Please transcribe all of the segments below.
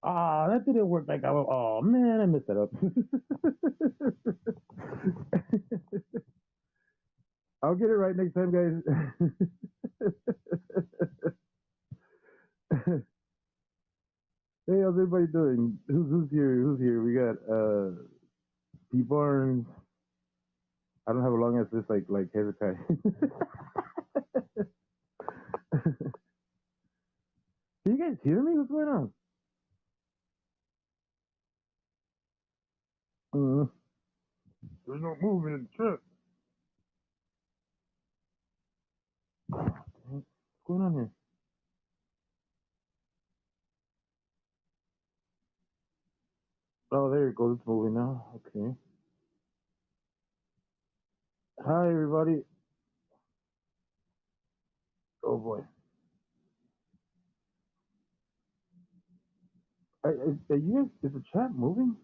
Ah, that didn't work like I was. Oh man, I messed that up. I'll get it right next time, guys. Hey, how's everybody doing? Who's here? Who's here? We got B Barnes. I don't have a long ass list like Hezekiah. Can you guys hear me? What's going on? Uh, there's no movement in the trip. What's going on here? Oh, there it goes. It's moving now. Okay. Hi, everybody. Oh boy. Are you guys? Is the chat moving?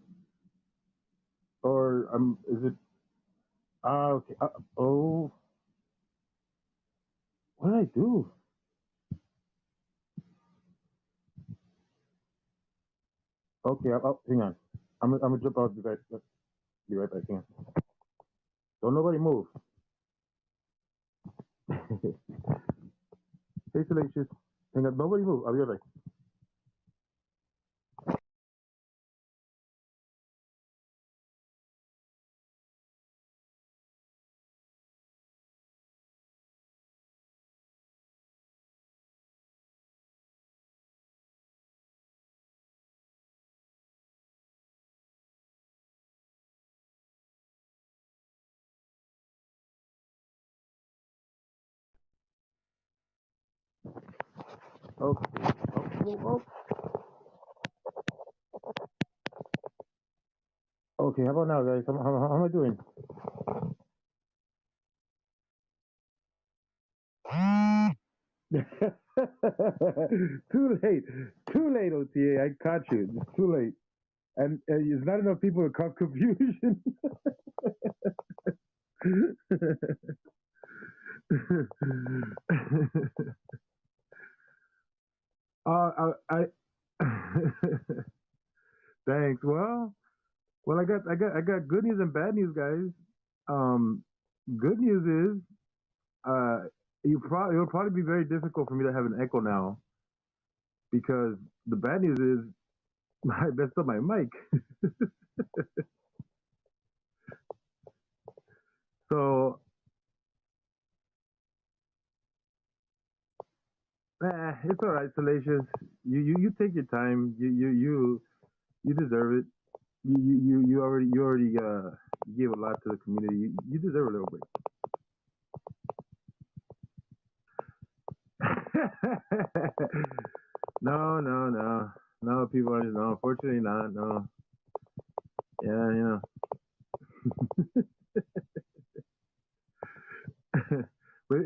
Or is it? Ah, okay. Oh, what did I do? Okay. Hang on. I'm gonna jump out. Be right back. Hang on. Don't nobody move. Hey, Salacious. Hang on. Nobody move. I'll be right back. Okay. Okay. How about now, guys? How am I doing? Too late. Too late, OTA. I caught you. It's too late. And it's not enough people to cause confusion. I Thanks. I got good news and bad news, guys. Um, Good news is, uh, it'll probably be very difficult for me to have an echo now because the bad news is I messed up my mic. So, it's all right, Salacious. You take your time. You deserve it. You already gave a lot to the community. You deserve a little break. No, no, no, no. People are no. Unfortunately, not. No. Yeah, but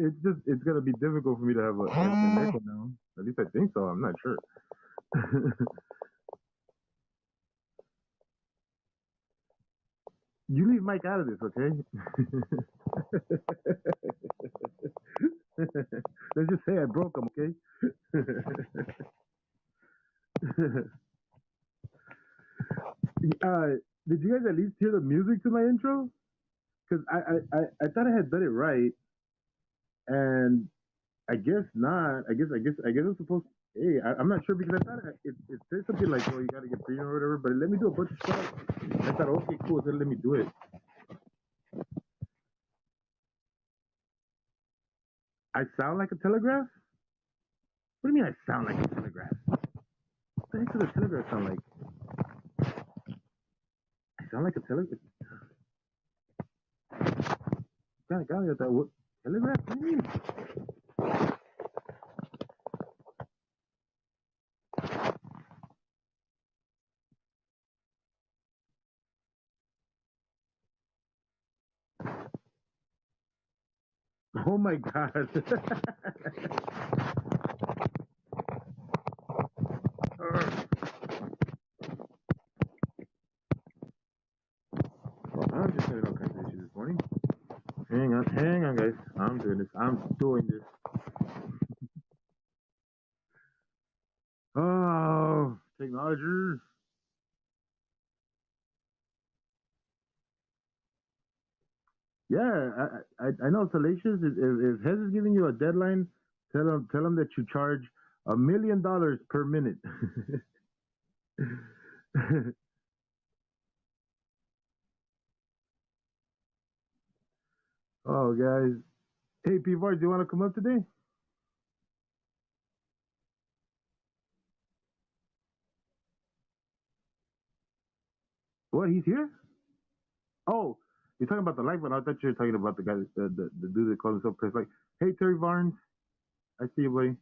it's gonna be difficult for me to have an echo now. At least I think so. I'm not sure. You leave Mike out of this, okay? Let's just say I broke him, okay? uh, did you guys at least hear the music to my intro? Because I thought I had done it right, and I guess not. I guess I'm supposed. Hey, I'm not sure because I thought it said something like, "Oh, you got to get premium or whatever." But let me do a bunch of stuff. I thought, okay, cool. So let me do it. I sound like a telegraph. What do you mean? I sound like a telegraph? What the heck does a telegraph sound like? I sound like a telegraph. God, I thought what telegraph? What do you mean? Oh my god! I'm just having all kinds of issues this morning. Hang on, guys. I'm doing this. I'm doing this. Oh, technology. Yeah, I know Salacious. If Hez is giving you a deadline, tell him that you charge $1 million per minute. Oh, guys. Hey, P-Var, do you want to come up today? What? He's here? Oh, you're talking about the live one. I thought you were talking about the guy, the dude that calls himself Chris. Like, hey, Terry Barnes, I see you, buddy.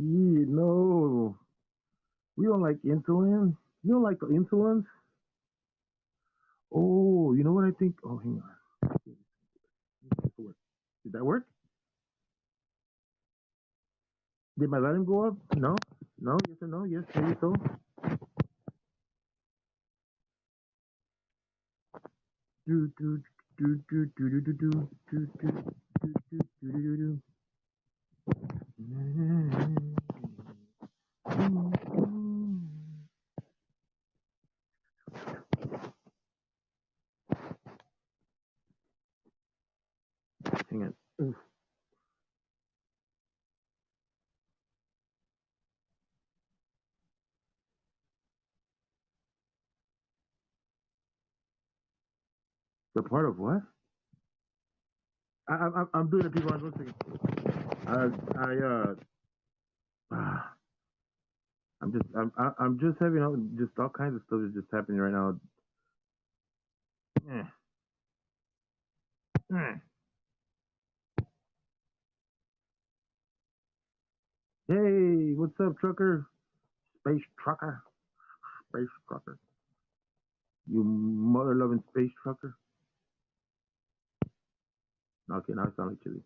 No, we don't like insulin. You don't like the insulins? Oh, you know what I think? Oh, hang on. Did that work? Did my volume go up? No? No? Yes or no? Yes, maybe so. Do, do, do, do, do, do, do, do, do, do, do, do, do, do. Hang on. Oof. The part of what? I'm doing it, people. One second. I'm just having just all kinds of stuff is just happening right now. Eh, eh. Hey, what's up, trucker? Space trucker, space trucker. You mother loving space trucker. Okay, now I sound like Chili.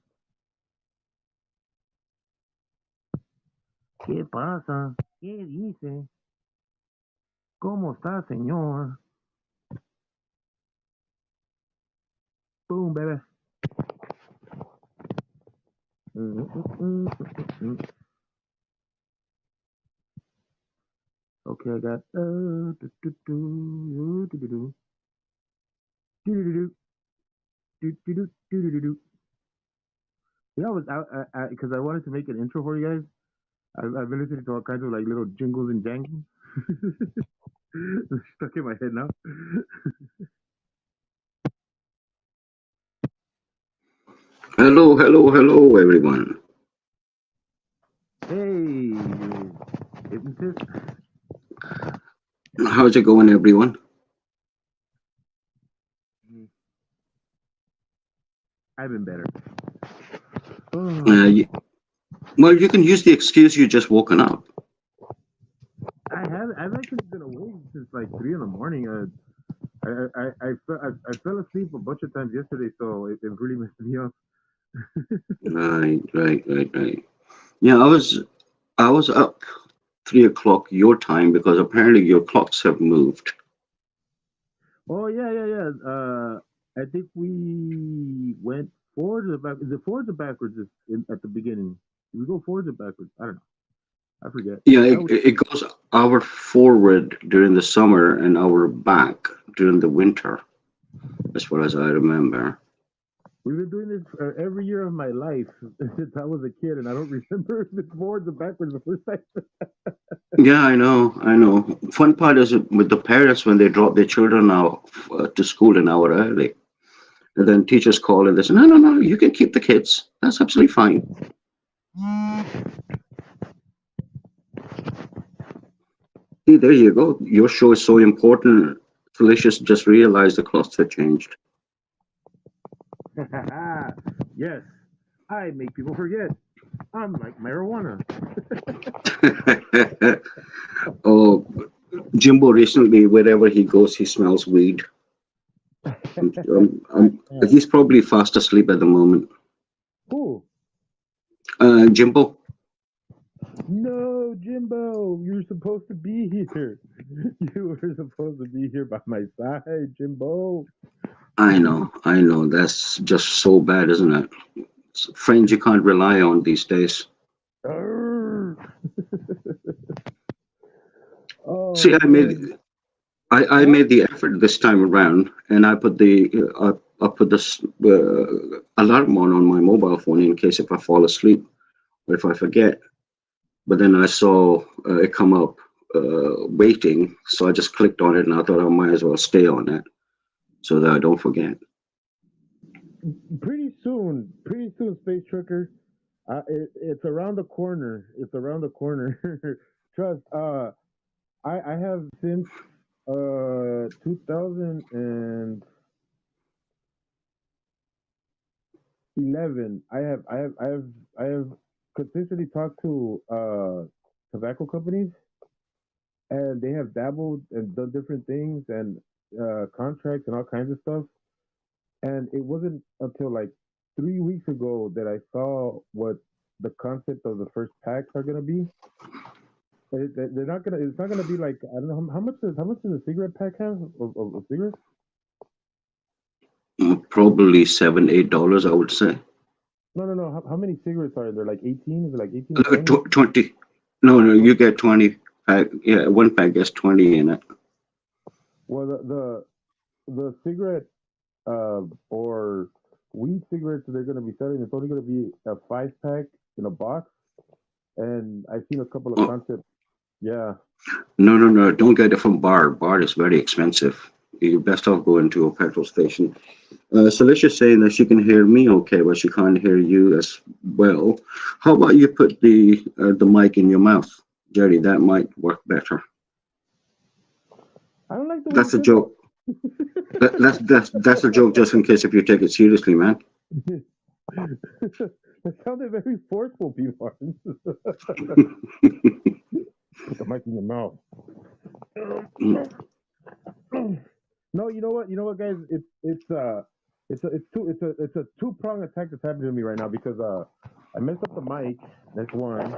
¿Qué pasa? ¿Qué dice? ¿Cómo está, señor? Boom, baby. Okay, I got yeah, I was out because I wanted to make an intro for you guys. I've been listening to all kinds of like little jingles and jangles. Stuck in my head now. Hello, hello, hello, everyone. Hey, hypnotist. How's it going, everyone? I've been better. Uh, well, you can use the excuse you just woken up. I've actually been awake since like 3 in the morning. I fell asleep a bunch of times yesterday, so it really messed me up. Right. Yeah, I was up 3 o'clock your time because apparently your clocks have moved. Oh yeah. I think we went forward or back. Is it forwards or backwards at the beginning? Did we go forwards or backwards? I don't know. I forget. Yeah, That was, it goes hour forward during the summer and hour back during the winter, as far as I remember. we've been doing this every year of my life since I was a kid, and I don't remember if it's forwards or backwards the first time. Yeah, I know. Fun part is with the parents when they drop their children out to school an hour early. And then teachers call and they say, no, you can keep the kids. That's absolutely fine. See, there you go. Your show is so important. Felicia's just realized the clocks had changed. Yes, I make people forget. I'm like marijuana. Oh, Jimbo recently, wherever he goes, he smells weed. He's probably fast asleep at the moment. Who? Jimbo, No, Jimbo, you're supposed to be here. You were supposed to be here by my side, Jimbo. I know. That's just so bad, isn't it? Friends you can't rely on these days. Arr. Oh See, man. I Huh? made the effort this time around, and I put this alarm on my mobile phone in case if I fall asleep or if I forget. But then I saw it come up waiting, so I just clicked on it, and I thought I might as well stay on it so that I don't forget. Pretty soon, Space Trucker. It's around the corner. It's around the corner. Trust. I have since 2011. I have consistently talked to tobacco companies, and they have dabbled and done different things and contracts and all kinds of stuff. And it wasn't until like 3 weeks ago that I saw what the concept of the first packs are gonna be. They're not gonna. It's not gonna be like I don't know how much does a cigarette pack have of cigarettes? Probably $7, $8, I would say. No, no, no. How many cigarettes are there? Like 18? Is it like 18 or 20? 20. No, no, Twenty. you get 20 pack. Yeah, one pack gets 20 in it. Well, the cigarette or weed cigarettes that they're gonna be selling, it's only gonna be a 5 pack in a box. And I've seen a couple of Oh, concepts. Yeah. no, no, no. Don't get it from bar. Bar is very expensive. You best off going to a petrol station. Celicia's saying that she can hear me okay, but she can't hear you as well. How about you put the mic in your mouth, Jerry? That might work better. I don't like the way you That's a said that. joke. That's a joke, just in case if you take it seriously, man. That sounded very forceful, people. Put the mic in your mouth. No, you know what? You know what, guys? It's a two prong attack that's happening to me right now because I messed up the mic. That's one,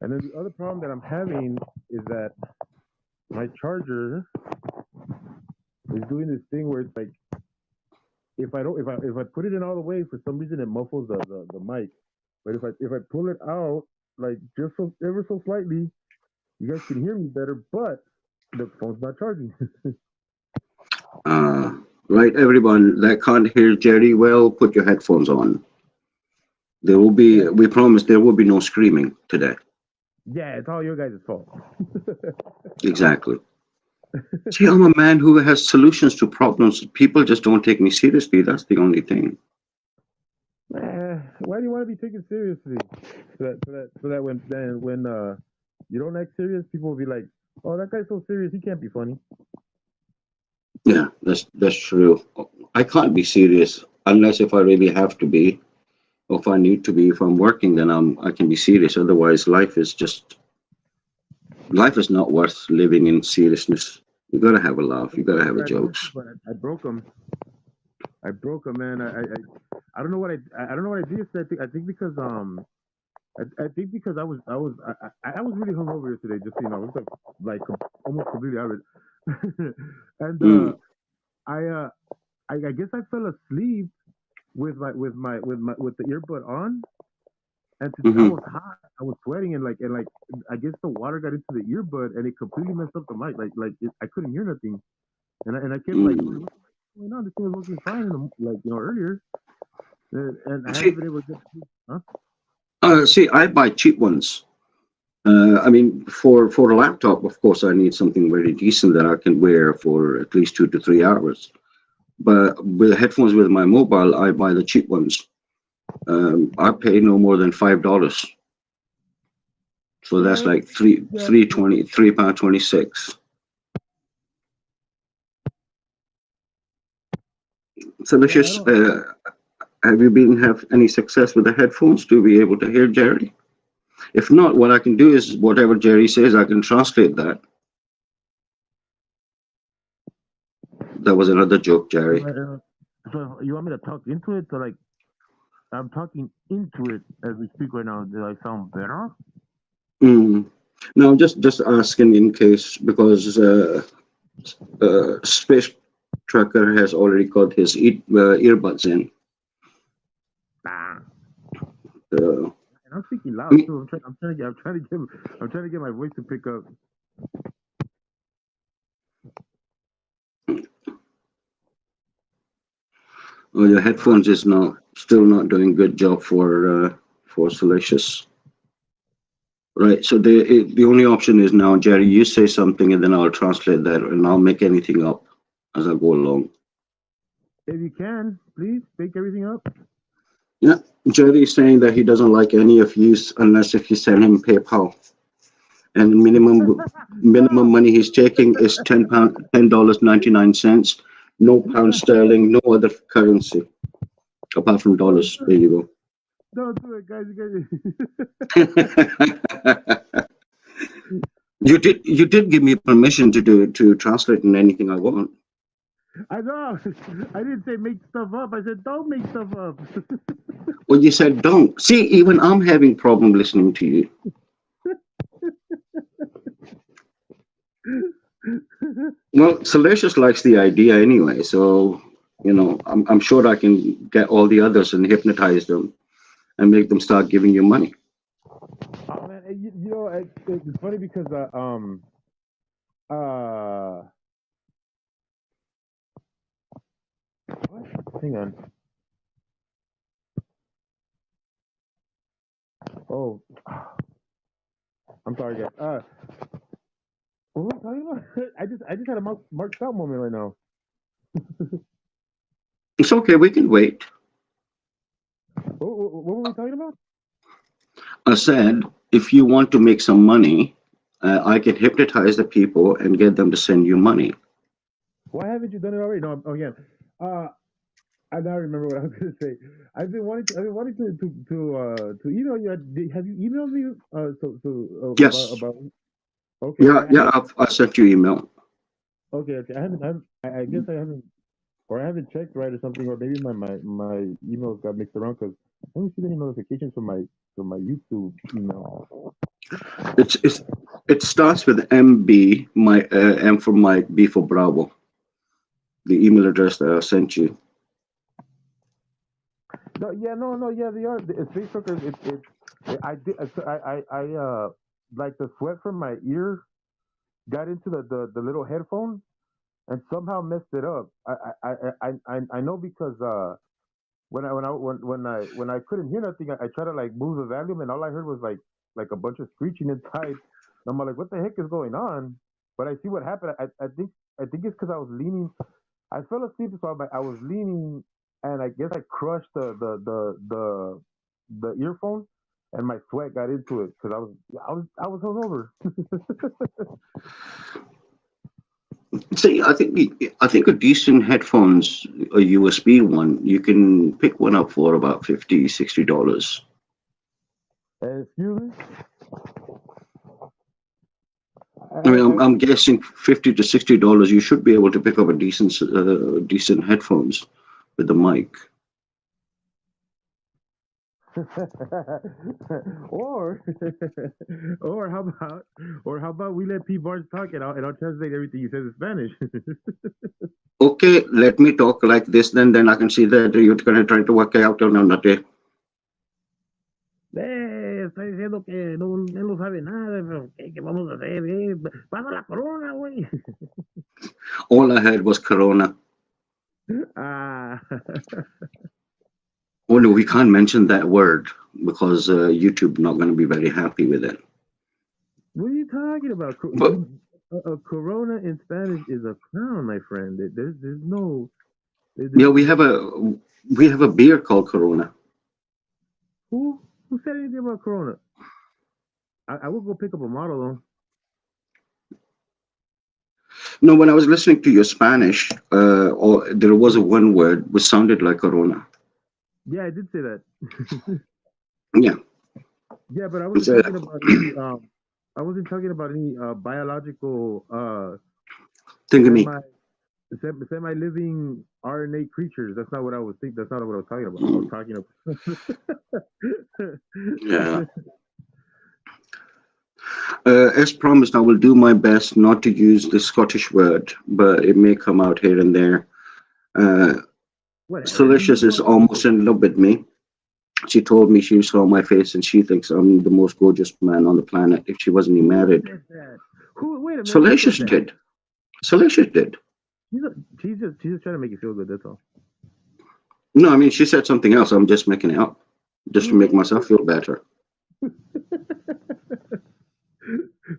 and then the other problem that I'm having is that my charger is doing this thing where it's like if I put it in all the way, for some reason it muffles the mic. But if I pull it out like just so ever so slightly, you guys can hear me better. But the phone's not charging. uh, right, everyone that can't hear Jerry well, put your headphones on. There will be. Yeah, We promise there will be no screaming today. yeah, it's all your guys' fault. Exactly. See, I'm a man who has solutions to problems. People just don't take me seriously. That's the only thing. Why do you want to be taken seriously? So that when you don't act serious, people will be like, "Oh, that guy's so serious, he can't be funny." Yeah, that's true. I can't be serious unless if I really have to be, or if I need to be. If I'm working, then I can be serious. Otherwise, life is not worth living in seriousness. You gotta have a laugh. You gotta have a I tried to, jokes. but I broke him. I broke him, man. I don't know what I don't know what I did yesterday. I think because I think because I was really hungover yesterday. Just so you know, I was like almost completely out of it. And Mm, I uh I guess I fell asleep with the earbud on, and since I hmm was hot, I was sweating and I guess the water got into the earbud and it completely messed up the mic. I couldn't hear nothing, and I kept like, mm. what's going on? This thing was working fine in the earlier, and I haven't See, been able to get sleep. Huh? see, I buy cheap ones. I mean, for a laptop, of course, I need something very decent that I can wear for at least 2 to 3 hours. But with headphones with my mobile, I buy the cheap ones. I pay no more than $5, so that's Yeah, like yeah, three yeah. twenty £3.26. So let's Yeah, I just don't. have you been have any success with the headphones to be able to hear Jerry? If not, what I can do is whatever Jerry says, I can translate that. That was another joke, Jerry. So you want me to talk into it? So like I'm talking into it as we speak right now. Do I sound better? Mm. Now, just asking in case because Space Tracker has already got his earbuds in. Ah, Uh, and I'm speaking loud me- too. I'm trying to get my voice to pick up. oh, your headphones is not still not doing good job for Salacious. Right. So the only option is now, Jerry, you say something and then I'll translate that and I'll make anything up as I go along. If you can, please pick everything up. Yeah. Jerry is saying that he doesn't like any of you unless if you send him PayPal. And minimum No, money he's taking is $10.99. No pound sterling, no other currency apart from don't dollars. do There it. you Don't do it, guys. go. You did give me permission to translate in anything I want. I know. I didn't say make stuff up. I said don't make stuff up. Well, you said don't. See, even I'm having problem listening to you. Well, Salacious likes the idea anyway, so I'm sure I can get all the others and hypnotize them and make them start giving you money. Oh man, you know it's funny because uh what? Hang on. Oh, I'm sorry, guys. What was I talking about? I just had a marked out moment right now. It's okay, we can wait. What were we talking about? I said, if you want to make some money, I can hypnotize the people and get them to send you money. Why haven't you done it already? No, again. Uh, I now remember what I was going to say. I've been wanting to email you. Have you emailed me? Yes. About. Okay, Yeah, I yeah, haven't. I sent you email. Okay. I guess I haven't, or I haven't checked right or something, or maybe my emails got mixed around because I haven't seen any notifications from my YouTube email. It's it starts with MB, M for Mike, B for Bravo. The email address that I sent you. No, yeah, no, yeah, they are. It's Facebook. I did. Like the sweat from my ear got into the little headphone and somehow messed it up. I know because when I couldn't hear nothing, I tried to like move the volume and all I heard was like a bunch of screeching inside. And I'm like, what the heck is going on? But I see what happened. I think it's because I was leaning. I fell asleep, so I was leaning, and I guess I crushed the earphone, and my sweat got into it because I was hungover. See, I think a decent headphones, a USB one, you can pick one up for about $50, $60. Excuse me. I mean, I I'm guessing $50 to $60. You should be able to pick up a decent headphones with the mic. or or how about we let P Barnes talk and I'll translate everything he says in Spanish. Okay, let me talk like this, then I can see that you're gonna try to work out on that. Está diciendo que no, él no sabe nada, pero ¿qué vamos a hacer? Pasa la corona, güey. All I heard was Corona. Ah, Oh no, we can't mention that word because YouTube not going to be very happy with it. what are you talking about? But A corona in Spanish is a crown, my friend. There's no. yeah, we have a beer called Corona. Who said anything about corona? I will go pick up a model though. No, when I was listening to your Spanish, or there was a one word which sounded like Corona. Yeah, I did say that. Yeah, Yeah, but I it's wasn't talking about any. I wasn't talking about any biological think of me. semi semi living RNA creatures. That's not what I was thinking. That's not what I was talking about. I was Mm, talking yeah. about. As promised, I will do my best not to use the Scottish word, but it may come out here and there. Uh, Whatever. Salicious You is want almost in love with me. She told me she saw my face and she thinks I'm the most gorgeous man on the planet if she wasn't who married. said that? Who? Wait a minute. Who said Salacious that? did. Salacious did. She's, a, she's just trying to make you feel good. That's all. No, I mean, she said something else. I'm just making it up just to make myself feel better.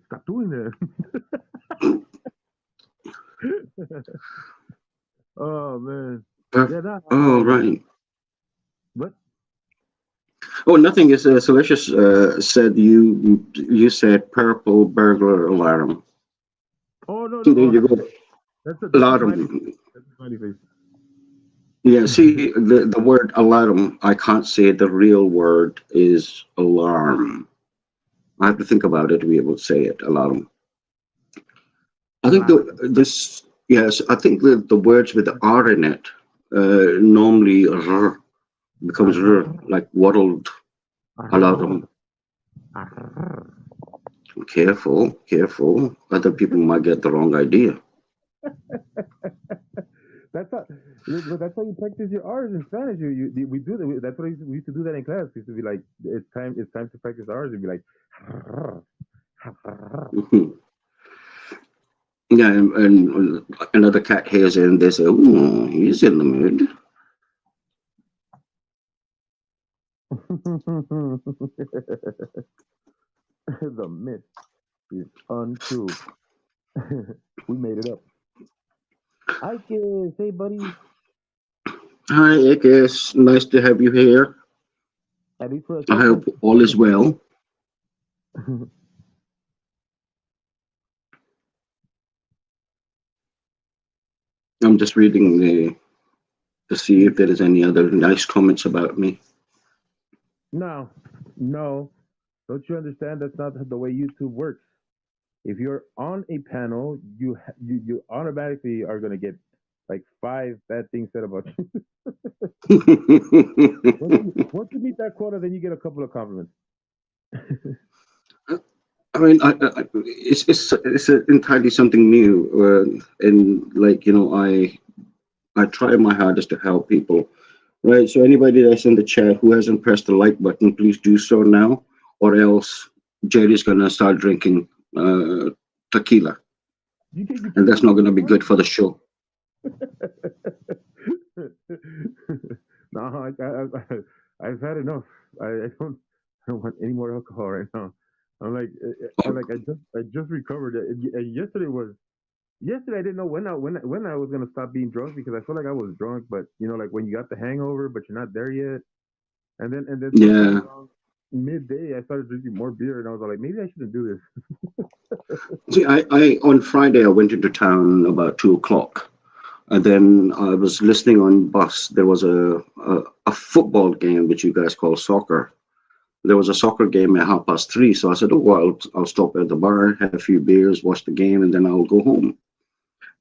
Stop doing that. Oh man. Yeah. That. Oh, right. But Oh, nothing is Salacious said you said purple burglar alarm. oh no no. There you go. That's a smiley face. Alarm. That's a smiley face. Yeah, see, the word alarm, I can't say the real word is alarm. I have to think about it to be able to say it, alarm. I think Alarm. yes, I think the words with the R in it normally r becomes r, Arr, like waddled arr, alarm. arr. Careful, careful. Other people might get the wrong idea. That's how. But that's how you practice your R's in Spanish. We do that. That's what we used to do that in class. We used to be like, it's time to practice R's, and be like, Mhm. Yeah, and another cat hears it and they say, "Oh, he's in the mood." the myth is untrue. we made it up. I can say, buddy, Hi, Ekes. Nice to have you here. at least for a I second. hope all is well. I'm just reading to see if there is any other nice comments about me. no, no. Don't you understand? That's not the way YouTube works. If you're on a panel, you automatically are gonna get like five bad things said about you. Once you meet that quota, then you get a couple of compliments. I mean, it's entirely something new, and like I try my hardest to help people, right? So anybody that's in the chat who hasn't pressed the like button, please do so now, or else Jerry's gonna start drinking tequila, You and can't that's drink not gonna tequila, be man. good for the show. no, I've had enough. I don't want any more alcohol right now. I'm like, I just recovered. Yesterday was yesterday. I didn't know when I was gonna stop being drunk because I felt like I was drunk, but like when you got the hangover, but you're not there yet. And then sometime Yeah. around midday, I started drinking more beer, and I was like, maybe I shouldn't do See, I on Friday I went into town about 2 o'clock, and then I was listening on bus. There was a football game which you guys call soccer. There was a soccer game at 3:30, so I said, "Oh, well, I'll stop at the bar, have a few beers, watch the game, and then I'll go home."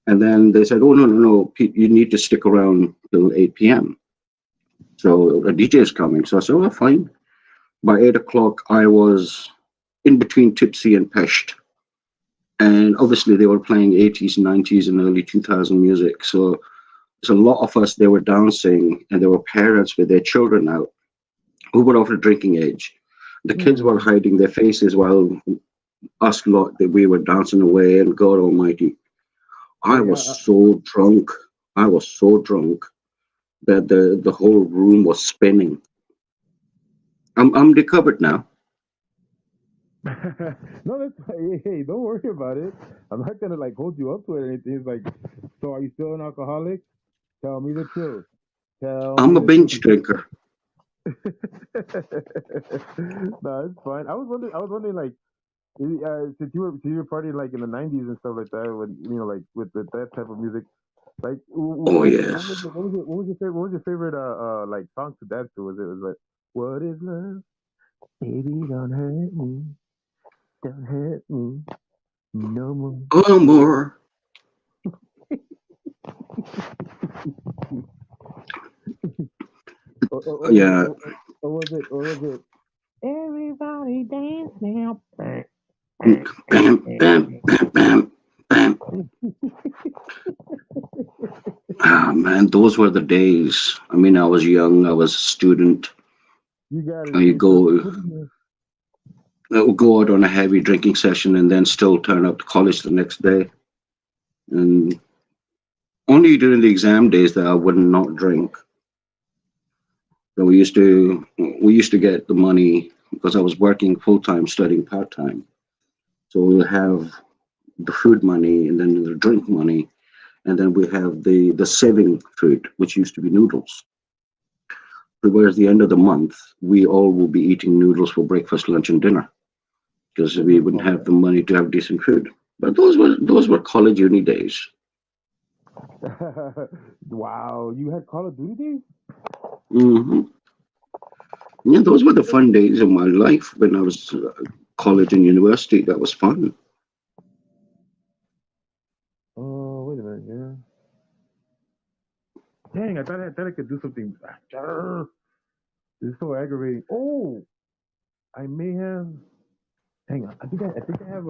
And then they said, "Oh, no, no, no, Pete, you need to stick around till 8 p.m. So a DJ is coming." So I said, "Oh, fine." By 8 o'clock, I was in between tipsy and peshed, and obviously they were playing 80s, 90s, and early 2000 music. So there's a lot of us. They were dancing, and there were parents with their children out who were of the drinking age. The kids were this. hiding their faces while us lot that we were dancing away, and God Almighty, I Hey, was so drunk. I was so drunk that the whole room was spinning. I'm recovered now. no, that's hey, don't worry about it. I'm not gonna like hold you up to it or anything. It's like, so are you still an alcoholic? Tell me the truth. Tell I'm me a the binge truth. drinker. no, it's fine. I was wondering, like, since you were partying like in the '90s and stuff like that, when like with that type of music, like, Oh what was yes. it, what was your favorite like song to dance to? Was it like, what is love? Baby, don't hurt me no more. Oh more. or, or, or was it Yeah. or was it Everybody dance now. Bam, bam, bam, bam, bam. Ah, man, those were the days. I mean, I was young, I was a student. You got it. You See, so go, what is I would go out on a heavy drinking session and then still turn up to college the next day. And only during the exam days that I would not drink. So we used to get the money because I was working full time, studying part time. So we'll have the food money and then the drink money, and then we have the saving food, which used to be noodles. Towards the end of the month, we all will be eating noodles for breakfast, lunch, and dinner because that's we what it's wouldn't called. have the money to have decent food. But those were college uni days. Wow, you had Call of Duty days? Hmm. Yeah, those were the fun days of my life when I was college and university. That was fun. Oh, wait a minute. Yeah. Dang, I thought I could do something. Arr, this is so aggravating. Oh, I may have. Hang on. I think I have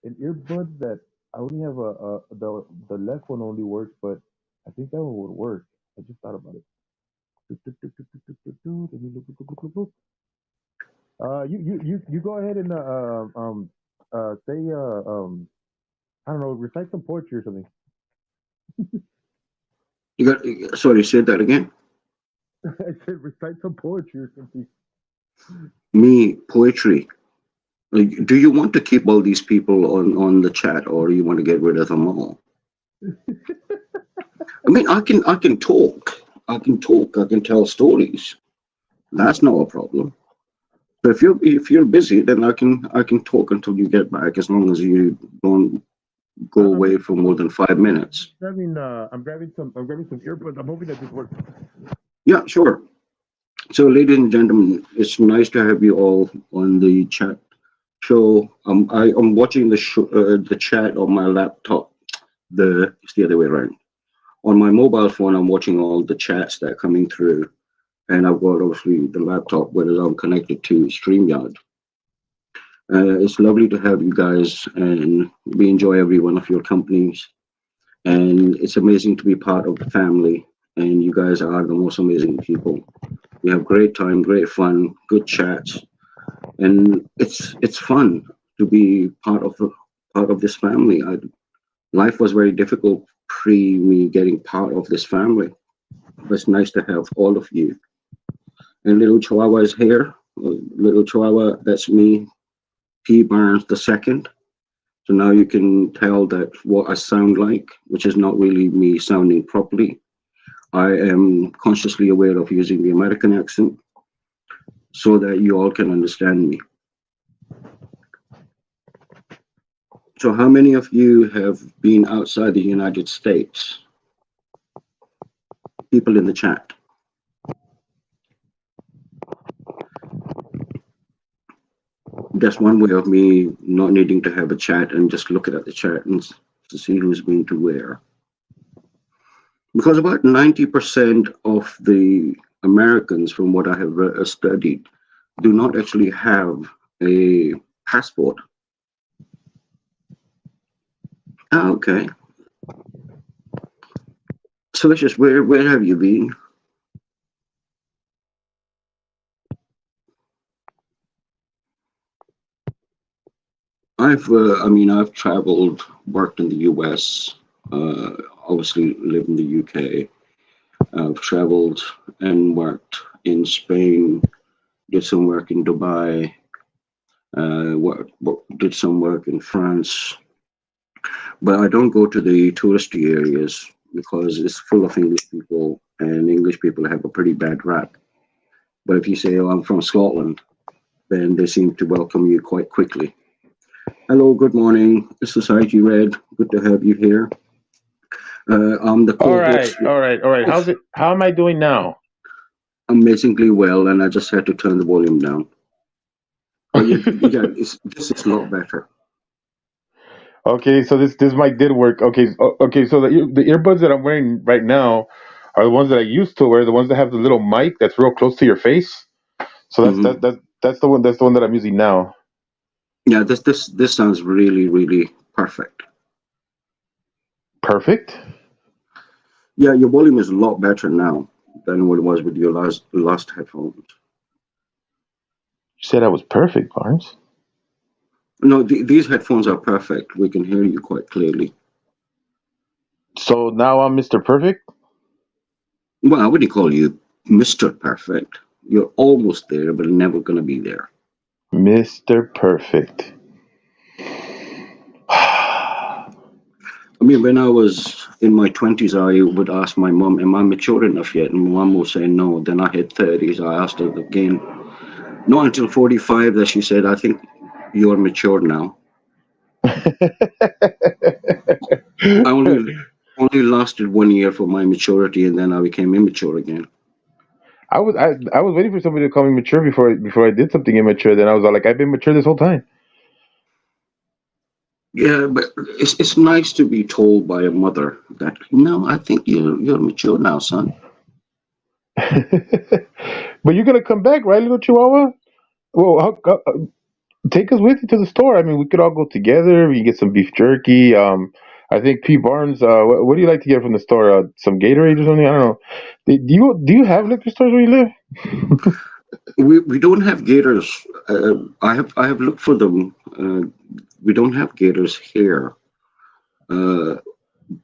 an earbud that I only have the left one only works, but I think that one would work. I just thought about it. Let me look. You go ahead and say I don't know, recite some poetry or something. You got sorry, say that again. I said recite some poetry or something. Me, poetry. Do you want to keep all these people on the chat, or you want to get rid of them all? I mean, I can talk. I can talk. I can tell stories. That's not a problem. So if you're busy, then I can talk until you get back, as long as you don't go I'm away for more than 5 minutes. I'm grabbing some earbuds. I'm hoping that this works. Yeah, sure. So, ladies and gentlemen, it's nice to have you all on the chat show. I'm watching the chat on my laptop. It's the other way around. On my mobile phone, I'm watching all the chats that are coming through, and I've got obviously the laptop where I'm connected to StreamYard. It's lovely to have you guys, and we enjoy every one of your companies. And it's amazing to be part of the family. And you guys are the most amazing people. We have great time, great fun, good chats, and it's fun to be part of this family. Life was very difficult pre me getting part of this family, but it's nice to have all of you. And little Chihuahua is here. Little Chihuahua, that's me, P. Barnes the second. So now you can tell that what I sound like, which is not really me sounding properly. I am consciously aware of using the American accent so that you all can understand me. So, how many of you have been outside the United States? People in the chat. That's one way of me not needing to have a chat and just looking at the chat and to see who's been to where. Because about 90% of the Americans, from what I have studied, do not actually have a passport. Ah, okay. Delicious. Where have you been? I've traveled, worked in the U.S., obviously lived in the U.K. I've traveled and worked in Spain, did some work in Dubai, did some work in France, but I don't go to the touristy areas because it's full of English people, and English people have a pretty bad rap. But if you say, "Oh, I'm from Scotland," then they seem to welcome you quite quickly. Hello, good morning, Society Red. Good to have you here. I'm the All right, co-host. all right, all right. Oof, How am I doing now? amazingly well, and I just had to turn the volume down. But yeah, this is a lot better. Okay, so this mic did work. Okay, okay. So the earbuds that I'm wearing right now are the ones that I used to wear. The ones that have the little mic that's real close to your face. So Hmm. that's the one that I'm using now. Yeah, this sounds really, really perfect. Perfect. Yeah, your volume is a lot better now than what it was with your last headphones. You said I was perfect, Barnes. No, these headphones are perfect. We can hear you quite clearly. So now I'm Mr. Perfect? Well, I wouldn't call you Mr. Perfect. You're almost there, but never gonna be there. Mr. Perfect. I mean, when I was in my 20s, I would ask my mom, "Am I mature enough yet?" And my mom would say no. Then I hit 30s. I asked her again. Not until 45 that she said, "I think you're mature now." I only lasted 1 year for my maturity, and then I became immature again. I was waiting for somebody to call me mature before I did something immature. Then I was all like, I've been mature this whole time. Yeah, but it's nice to be told by a mother that no, I think you're mature now, son. But you're gonna come back, right, little Chihuahua? Well, take us with you to the store. I mean, we could all go together. We can get some beef jerky. I think P Barnes. What do you like to get from the store? Some Gatorade or something? I don't know. Do you have liquor stores where you live? We don't have gators. I have looked for them. We don't have gators here, uh,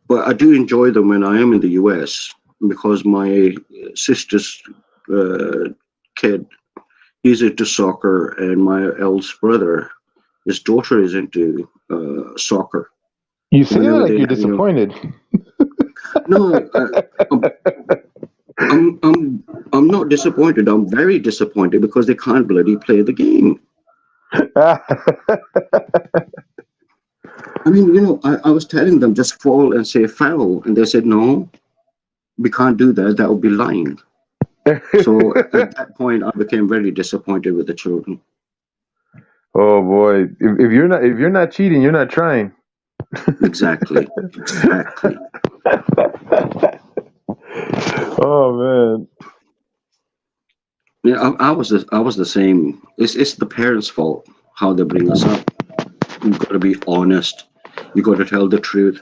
but I do enjoy them when I am in the U.S. because my sister's uh, kid, he's into soccer, and my eldest brother, his daughter is into soccer. You say that Whenever like they you're have, disappointed. no, I'm, I'm not disappointed. I'm very disappointed because they can't bloody play the game. I mean, I was telling them just fall and say foul, and they said no, we can't do that. That would be lying. So at that point, I became very disappointed with the children. Oh boy! If you're not cheating, you're not trying. Exactly, exactly. Oh man. Yeah, I was the same. It's the parents' fault how they bring us up. You got to be honest. You got to tell the truth.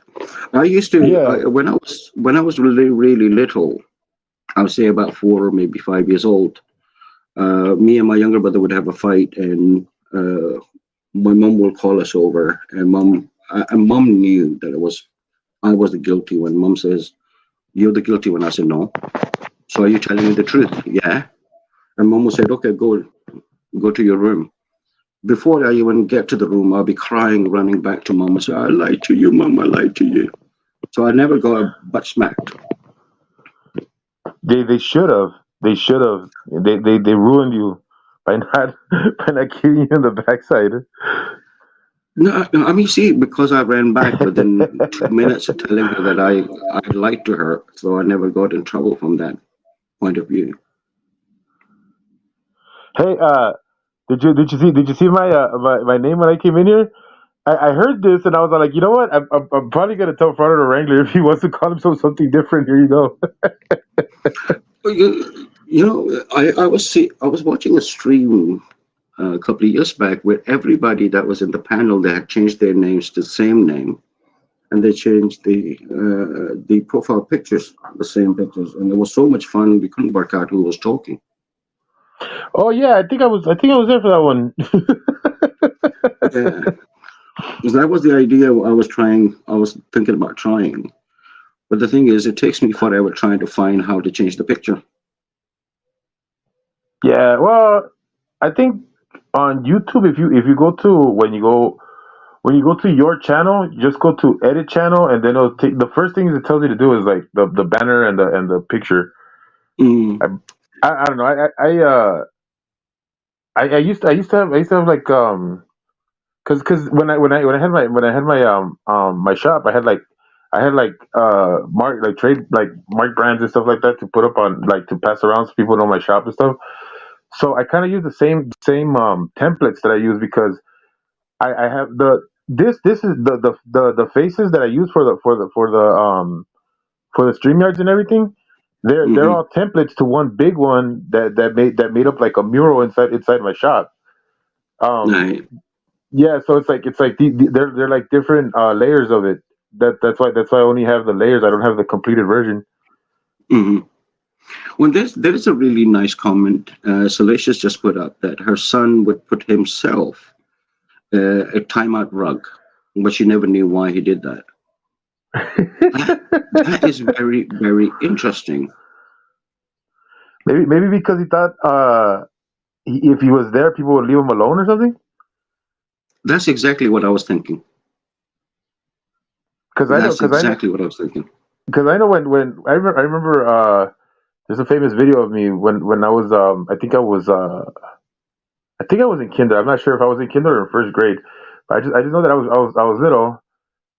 I used to Yeah. when I was really really little. I would say about 4 or maybe 5 years old. Me and my younger brother would have a fight, and my mom will call us over, and mom knew that I was the guilty one. Mom says, "You're the guilty one." I said, "No." "So are you telling me the truth?" "Yeah." And mom will say, "Okay, go to your room." Before I even get to the room, I'll be crying, running back to mom and say, "I lied to you, mom. I lied to you." So I never got butt smacked. They should have. They should have. They ruined you by not by not kicking you in the backside. No, no, I mean, see, because I ran back within 2 minutes of telling her that I lied to her, so I never got in trouble from that point of view. Hey, did you see my name when I came in here? I heard this and I was like, you know what? I'm probably gonna tell Frodo the Wrangler if he wants to call himself something different. Here you go. Well, I was watching a stream a couple of years back where everybody that was in the panel they had changed their names to the same name, and they changed the profile pictures the same pictures, and it was so much fun we couldn't work out who was talking. Oh yeah, I think I was there for that one. Yeah, because that was the idea I was thinking about trying. But the thing is, it takes me forever trying to find how to change the picture. Yeah, well, I think on YouTube, if you go to when you go to your channel, you just go to edit channel, and then it'll take the first things it tells you to do is like the banner and the picture. Mm, I I don't know. I used to have like because when I had my shop, I had like mark like trade like mark brands and stuff like that to put up on like to pass around so people know my shop and stuff. So I kind of use the same templates that I use because I have this is the faces that I use for the StreamYards and everything. They're hmm all templates to one big one that made up like a mural inside my shop. Um, Right. yeah. So it's like they're like different layers of it. That's why I only have the layers. I don't have the completed version. Hmm. Well, there is a really nice comment. Salacious just put up that her son would put himself a timeout rug, but she never knew why he did that. That, that is very, very interesting. Maybe because he thought if he was there, people would leave him alone or something. That's exactly what I was thinking. Because I know, That's because I know, exactly what I was thinking. because I know when I remember there's a famous video of me when I was I think I was in kinder. I'm not sure if I was in kinder or in first grade, but I just know that I was little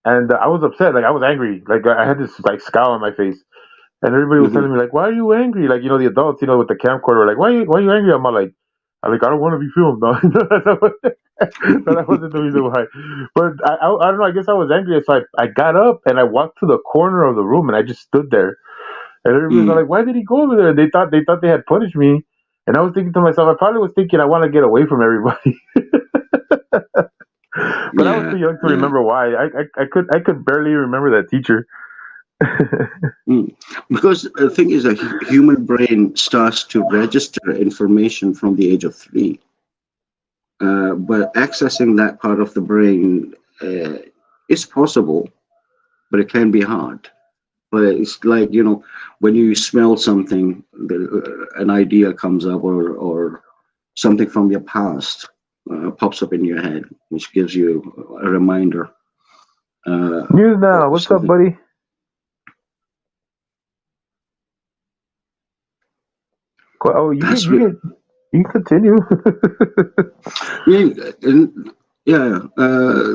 and I was upset. Like I was angry. Like I had this like scowl on my face, and everybody was Hmm. telling me like, "Why are you angry?" Like the adults, with the camcorder, were like, "Why are you angry?" I'm like, I don't want to be filmed. No, that wasn't the reason why. But I don't know. I guess I was angry, so I got up and I walked to the corner of the room and I just stood there. And everybody's Mm, like, "Why did he go over there?" And they thought they had punished me. And I was thinking to myself, I probably was thinking I want to get away from everybody. But I was yeah, too young to yeah. remember why. I could barely remember that teacher. Mm. Because the thing is, a human brain starts to register information from the age of 3. But accessing that part of the brain uh, is possible, but it can be hard. But it's like, when you smell something, an idea comes up, or something from your past pops up in your head, which gives you a reminder uh, News now. of What's up, something. buddy? Oh, you can That's you re- can you can continue. Yeah, and yeah.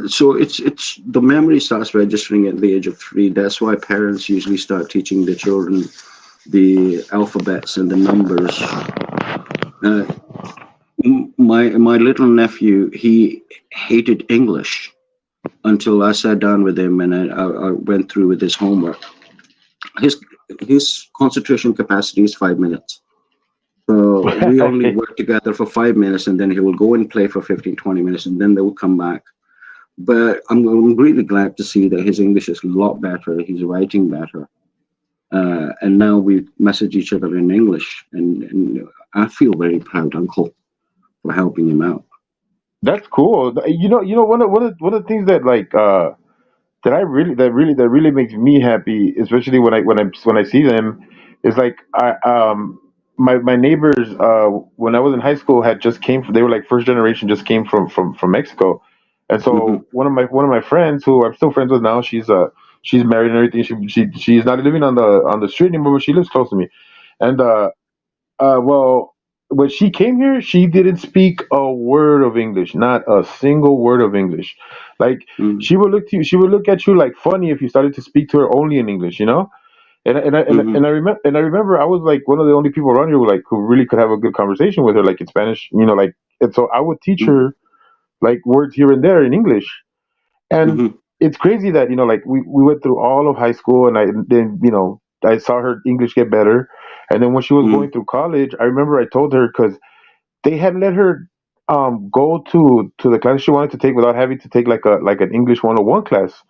So it's the memory starts registering at the age of 3. That's why parents usually start teaching their children the alphabets and the numbers. Uh, my little nephew, he hated English until I sat down with him and I went through with his homework. His his concentration capacity is 5 minutes. So we only work together for 5 minutes, and then he will go and play for 15, 20 minutes, and then they will come back. But I'm really glad to see that his English is a lot better. He's writing better. And now we message each other in English. And I feel very proud, Uncle, for helping him out. That's cool. One of the things that that really makes me happy, especially when I see them, is like my neighbors when I was in high school had just came from, they were like first generation, just came from Mexico. And Hmm. so one of my friends who I'm still friends with now, she's married and everything. She's not living on the street anymore, but she lives close to me. And well, when she came here, she didn't speak a word of English, not a single word of English. Like Hmm. she would look at you like funny if you started to speak to her only in English, you know. Hmm. And I remember I was like one of the only people around here who really could have a good conversation with her, like in Spanish, like. And so I would teach Hmm. her like words here and there in English. And Hmm. it's crazy that like we went through all of high school, and I saw her English get better. And then when she was Hmm. going through college, I remember I told her, because they had let her go to the class she wanted to take without having to take like an English 101 class.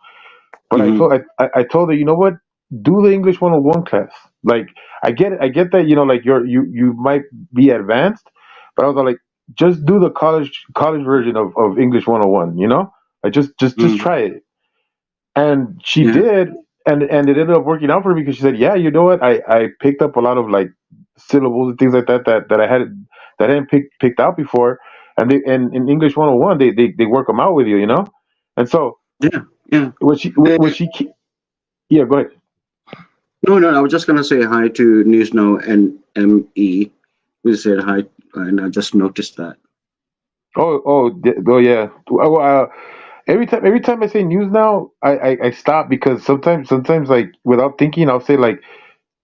But I Hmm. told I told her, you know what? Do the English 101 class. Like I get it. I get that, like you might be advanced, but I was like, just do the college version of English 101, Like just Hmm. try it. And she Yeah. did, and it ended up working out for her, because she said, "Yeah, you know what? I picked up a lot of like syllables and things like that I hadn't picked out before." And in English 101, they work them out with you, And so Yeah. Yeah. what she Uh, what she ke- yeah, go ahead. no, no, I was just going to say hi to News Now and ME. We said hi, and I just noticed that. Oh yeah. Every time I say news now, I stop, because sometimes like without thinking, I'll say like,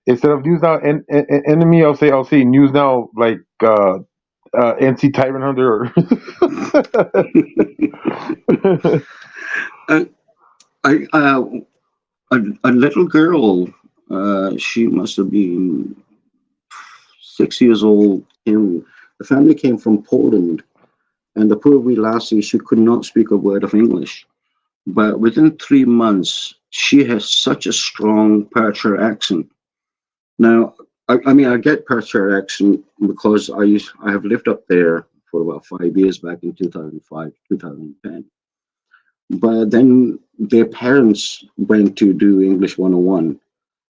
instead of news now and enemy, I'll say news now, like NC Tyrant Hunter. I, I, a little girl, she must have been 6 years old. The family came from Poland, And the poor wee lassie, she could not speak a word of English. But within 3 months, she has such a strong Perthshire accent. Now, I mean, I get Perthshire accent because I have lived up there for about 5 years back in 2005, 2010. But then their parents went to do English 101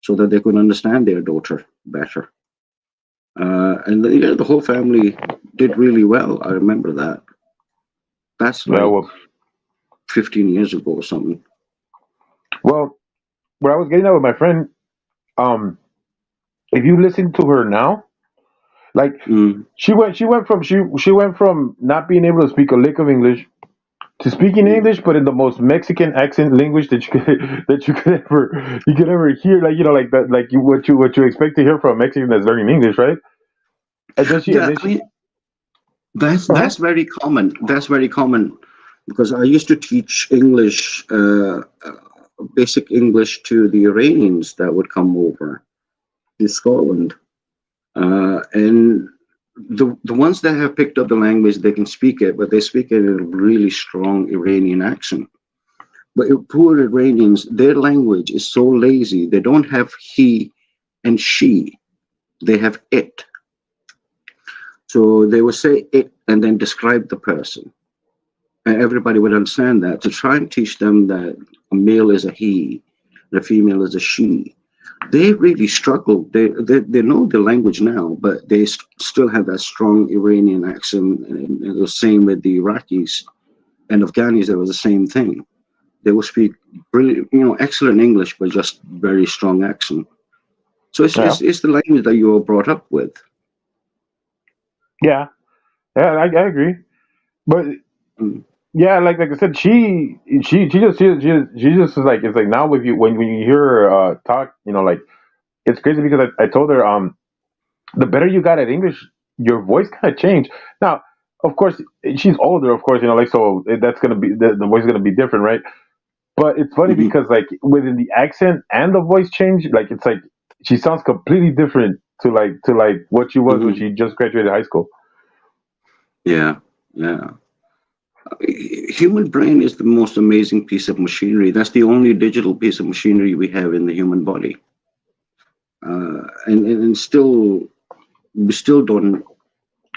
so that they could understand their daughter better. And the whole family did really well. I remember that. That's Yeah, like 15 years ago or something. well, where I was getting at with my friend, um, if you listen to her now, like Mm. she went from not being able to speak a lick of English to speaking Yeah. English, but in the most Mexican accent language that you could that you could ever hear, like like that, like what you expect to hear from a Mexican that's learning English, right? And then she and Yeah, then I she mean, that's uh-huh. that's very common. That's very common because I used to teach English, basic English to the Iranians that would come over to Scotland, and the ones that have picked up the language, they can speak it, but they speak it in a really strong Iranian accent. But poor Iranians, their language is so lazy. They don't have he and she. They have it. So they will say it and then describe the person. And everybody would understand that. To try and teach them that a male is a he and a female is a she, they really struggle. They know the language now, but they still have that strong Iranian accent. And the same with the Iraqis and Afghanis. It was the same thing. They will speak brilliant, excellent English, but just very strong accent. So it's, Yeah, it's, it's the language that you were brought up with. yeah, yeah. I agree, but Mm. yeah, like I said, she just is like, it's like now with you when you hear her talk, like it's crazy because I told her the better you got at English, your voice kind of changed. Now, of course, she's older, of course, like so that's gonna be the voice is gonna be different, right? But it's funny Hmm. because like within the accent and the voice change, like it's like she sounds completely different to like what she was when Hmm. she just graduated high school. Yeah, yeah. Human brain is the most amazing piece of machinery. That's the only digital piece of machinery we have in the human body. And still, we still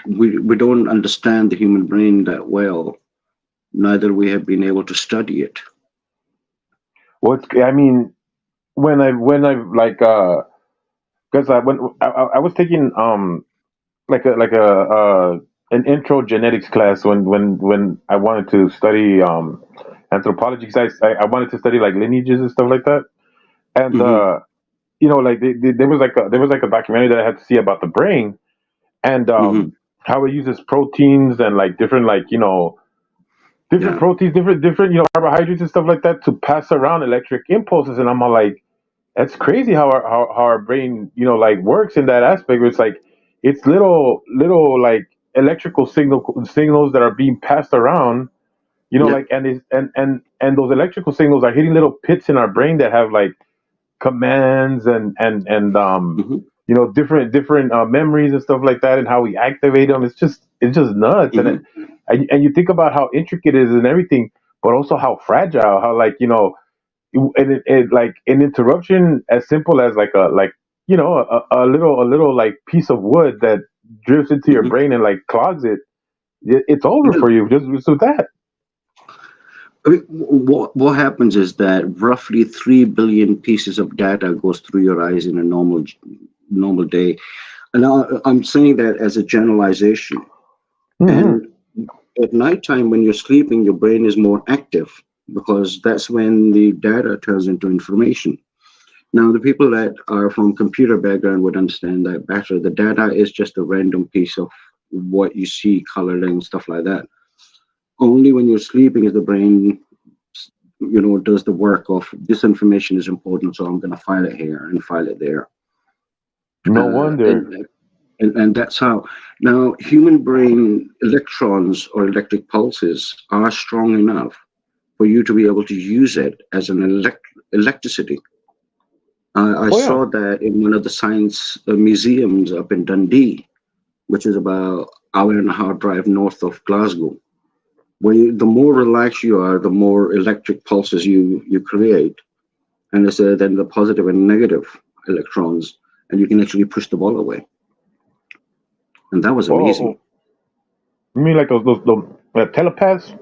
we don't understand the human brain that well. Neither we have been able to study it. What's I mean when I like because I was taking like a an intro genetics class when I wanted to study anthropology, because I wanted to study like lineages and stuff like that. And Hmm. like there was like a documentary that I had to see about the brain, and Hmm. how it uses proteins and like different, like different Yeah. proteins, different carbohydrates and stuff like that to pass around electric impulses. And I'm all like, that's crazy how our brain like works in that aspect where it's like it's little like electrical signals that are being passed around, Yeah. like, and those electrical signals are hitting little pits in our brain that have like commands and Hmm. different memories and stuff like that, and how we activate them. It's just nuts. And Hmm. and you think about how intricate it is and everything, but also how fragile, how like and like an interruption as simple as like a little like piece of wood that drifts into your Hmm. brain and like clogs it. It's over Yeah. for you just with that. I mean, what happens is that roughly 3 billion pieces of data goes through your eyes in a normal day. And now I'm saying that as a generalization. Hmm. And at nighttime, when you're sleeping, your brain is more active because that's when the data turns into information. Now, the people that are from computer background would understand that better. The data is just a random piece of what you see colored and stuff like that. Only when you're sleeping is the brain, does the work of this information is important, so I'm going to file it here and file it there. No Uh, wonder. and, and that's how. Now, human brain electrons or electric pulses are strong enough for you to be able to use it as an electricity. I Oh yeah. saw that in one of the science museums up in Dundee, which is about hour and a half drive north of Glasgow. the more relaxed you are, the more electric pulses you create, and it's then the positive and negative electrons, and you can actually push the ball away. And that was amazing. Oh, you mean like those telepaths?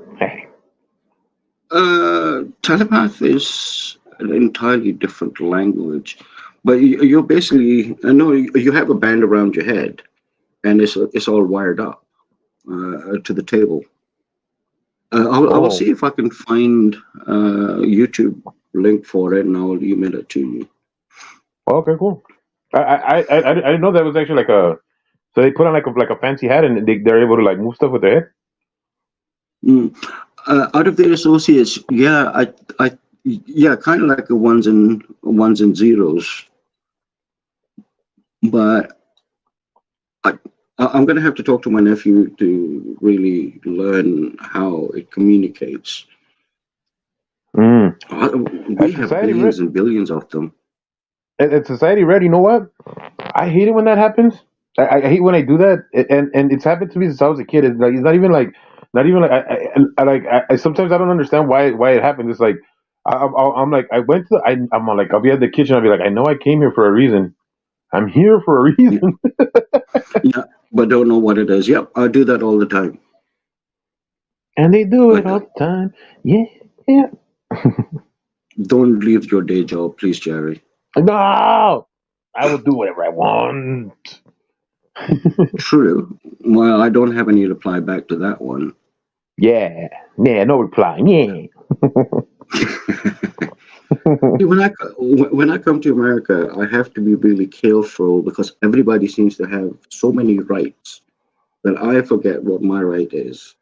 Telepath is an entirely different language, but you're basically, I know you have a band around your head, and it's all wired up to the table. I will Oh, see if I can find YouTube link for it, and I'll email it to you. okay, cool. I didn't know that was actually like a. So they put on like a fancy hat and they're able to like move stuff with their head. Mm. Out of their associates, yeah, yeah, kind of like the ones and zeros, but I, I'm going to have to talk to my nephew to really learn how it communicates. Mm. We At have society, billions and billions of them. at society red, you know what? I hate it when that happens. I hate when I do that, and it's happened to me since I was a kid. It's not even like, I sometimes I don't understand why it happened. It's like I'm like I went to I'm like I'll be at the kitchen. I'll be like I know I came here for a reason. I'm here for a Yeah, reason, yeah, but don't know what it is. Yep, I do that all the time. and they do it But all the time. Yeah, yeah. don't leave your day job, please, Jerry. No, I will do whatever I want. True. Well, I don't have any reply back to that one. Yeah, yeah. No reply. Yeah. See, when I come to America, I have to be really careful because everybody seems to have so many rights that I forget what my right is.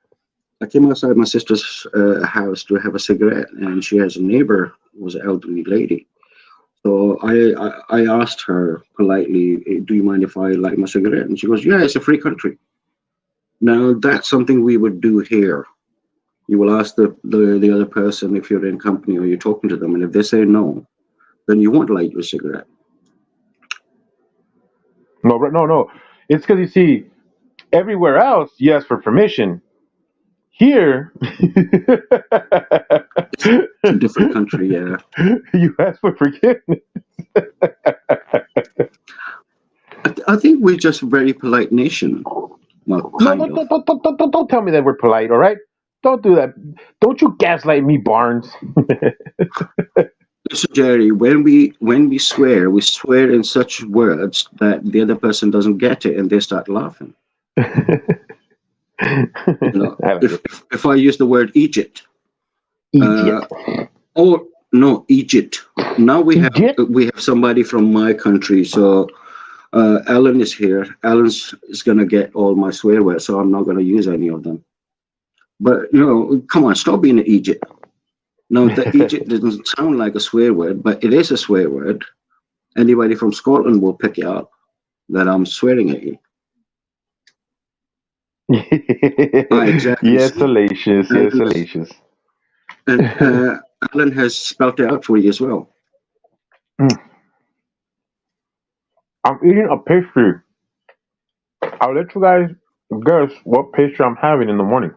I came outside my sister's house to have a cigarette, and she has a neighbor who was an elderly lady. So I asked her politely, "Do you mind if I light my cigarette?" And she goes, "Yeah, it's a free country." Now that's something we would do here. You will ask the other person if you're in company or you're talking to them, and if they say no, then you won't light your cigarette. No, no, no. It's because you see, everywhere else, you ask for permission. Here, It's a different country, yeah. you ask for forgiveness. I think we're just a very polite nation. Well, No, kind of. don't tell me that we're polite, all right? Don't do that. Don't you gaslight me, Barnes. So Jerry, when we swear in such words that the other person doesn't get it and they start laughing. You know, I like it. if I use the word Egypt, Egypt. uh, or no Egypt. Now Egypt? we have somebody from my country. So Alan is here. Alan's is gonna get all my swear words, so I'm not gonna use any of them. But come on, stop being an Egypt. Now the Egypt doesn't sound like a swear word, but it is a swear word. Anybody from Scotland will pick it up that I'm swearing at you. Ah, exactly. Yes, See, salacious. Yes, and salacious. and Alan has spelled it out for you as well. I'm eating a pastry. I'll let you guys guess what pastry I'm having in the morning.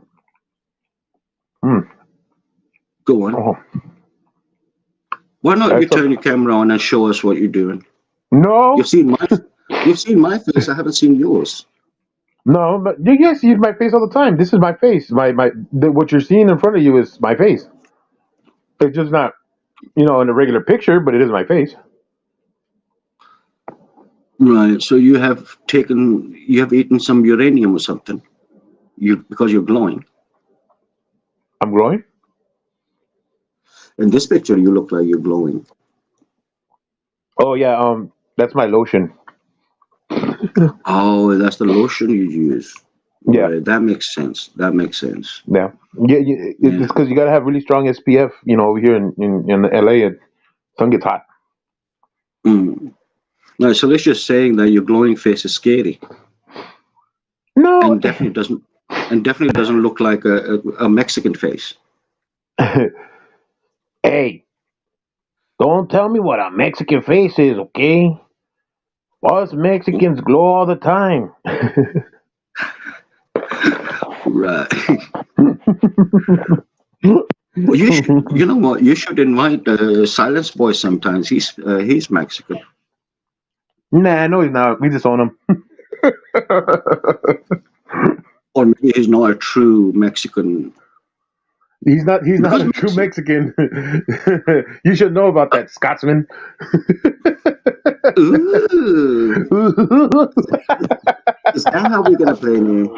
Mm. Go on. Oh, Why not you that's a turn your camera on and show us what you're doing? no, You've seen my you've seen my face. I haven't seen yours. no. But you guys see my face all the time. This is my face. What you're seeing in front of you is my face. It's just not, in a regular picture, but it is my face. Right. So you have eaten some uranium or something. Because you're glowing. I'm glowing. In this picture, you look like you're glowing. Oh yeah. That's my lotion. Oh, that's the lotion you use. Yeah, Right. That makes sense. That makes sense. yeah, yeah. It's Yeah. because you gotta have really strong SPF. Over here in LA, sun gets hot. Mm. No, so let's just saying that your glowing face is scary No. and definitely doesn't look like a Mexican face. Hey, don't tell me what a Mexican face is, okay? Us Mexicans glow all the time. Right. Well, you should. You know what? You should invite Silence Boy sometimes. He's Mexican, Nah, no, he's not. We disown him. or maybe he's not a true Mexican He's not. He's not because a true Mexican. Mexican. You should know about that, Scotsman. Ooh, is that how we're gonna play me?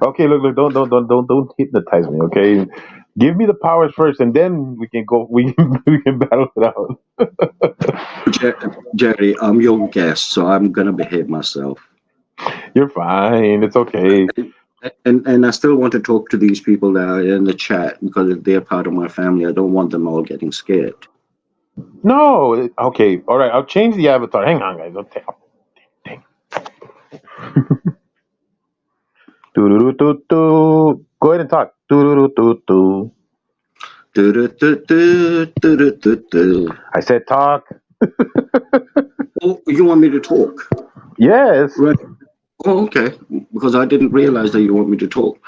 Okay, look, don't hypnotize me. Okay, give me the powers first, and then we can go. We can battle it out. Jer- Jerry, I'm your guest, so I'm gonna behave myself. You're fine. It's okay. And I still want to talk to these people that are in the chat because they're part of my family. I don't want them all getting scared. No, okay, all right. I'll change the avatar. Hang on, guys. Okay. Do. Go ahead and talk. Do. Do-do-do-do-do-do-do. I said talk. Oh, you want me to talk? Yes. Right. Oh, okay. Because I didn't realize that you want me to talk.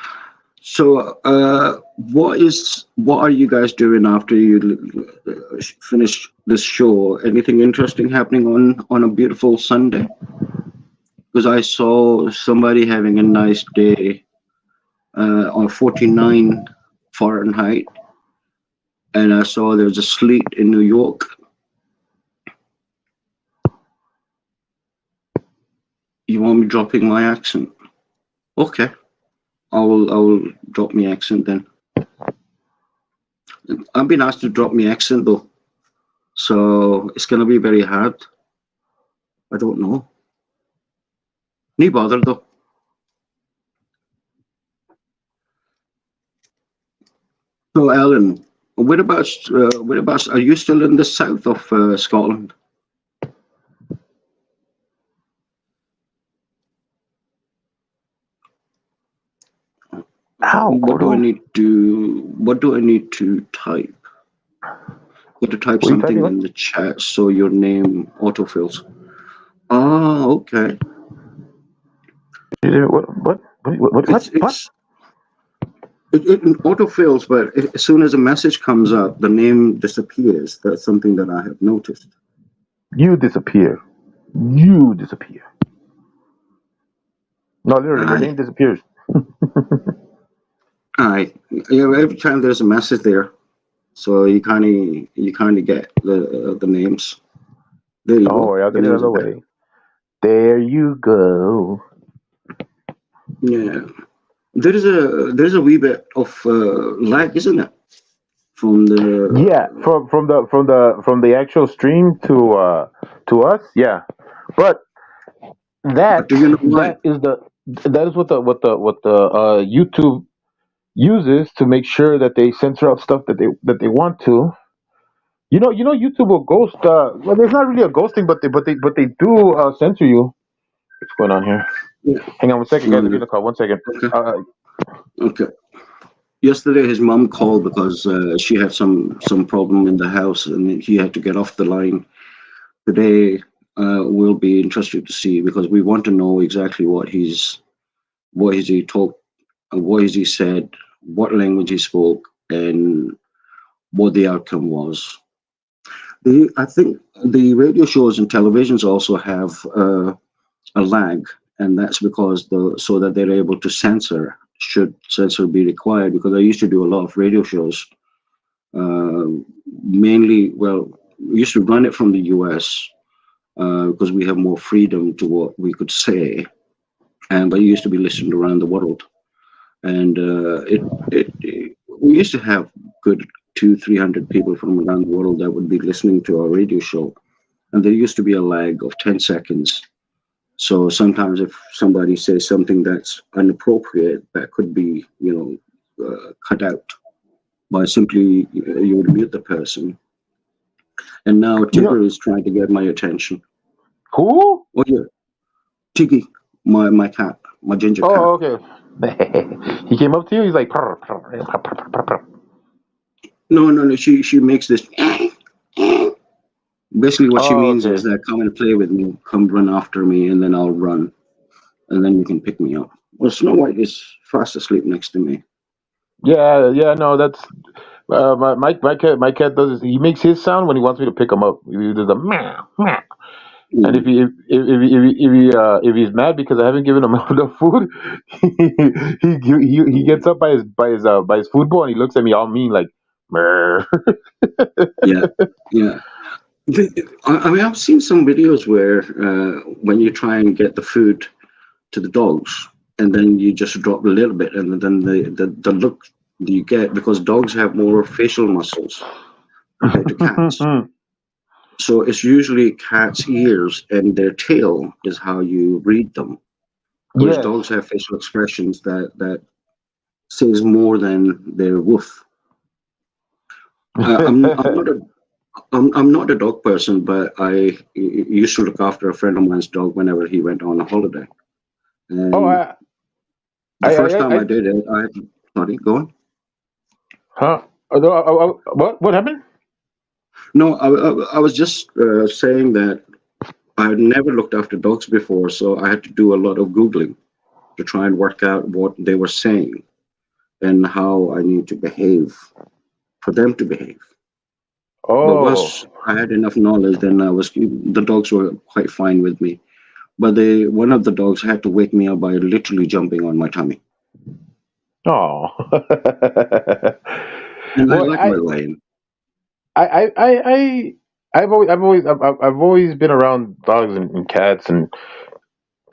So, what are you guys doing after you finish this show? Anything interesting happening on a beautiful Sunday? Because I saw somebody having a nice day on 49 Fahrenheit, and I saw there's a sleet in New York. You want me dropping my accent? Okay, I will drop my accent then. I've been asked to drop my accent though, so it's gonna be very hard. I don't know. No bother though. So, Alan, whereabouts are you still in the south of Scotland? Ow, Gordo. What do I need to type? Got to type What are you typing something on? in the chat so your name autofills. Ah, okay. What? It's it's it autofills, but as soon as a message comes up, the name disappears. That's something that I have noticed. You disappear. You disappear. No, literally, your Aye, name disappears. aye. Every time there's a message there, so you kind of get the names. There you Don't go. worry, I'll The get it out of names the are there. way. There you go. Yeah. There's a wee bit of lag, isn't it? From Yeah, the from the actual stream to us, yeah. But that do you know why? that is the that is what the YouTube uses to make sure that they censor out stuff that they want to. YouTube will ghost. Well, there's not really a ghosting, but they do censor you. What's going on here? Yeah. Hang on one second, guys. I'm getting No. a call. 1 second. Okay. Uh, Okay. Yesterday, his mom called because she had some problem in the house, and he had to get off the line. Today, we'll be interested to see because we want to know exactly what is he talked, what is he said, what language he spoke, and what the outcome was. I think the radio shows and televisions also have a lag, and that's because so that they're able to censor should censor be required. Because I used to do a lot of radio shows, uh, mainly. Well, we used to run it from the U.S. Because we have more freedom to what we could say, and but it used to be listened around the world, and we used to have good 200-300 people from around the world that would be listening to our radio show, and there used to be a lag of 10 seconds. So sometimes if somebody says something that's inappropriate, that could be, cut out by simply you would mute the person. And now you know Tigger is trying to get my attention. who? Oh yeah, Tiggy, my cat, my ginger cat. Oh, okay. He came up to you. He's like, "Purr, purr, purr, purr, purr, purr." No. She makes this. Basically, what she Oh, means is okay. that come and play with me, come run after me, and then I'll run. and then you can pick me up. Well, Snow White is fast asleep next to me. Yeah, yeah, no, that's my cat does this. He makes his sound when he wants me to pick him up. He does a meow meow. And Mm, if he's mad because I haven't given him enough food, he mm, gets up by his food bowl and he looks at me all mean like, "Mer." yeah, yeah. I mean, I've seen some videos where when you try and get the food to the dogs, and then you just drop a little bit, and then the look you get, because dogs have more facial muscles compared to cats. So it's usually cat's ears and their tail is how you read them, whereas Yes. dogs have facial expressions that says more than their woof. I'm not a I'm not a dog person, but used to look after a friend of mine's dog whenever he went on a holiday. Oh, And the first time I I did it, I sorry, go on. huh? What happened? No, I was just saying that I had never looked after dogs before, so I had to do a lot of googling to try and work out what they were saying and how I need to behave for them to behave. But Oh, once I had enough knowledge, then the dogs were quite fine with me. But they one of the dogs had to wake me up by literally jumping on my tummy, oh. and I Well, like my lion. I, I, I, I, I've always been around dogs and cats, and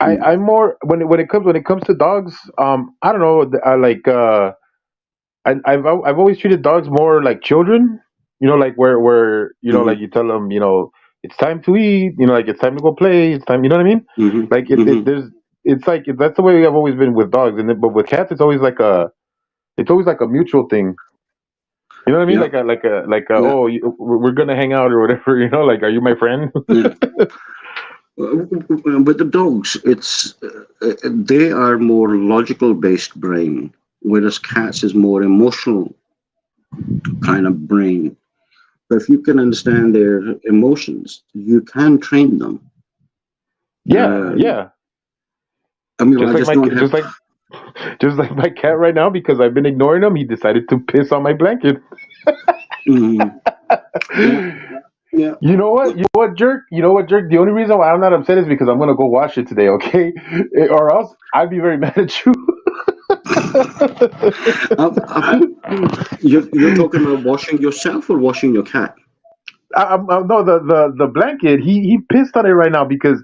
Mm, I'm more when it comes to dogs. I don't know. I like I've always treated dogs more like children. You know, like where like mhm, you tell them, it's time to eat. Like it's time to go play. It's time. You know what I mean? mhm, Like mhm. it's like that's the way I've always been with dogs, but with cats, it's always like a mutual thing. You know what I mean? Yeah, yeah, oh, we're gonna hang out or whatever. Like, are you my friend? yeah. With the dogs, they are more logical based brain, whereas cats is more emotional kind of brain. But if you can understand their emotions, you can train them. Yeah, Uh, yeah. I mean, Just I like just my don't ca- have. just like my cat right now because I've been ignoring him. He decided to piss on my blanket. Mm, yeah, yeah. You know what? You know what, jerk? You know what, jerk? The only reason why I'm not upset is because I'm gonna go wash it today, okay? Or else I'd be very mad at you. I, you're talking about washing yourself or washing your cat? No, the blanket. He pissed on it right now because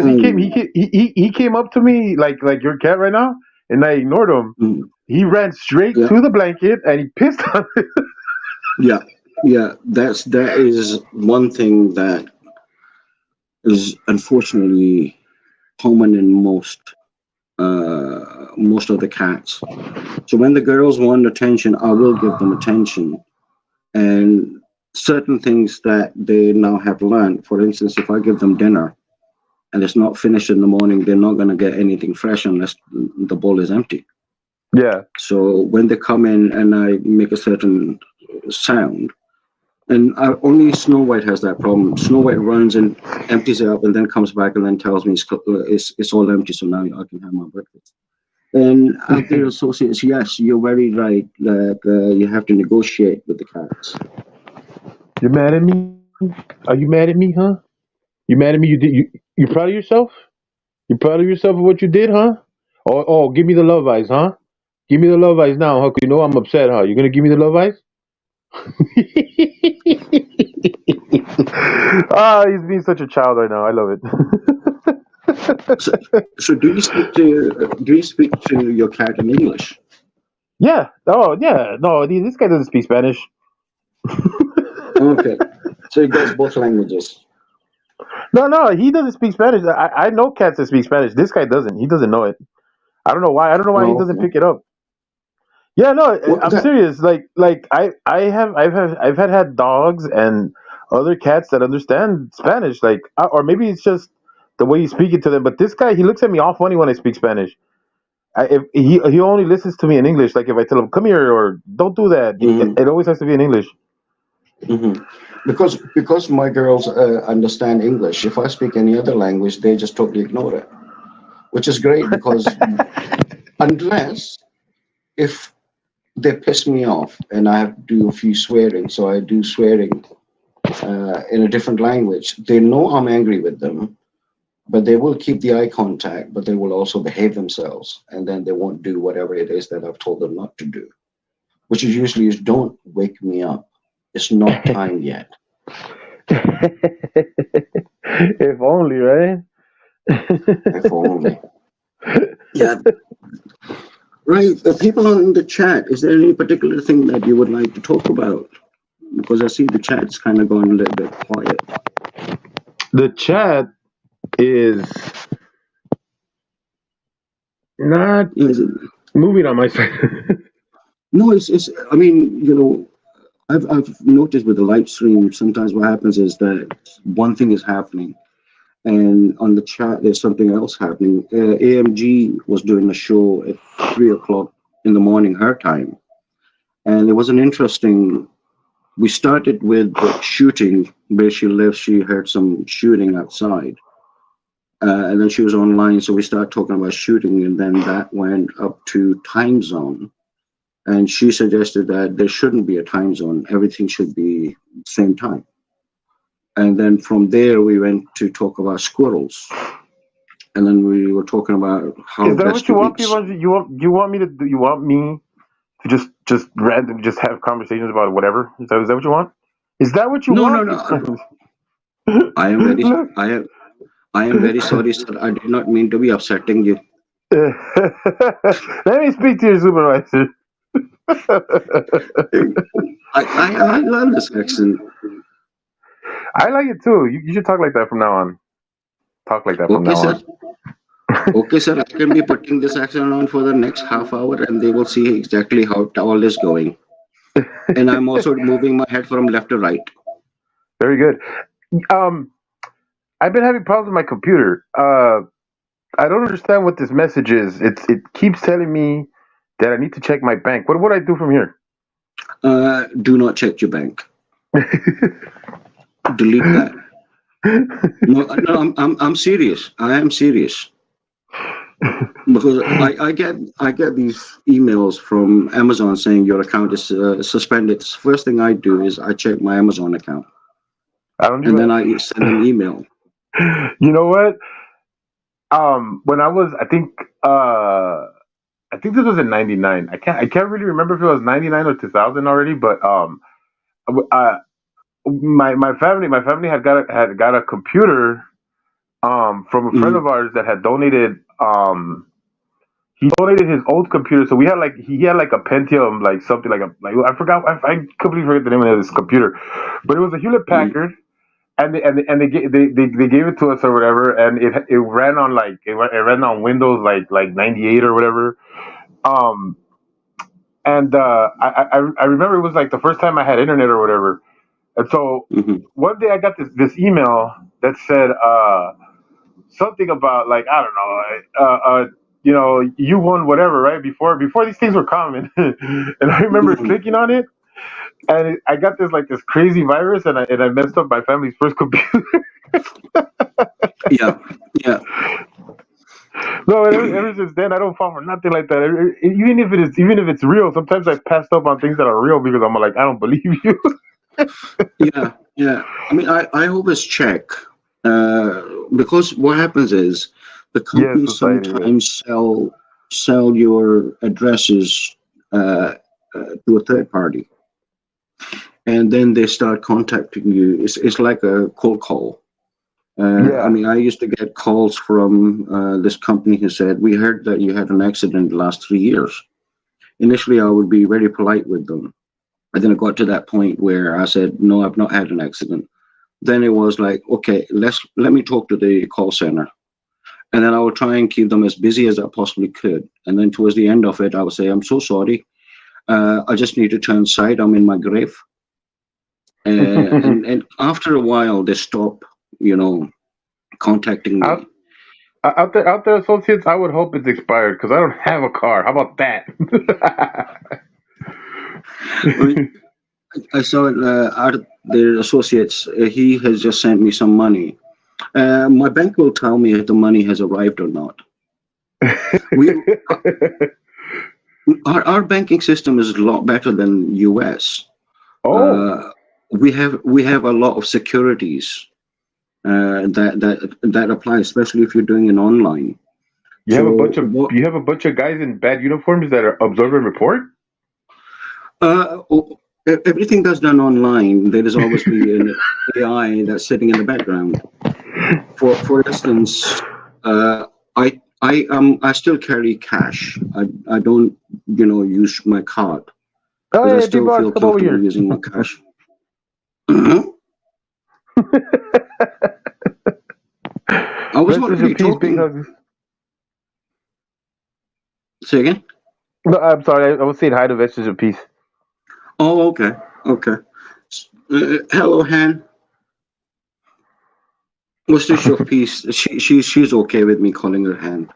Oh, he came up to me like your cat right now, and I ignored him. mm, He ran straight yeah, to the blanket and he pissed on it. yeah, yeah. That is one thing that is unfortunately common in most of the cats. So when the girls want attention, I will give them attention. And certain things that they now have learned, for instance, if I give them dinner and it's not finished in the morning, they're not going to get anything fresh unless the bowl is empty. Yeah, So when they come in and I make a certain sound, and only Snow White has that problem. Snow White runs and empties it up and then comes back and then tells me it's all empty, so now I can have my breakfast. And other associates, yes, you're very right that you have to negotiate with the cats. you're mad at me? Are you mad at me, huh? You mad at me? You proud of yourself? You proud of yourself of what you did, huh? Oh, give me the love eyes, huh? Give me the love eyes now, huh? 'Cause you know I'm upset, huh? You gonna give me the love eyes? He's being such a child right now. I love So, it. so do you speak to your cat in English? Yeah. Oh, yeah. No, this guy doesn't speak Spanish. Okay, so he gets both languages. No, he doesn't speak Spanish. I know cats that speak Spanish. This guy doesn't. He doesn't know it. I don't know why. I don't know why he Oh, doesn't okay. pick it up. Yeah, no, Well, I'm that serious. I've had dogs and other cats that understand Spanish. Or maybe it's just the way you speak it to them. But this guy, he looks at me all funny when I speak Spanish. If he only listens to me in English. Like if I tell him come here or don't do that, mhm, it always has to be in English. mhm. Because my girls understand English. If I speak any other language, they just totally ignore it. which is great because unless if they piss me off and I have to do a few swearing, so I do swearing in a different language. They know I'm angry with them, but they will keep the eye contact, but they will also behave themselves, and then they won't do whatever it is that I've told them not to do, which is usually is don't wake me up. It's not time yet. If only, right? If only. Yeah. Right. The people in the chat, is there any particular thing that you would like to talk about? Because I see the chat's kind of going a little bit quiet. The chat is not Is it? moving on my side. No, it's. I mean, I've noticed with the live stream, sometimes what happens is that one thing is happening, and on the chat there's something else happening. AMG was doing a show at 3 o'clock in the morning her time, and it was an interesting. We started with the shooting where she lives. She heard some shooting outside, and then she was online, so we started talking about shooting, and then that went up to time zone. And she suggested that there shouldn't be a time zone; everything should be same time. And then from there, we went to talk about squirrels, and then we were talking about how Is that best what you to want eat. people? You want me to do? You want me to just random just have conversations about whatever? Is that what you want? Is that what you No, no, want? no. I am very, Look. I am very sorry, sir. I did not mean to be upsetting you. Let me speak to your supervisor. I love this accent. I like it too. You should talk like that from now on. Talk like that from Okay, now sir. on. Okay, sir. I can be putting this accent on for the next half hour, and they will see exactly how all is going. And I'm also moving my head from left to right. Very good. Um, I've been having problems with my computer. I don't understand what this message is. It keeps telling me that I need to check my bank. What would I do from here? Do not check your bank. Delete that. No, no, I'm serious. I am serious because I get these emails from Amazon saying your account is suspended. First thing I do is I check my Amazon account, I don't do and then that. I send an email. You know what? When I think this was in '99. I can't really remember if it was '99 or 2000 already, but uh, my family had got a computer from a friend Mhm. of ours that had donated he donated his old computer. So we had like he had like a Pentium, like something like I forgot, I completely forget the name of this computer, but it was a Hewlett Mhm. Packard, and they gave it to us or whatever, and it ran on like it ran on Windows like 98 or whatever. Um, and I remember it was like the first time I had internet or whatever, and so Mhm. one day I got this email that said something about like I don't know, you won whatever, right? Before these things were common, and I remember Mhm. clicking on it, and I got this crazy virus, and I messed up my family's first computer. Yeah, yeah, No, and ever since then I don't fall for nothing like that. Even if it's real, sometimes I passed up on things that are real because I'm like I don't believe you. yeah, yeah. I mean, I always check because what happens is the Yes, companies society, right? sometimes sell your addresses to a third party, and then they start contacting you. It's like a cold call. I Yeah. mean, I used to get calls from this company who said, "We heard that you had an accident the last 3 years." Initially, I would be very polite with them. And then it got to that point where I said, "No, I've not had an accident." Then it was like, "Okay, let me talk to the call center." And then I would try and keep them as busy as I possibly could. And then towards the end of it, I would say, "I'm so sorry. I just need to turn side. I'm in my grave." And after a while, they stop, you know, contacting out me. out there, associates. I would hope it's expired because I don't have a car. How about that? I mean, I saw it out of their associates. He has just sent me some money. My bank will tell me if the money has arrived or not. We our banking system is a lot better than US. Oh, Uh, we have a lot of securities that apply, especially if you're doing it online. So what? you have a bunch of guys in bad uniforms that are observe and report. Everything that's done online, there is obviously an AI that's sitting in the background. For instance, I still carry cash. I don't use my card Oh because I yeah, still D-Boss, feel come over comfortable here. using my cash. I was Vestige already of peace, big talking. hugs. Say again. No, I'm sorry. I was saying hi to Vestige of peace. Oh, okay, okay. Hello, Han. What's the of peace? She's okay with me calling her Han.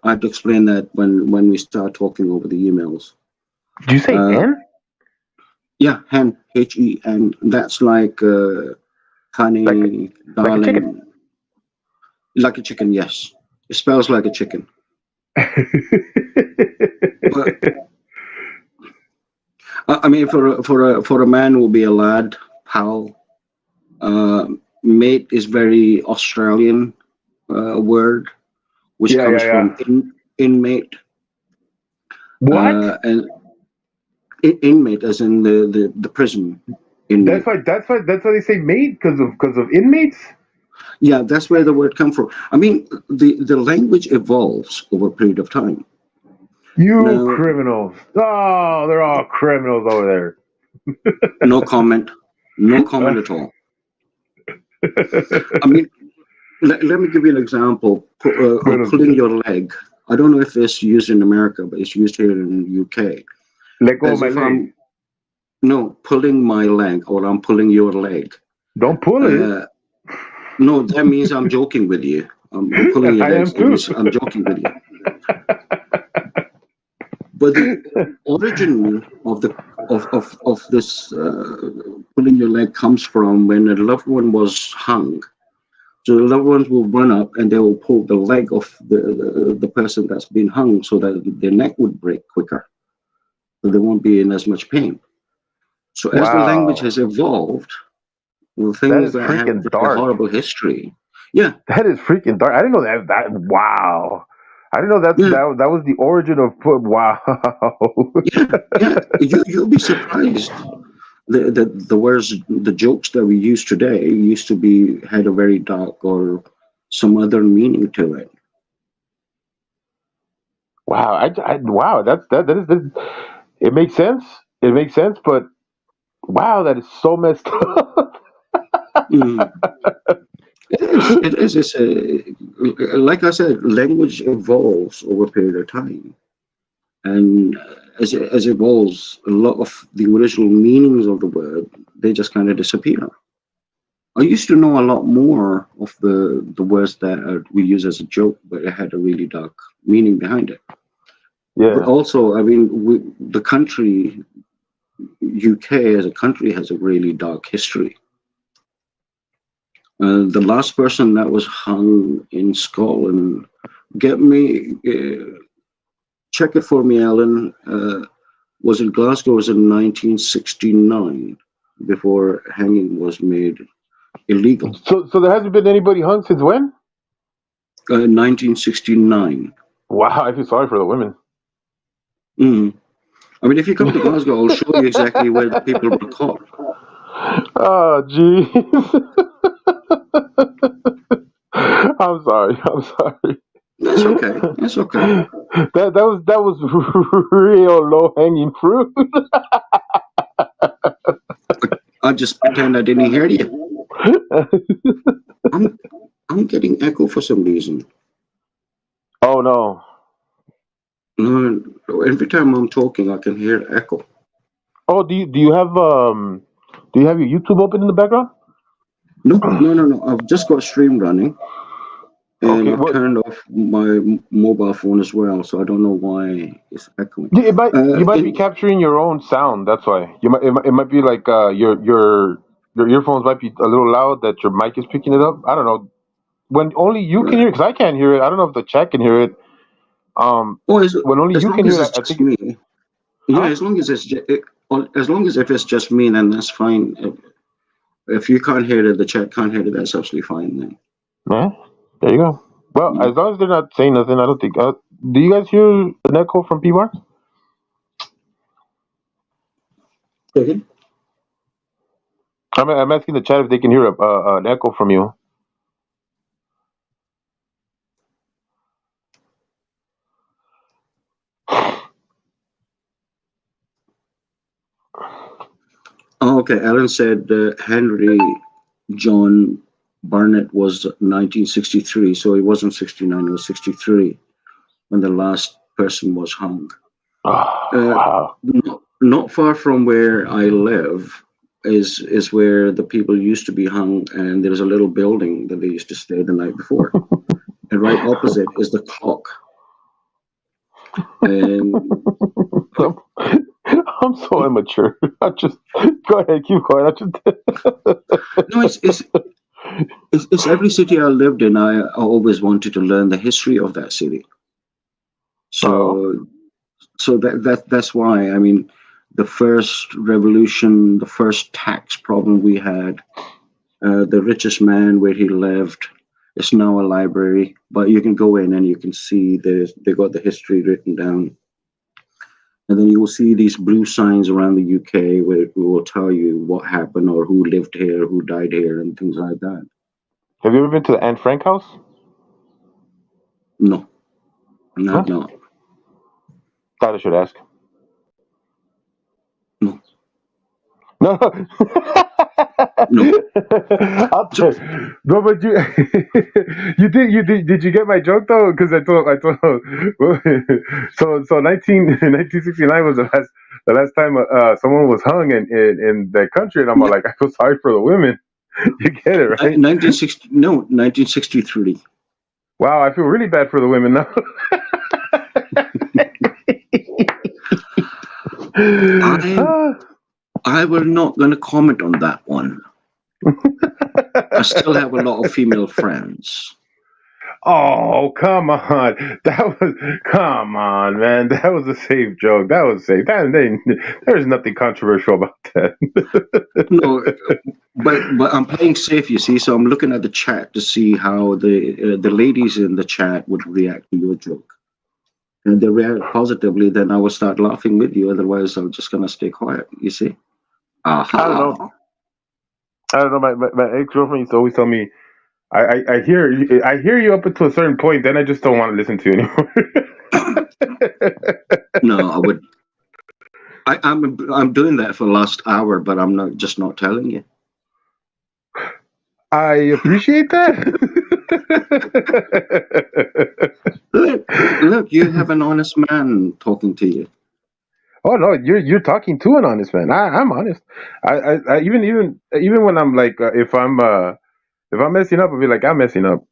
I have to explain that when we start talking over the emails. Did you say Uh, hen? yeah, hen, HEN. That's like Like honey, like a chicken? darling, like a chicken. Yes, it spells like a chicken. But I mean, for a man, will be a lad, pal. Uh, Mate is very Australian word, which Yeah, comes yeah, yeah. from inmate, What? and inmate as in the prison That's inmate. why. That's why they say mate because of inmates. Yeah, that's where the word comes from. I mean, the language evolves over a period of time. You Now, criminals! Oh, they're all criminals over no comment, no comment there. at all. I mean, let me give you an example. Buenos Pulling dias. your leg. I don't know if it's used in America, but it's used here in the UK. Let go of As my if leg. I'm no pulling my leg or I'm pulling your leg. Don't pull it. Uh, no, that means I'm joking with you. I'm pulling your I am legs. It too. means I'm joking with you. But the origin of this pulling your leg comes from when a loved one was hung. So the loved ones will run up and they will pull the leg of the person that's been hung so that their neck would break quicker. So they won't be in as much pain. So as the language Wow, has evolved, the that things is that have freaking very dark. horrible history. Yeah, That is freaking dark. I didn't know that. Wow. I didn't know yeah, that was the origin of put. Wow. yeah, yeah. You'll be surprised. The words, the jokes that we use today used to be had a very dark or some other meaning to it. Wow. Wow. That is. It makes sense. It makes sense. But wow, that is so messed up. Mm. It is. It is. It's a, like I said, language evolves over a period of time, and as it evolves, a lot of the original meanings of the word they just kind of disappear. I used to know a lot more of the words that we use as a joke, but it had a really dark meaning behind it. But Yeah. also, I mean, the country UK as a country has a really dark history. The last person that was hung in Scotland, get me, check it for me, Alan. Was in Glasgow was in 1969 before hanging was made illegal. So there hasn't been anybody hung since when? 1969. Wow. I feel sorry for the women. Mm. I mean, if you come to Glasgow, I'll show you exactly where the people were caught. Oh, jeez. I'm sorry. I'm sorry. That's okay. That's okay. That was real low hanging fruit. I just pretend I didn't hear you. I'm I'm getting echo for some reason. Oh no. Every time I'm talking, I can hear echo. Oh, do you have your YouTube open in the background? No, no, no, no. I've just got stream running, and Okay. I've What? turned off my mobile phone as well, so I don't know why it's echoing. Yeah, it might you might be In capturing your own sound. That's why it might be like your earphones might be a little loud that your mic is picking it up. I don't know. When only you can right, hear it, because I can't hear it. I don't know if the chat can hear it. Oh, as, when only as you long can as hear it's it, I just think. me. Yeah, Huh? as long as as long as if it's just me, then that's fine. If you can't hear it, the chat can't hear it. That's absolutely fine. Then. Yeah. There you go. Well, Yeah. as long as they're not saying nothing, I don't think. Do you guys hear an echo from P-Bar? Okay. I'm asking the chat if they can hear an echo from you. Oh, okay. Alan said Henry John Barnett was 1963, so it wasn't 69. It was 63 when the last person was hung. Oh, Uh, wow. not far from where I live is where the people used to be hung, and there's a little building that they used to stay the night before. And right opposite is the clock. And I'm so immature. I just go ahead, keep going. I just no, it's every city I lived in. I always wanted to learn the history of that city. oh, So that's why. I mean, the first revolution, the first tax problem we had, the richest man where he lived. It's now a library, but you can go in and you can see they got the history written down. And then you will see these blue signs around the UK where it will tell you what happened or who lived here, who died here, and things like that. have you ever been to the Anne Frank house? No, not No, no thought I should ask. no No. no. I'll So, tell no, but you did you get my joke though? Because I told so 1969 was the last time someone was hung in that country, and I'm all ni- like, I feel sorry for the women. You get it, right? 1960, no, 1963. Wow, I feel really bad for the women now. I I will not going to comment on that one. I still have a lot of female friends. Oh, come on. Come on, man. That was a safe joke. That was safe. There's nothing controversial about that. No, but I'm playing safe, you see. So I'm looking at the chat to see how the ladies in the chat would react to your joke. And they react positively, then I will start laughing with you. Otherwise, I'm just gonna stay quiet. You see? I don't know. Aha. I don't know. My ex girlfriend used to always tell me, I hear you up until a certain point, then I just don't want to listen to you anymore. No, I would. I'm doing that for the last hour, but I'm not telling you. I appreciate that. Look, look, you have an honest man talking to you. Oh no, you're talking to an honest man. I'm honest. I even when I'm like if I'm messing up, I'll be like, I'm messing up.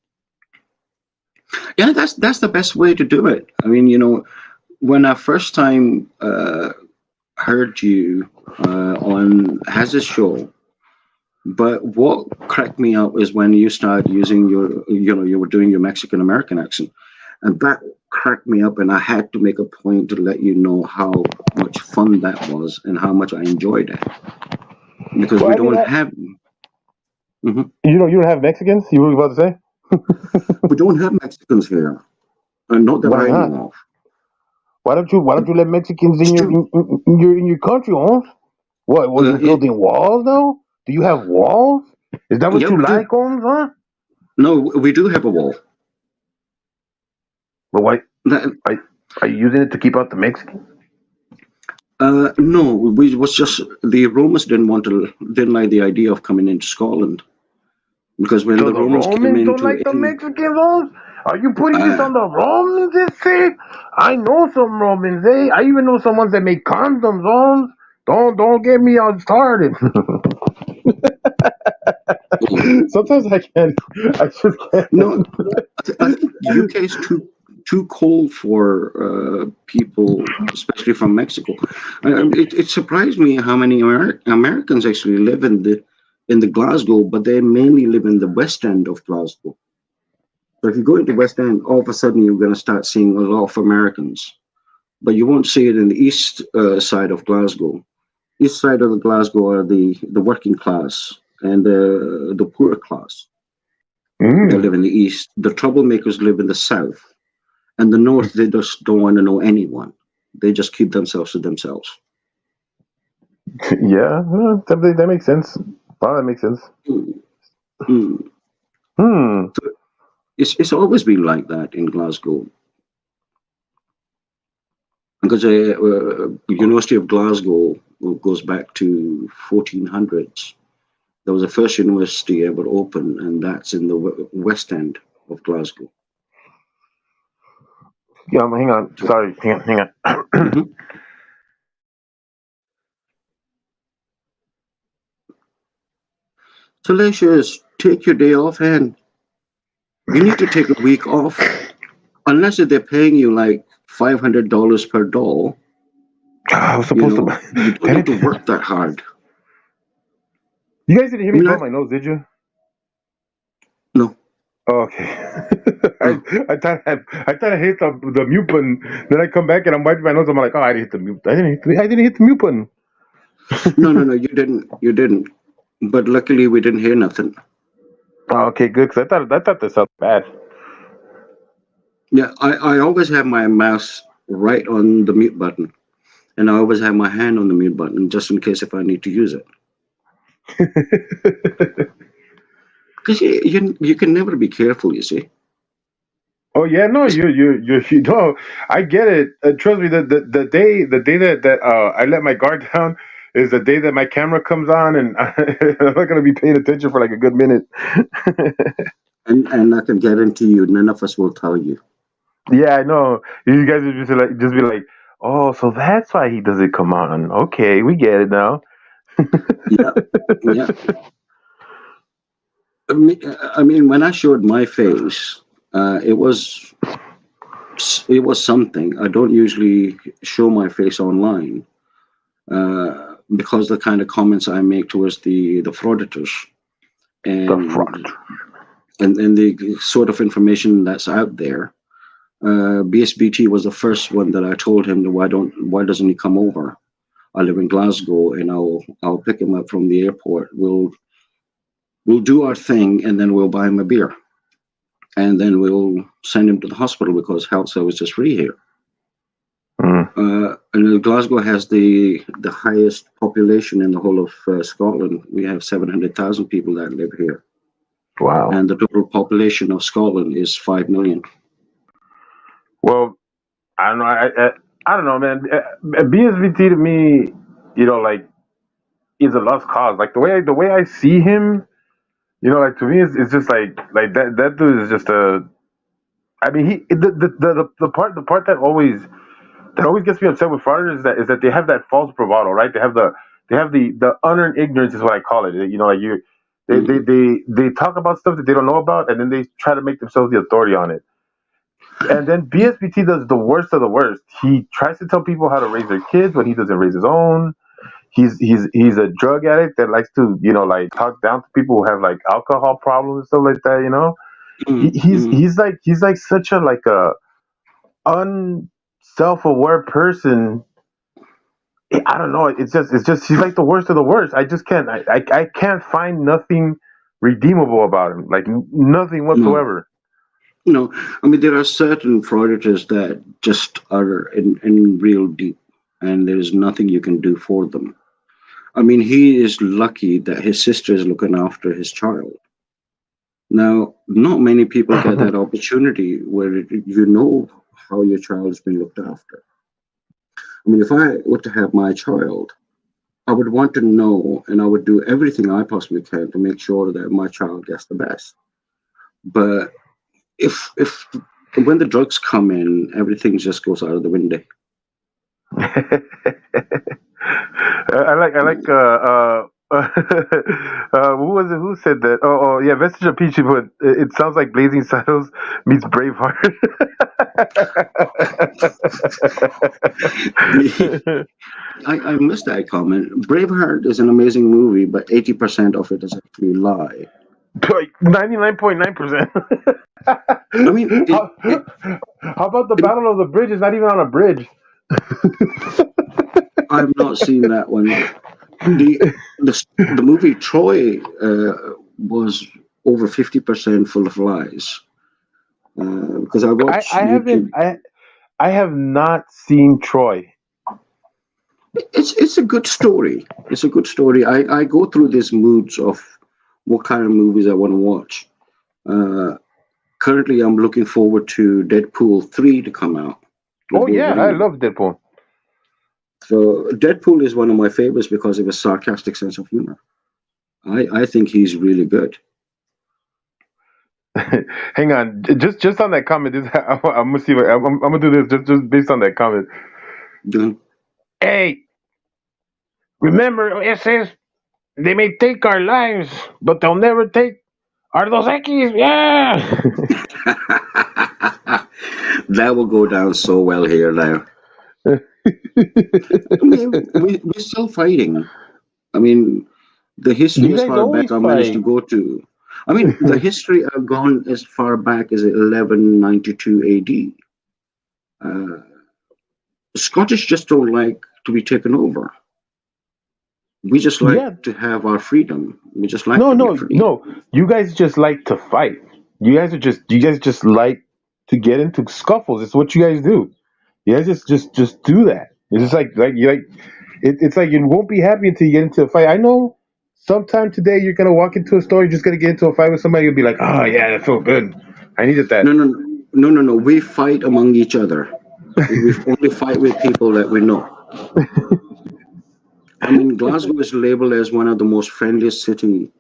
Yeah, that's the best way to do it. I mean, when I first time heard you on has a show, but what cracked me up is when you started using you were doing your Mexican American accent, and that cracked me up, and I had to make a point to let you know how much fun that was and how much I enjoyed it because Well, we I mean, don't have. Mhm. you don't have Mexicans. You were about to say? We don't have Mexicans here, not that Why I not? know of. Why don't you let Mexicans in It's your too. in your country, Holmes? What Uh, you it, building walls now? Do you have walls? Is that what yeah, you we do. like, Holmes? Huh? No, we do have a wall. But why That, are you using it to keep out the Mexicans? no, we was just the Romans didn't like the idea of coming into Scotland because when So the the Romans came Romans don't into like the Mexicans, Holmes? Are you putting this uh, on the Romans, this shit? I know some Romans, eh? I even know some ones that make condoms, Holmes. Don't get me all started. oh, Sometimes I can't. I just no, can't. I think UK is too cold for people, especially from Mexico. It surprised me how many Americans actually live in the Glasgow, but they mainly live in the west end of Glasgow. So if you go into West End, all of a sudden you're going to start seeing a lot of Americans, but you won't see it in the east side of Glasgow. East side of the Glasgow are the working class and the poorer class that Mm. live in the east. The troublemakers live in the south, and the north they just don't want to know anyone. They just keep themselves to themselves. Yeah, that makes sense. Wow, that makes sense. Mm. Mm. Hmm. It's always been like that in Glasgow because University of Glasgow goes back to 1400s. That was the first university ever opened, and that's in the west end of Glasgow. Yeah, hang on. So, Sorry, hang on. mhm. So Salacious, take your day off, and you need to take a week off, unless they're paying you like $500 per doll. I was supposed to. You don't Damn need it! to work that hard. You guys didn't hear I me mean, blow my nose, did you? no, Oh, okay. I no, I thought I hit the mute button. Then I come back and I'm wiping my nose. I'm like, oh, I didn't hit the mute. I didn't hit the mute button. no, you didn't. But luckily, we didn't hear nothing. Oh, okay, good. Cause I thought this sounded bad. Yeah, I always have my mouse right on the mute button, and I always have my hand on the mute button just in case if I need to use it. Because you can never be careful, you see. Oh yeah, no, you know, I get it. Trust me, the day that I let my guard down is the day that my camera comes on, and I'm not gonna be paying attention for like a good minute. And I can guarantee you, none of us will tell you. Yeah, I know. You guys would just be like, oh, so that's why he doesn't come on. Okay, we get it now. Yeah, yeah. I mean, when I showed my face, it was something. I don't usually show my face online because the kind of comments I make towards the frauditors The and fraud. and the sort of information that's out there. BSBT was the first one that I told him that why doesn't he come over? I live in Glasgow, and I'll pick him up from the airport. We'll do our thing, and then we'll buy him a beer, and then we'll send him to the hospital because health service is free here. Mm, And Glasgow has the highest population in the whole of Scotland. We have 700,000 people that live here, wow. and the total population of Scotland is 5 million. Well, I don't know. I don't know, man. BSVT to me, like is a lost cause. Like the way I see him, like to me, it's just like that dude is just a. I mean, the part that always gets me upset with fraudsters is that they have that false bravado, right? They have the unearned ignorance is what I call it. Like they they Mm, they they talk about stuff that they don't know about, and then they try to make themselves the authority on it. And then BSBT does the worst of the worst. He tries to tell people how to raise their kids, but he doesn't raise his own. He's a drug addict that likes to like talk down to people who have like alcohol problems and stuff like that. He, mm, he's mm. he's like he's like such a like a unself-aware person. I don't know. It's just he's like the worst of the worst. I just can't. I can't find nothing redeemable about him. Like nothing No, whatsoever. no. I mean, there are certain frauditors that just are in real deep, and there's nothing you can do for them. I mean, he is lucky that his sister is looking after his child. Now, not many people get that opportunity where you know how your child is being looked after. I mean, if I were to have my child, I would want to know and I would do everything I possibly can to make sure that my child gets the best. But if when the drugs come in, everything just goes out of the window. I like who was it who said that? Oh yeah, Vestige of Peachy, but it sounds like Blazing Saddles meets Braveheart. I missed that comment. Braveheart is an amazing movie, but 80% of it is actually lie. Like 99.9%. I mean, How about the it Battle of the Bridge? It's not even on a bridge. I've not seen that one. The movie Troy was over 50% full of lies because I watch I haven't. YouTube. I have not seen Troy. It's a good story. It's a good story. I go through these moods of what kind of movies I want to watch. Uh, Currently, I'm looking forward to Deadpool 3 to come out with Oh yeah, I Wolverine. love Deadpool. So Deadpool is one of my favorites because of his sarcastic sense of humor. I think he's really good. Hang on, just on that comment. I'm gonna see. I'm gonna do this just based on that comment. Doing- Hey, remember it says they may take our lives, but they'll never take our Dos Equis. Yeah. That will go down so well here now. I mean, we're still fighting. I mean, the history You as guys far back always I managed to fight. go to. I mean, the history I've gone as far back as 1192 AD. Uh, Scottish just don't like to be taken over. We just like Yeah. to have our freedom. We just like No, to be no, free. no. You guys just like to fight. You guys just like to get into scuffles. It's what you guys do. You guys just do that. It's just like you like it's like you won't be happy until you get into a fight. I know sometime today you're gonna walk into a store, you're just gonna get into a fight with somebody, you'll be like, oh yeah, that felt good. I needed that. No, no, no, no, no. We fight among each other. We only fight with people that we know. I mean, Glasgow is labeled as one of the most friendliest city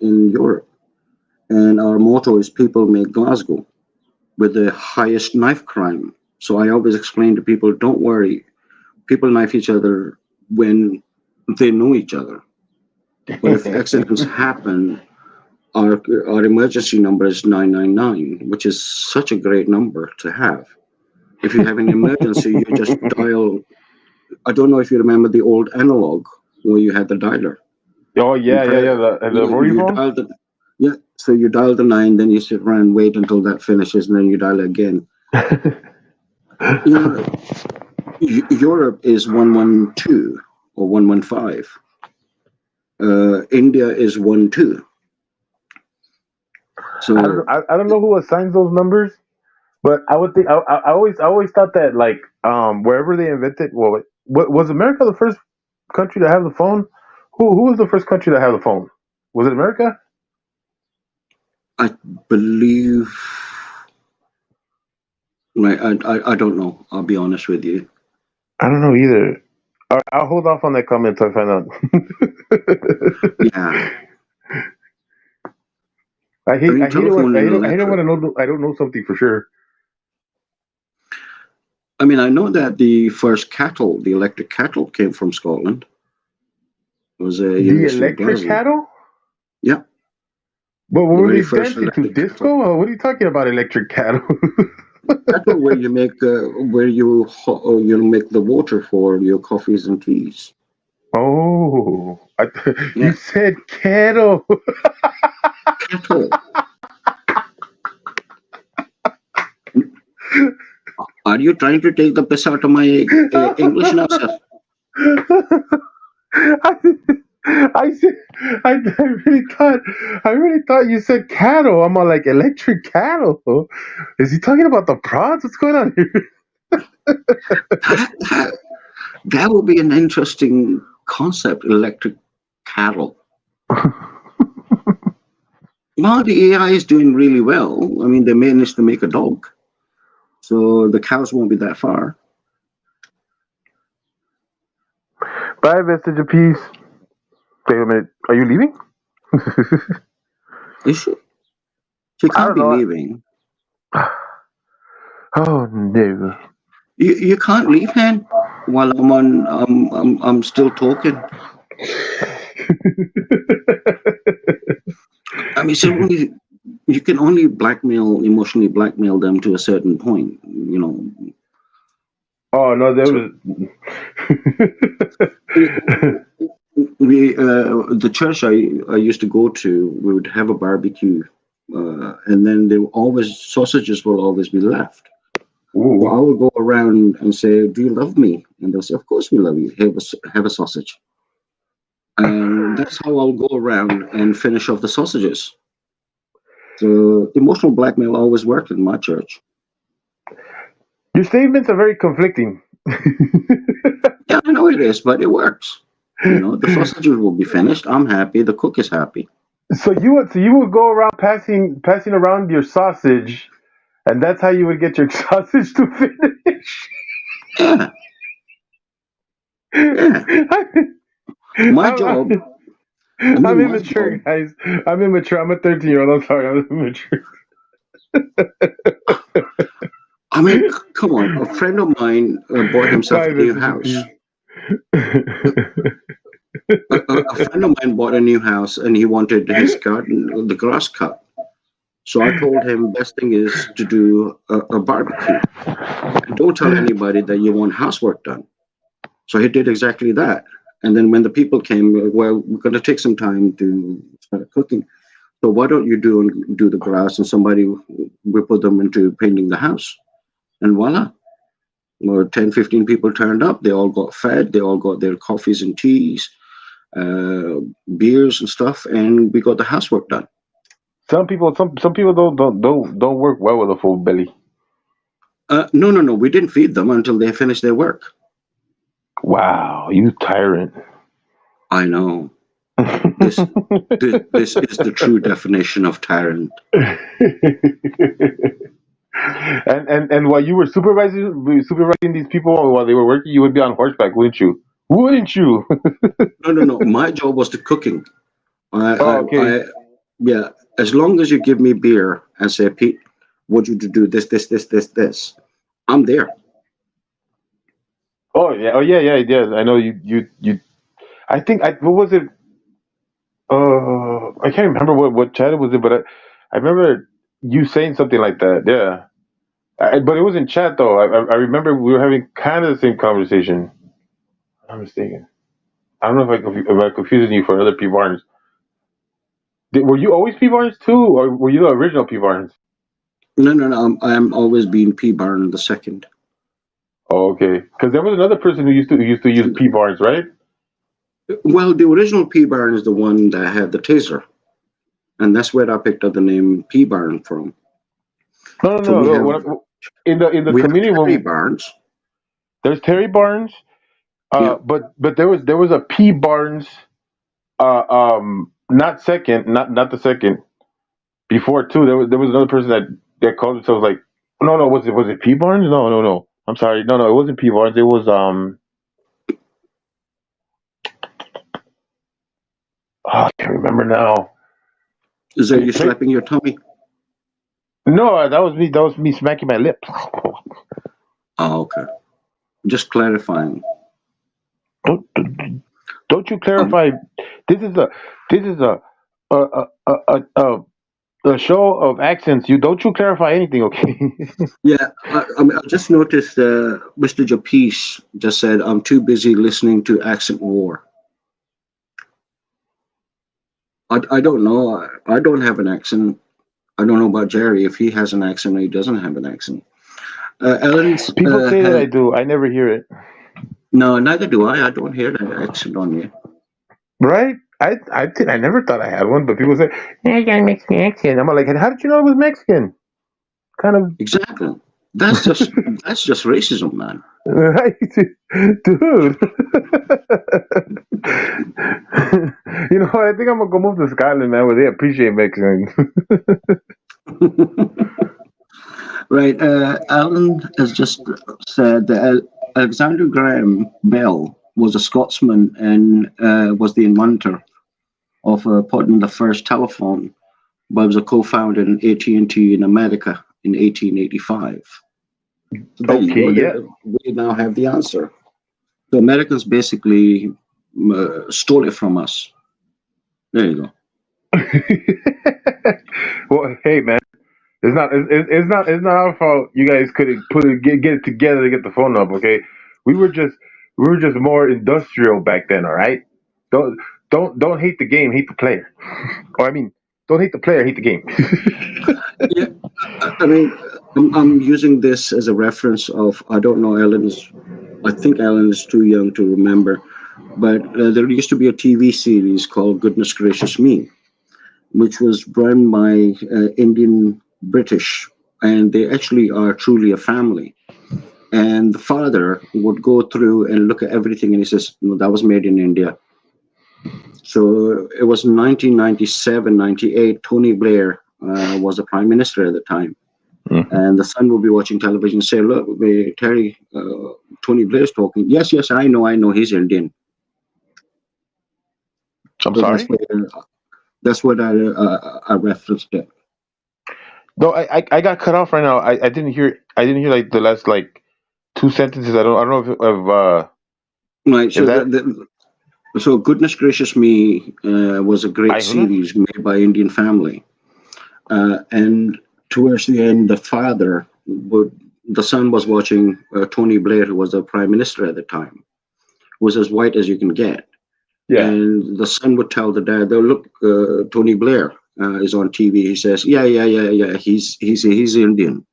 in Europe, and our motto is "People make Glasgow" with the highest knife crime. So I always explain to people, don't worry, people knife each other when they know each other. But if accidents happen, our emergency number is 999, which is such a great number to have. If you have an emergency, you just dial. I don't know if you remember the old analog where you had the dialer. Oh You yeah, yeah, press, yeah. The rotary you phone. dial the, yeah. So you dial the nine, then you sit around and wait until that finishes, and then you dial again. You know, Europe is 112 or 115. India is 12. So I don't know who assigns those numbers, but I would think I always thought that like wherever they invented was America the first country to have the phone? Who was the first country to have the phone? Was it America? I believe, like, I don't know. I'll be honest with you. I don't know either. I'll hold off on that comment until I find out. Yeah, I I mean, hate it when telephone and I hate it electric. when I don't know something for sure. I mean, I know that the first cattle, the electric cattle, came from Scotland. It was a The University of electric Glasgow. cattle? Yeah, But what the were very they first dancing to? electric cattle. Disco? What are you talking about? Electric cattle? Cattle where you make you make the water for your coffees and teas. Oh, you Yeah, said cattle. cattle. Are you trying to take the piss out of my English now, sir? I, I said, I I really thought you said cattle. I'm all like electric cattle. Is he talking about the prods? What's going on here? That, that, that would be an interesting concept, electric cattle. Well, the AI is doing really well. I mean, they managed to make a dog, so the cows won't be that far. Bye, vestige of peace. Wait a minute. Are you leaving? Is she? She I can't don't be know. leaving. Oh no. You can't leave, Han, while I'm still talking. I mean, so you can only emotionally blackmail them to a certain point. You know, Oh no, there so was. we the church I used to go to, we would have a barbecue and then sausages will always be left. So I Ooh. will go around and say, "Do you love me?" And they'll say, "Of course we love you. Have a sausage." And that's how I'll go around and finish off the sausages. So emotional blackmail always worked in my church. Your statements are very conflicting. Yeah, I know it is, but it works. The sausages will be finished. I'm happy. The cook is happy. So you would go around passing around your sausage, and that's how you would get your sausage to finish. Yeah, yeah. I'm, My job. I'm, I mean, I'm my immature, job. guys. I'm immature. I'm a 13-year-old. I'm sorry. I'm immature. I mean, come on. A friend of mine bought himself My a new message to house. you. A friend of mine bought a new house, and he wanted his garden, the grass cut. So I told him best thing is to do a barbecue, and don't tell anybody that you want housework done. So he did exactly that. And then when the people came, well, we're going to take some time to start cooking. So why don't you do the grass, and somebody will put them into painting the house, and voila. Well, 10, 15 people turned up. They all got fed. They all got their coffees and teas, uh, beers and stuff, and we got the housework done. Some people don't work well with a full belly. No, no, no. We didn't feed them until they finished their work. Wow, you tyrant. I know. This, this is the true definition of tyrant. And while you were supervising these people while they were working, you would be on horseback, wouldn't you? Wouldn't you? No, no, no. My job was the cooking. Oh, okay. Yeah. As long as you give me beer and say, Pete, want you to do this, I'm there. Oh yeah. Oh yeah. Yeah. Yeah. I know you. I think what was it? I can't remember what chat was it, but I remember you saying something like that. Yeah. But it was in chat though. I remember we were having kind of the same conversation. I'm mistaken. I don't know if I'm confusing you for another P Barnes. Were you always P Barnes too, or were you the original P Barnes? No, no, no. I'm always being P Barn the second. Oh, okay. Because there was another person who used to use P Barnes, right? Well, the original P Barn is the one that had the taser, and that's where I picked up the name P Barn from. No, no, So no. No. In the we have community, Terry Barnes. there's Terry Barnes, Yeah. but there was a P Barnes, not second, not the second before too. There was another person that called themselves like, no, no, was it P Barnes? No, no, no. I'm sorry, no, no, it wasn't P Barnes. It was I can't remember now. Is that you slapping your tummy? No, that was me smacking my lips. Oh, okay. Just clarifying. Don't don't you Um, clarify? This is a show of accents. You clarify anything, okay? yeah, I mean, I just noticed Mr. Japice just said, I'm too busy listening to Accent War. I don't know. I don't have an accent. I don't know about Jerry if he has an accent or he doesn't have an accent. Ellen's People say that I had do. I never hear it. no, neither do I. I don't hear that accent on you. Right? I never thought I had one, but people say, "Yeah, you got a Mexican accent." I'm like, how did you know I was Mexican? Kind of, Exactly. That's just racism, man. right, dude. You know what? I think I'm gonna go move to Scotland, man, where they appreciate Mexicans. Right. Alan has just said that Alexander Graham Bell was a Scotsman and was the inventor of putting the first telephone, but was a co-founder in AT&T in America in 1885. So there you Okay, go. yeah. We now have the answer. The Americans basically stole it from us. There you go. Well, hey, man. It's not our fault. You guys couldn't get it together to get the phone up. Okay, we were just we were just more industrial back then. All right. Don't don't hate the game, hate the player. Or I mean, Don't hate the player, hate the game. Yeah, I mean, I'm using this as a reference of, I don't know, I think Alan is too young to remember, but there used to be a TV series called Goodness Gracious Me, which was run by Indian British, and they actually are truly a family. And the father would go through and look at everything, and he says, no, that was made in India. So it was 1997, 98. Tony Blair was the prime minister at the time. Mhm. And the son will be watching television and say, look, Terry, Tony Blair's talking. Yes, yes, I know, he's Indian. I'm So sorry. that's what I referenced it. No, I got cut off right now. I didn't hear. I didn't hear like the last like two sentences. I don't know Right. if So that so Goodness Gracious Me was a great I heard. series made by Indian family. And towards the end, the son was watching Tony Blair, who was the prime minister at the time, who was as white as you can get. Yeah. And the son would tell the dad, "Oh, look, Tony Blair is on TV." He says, "Yeah, yeah, yeah, yeah. He's Indian."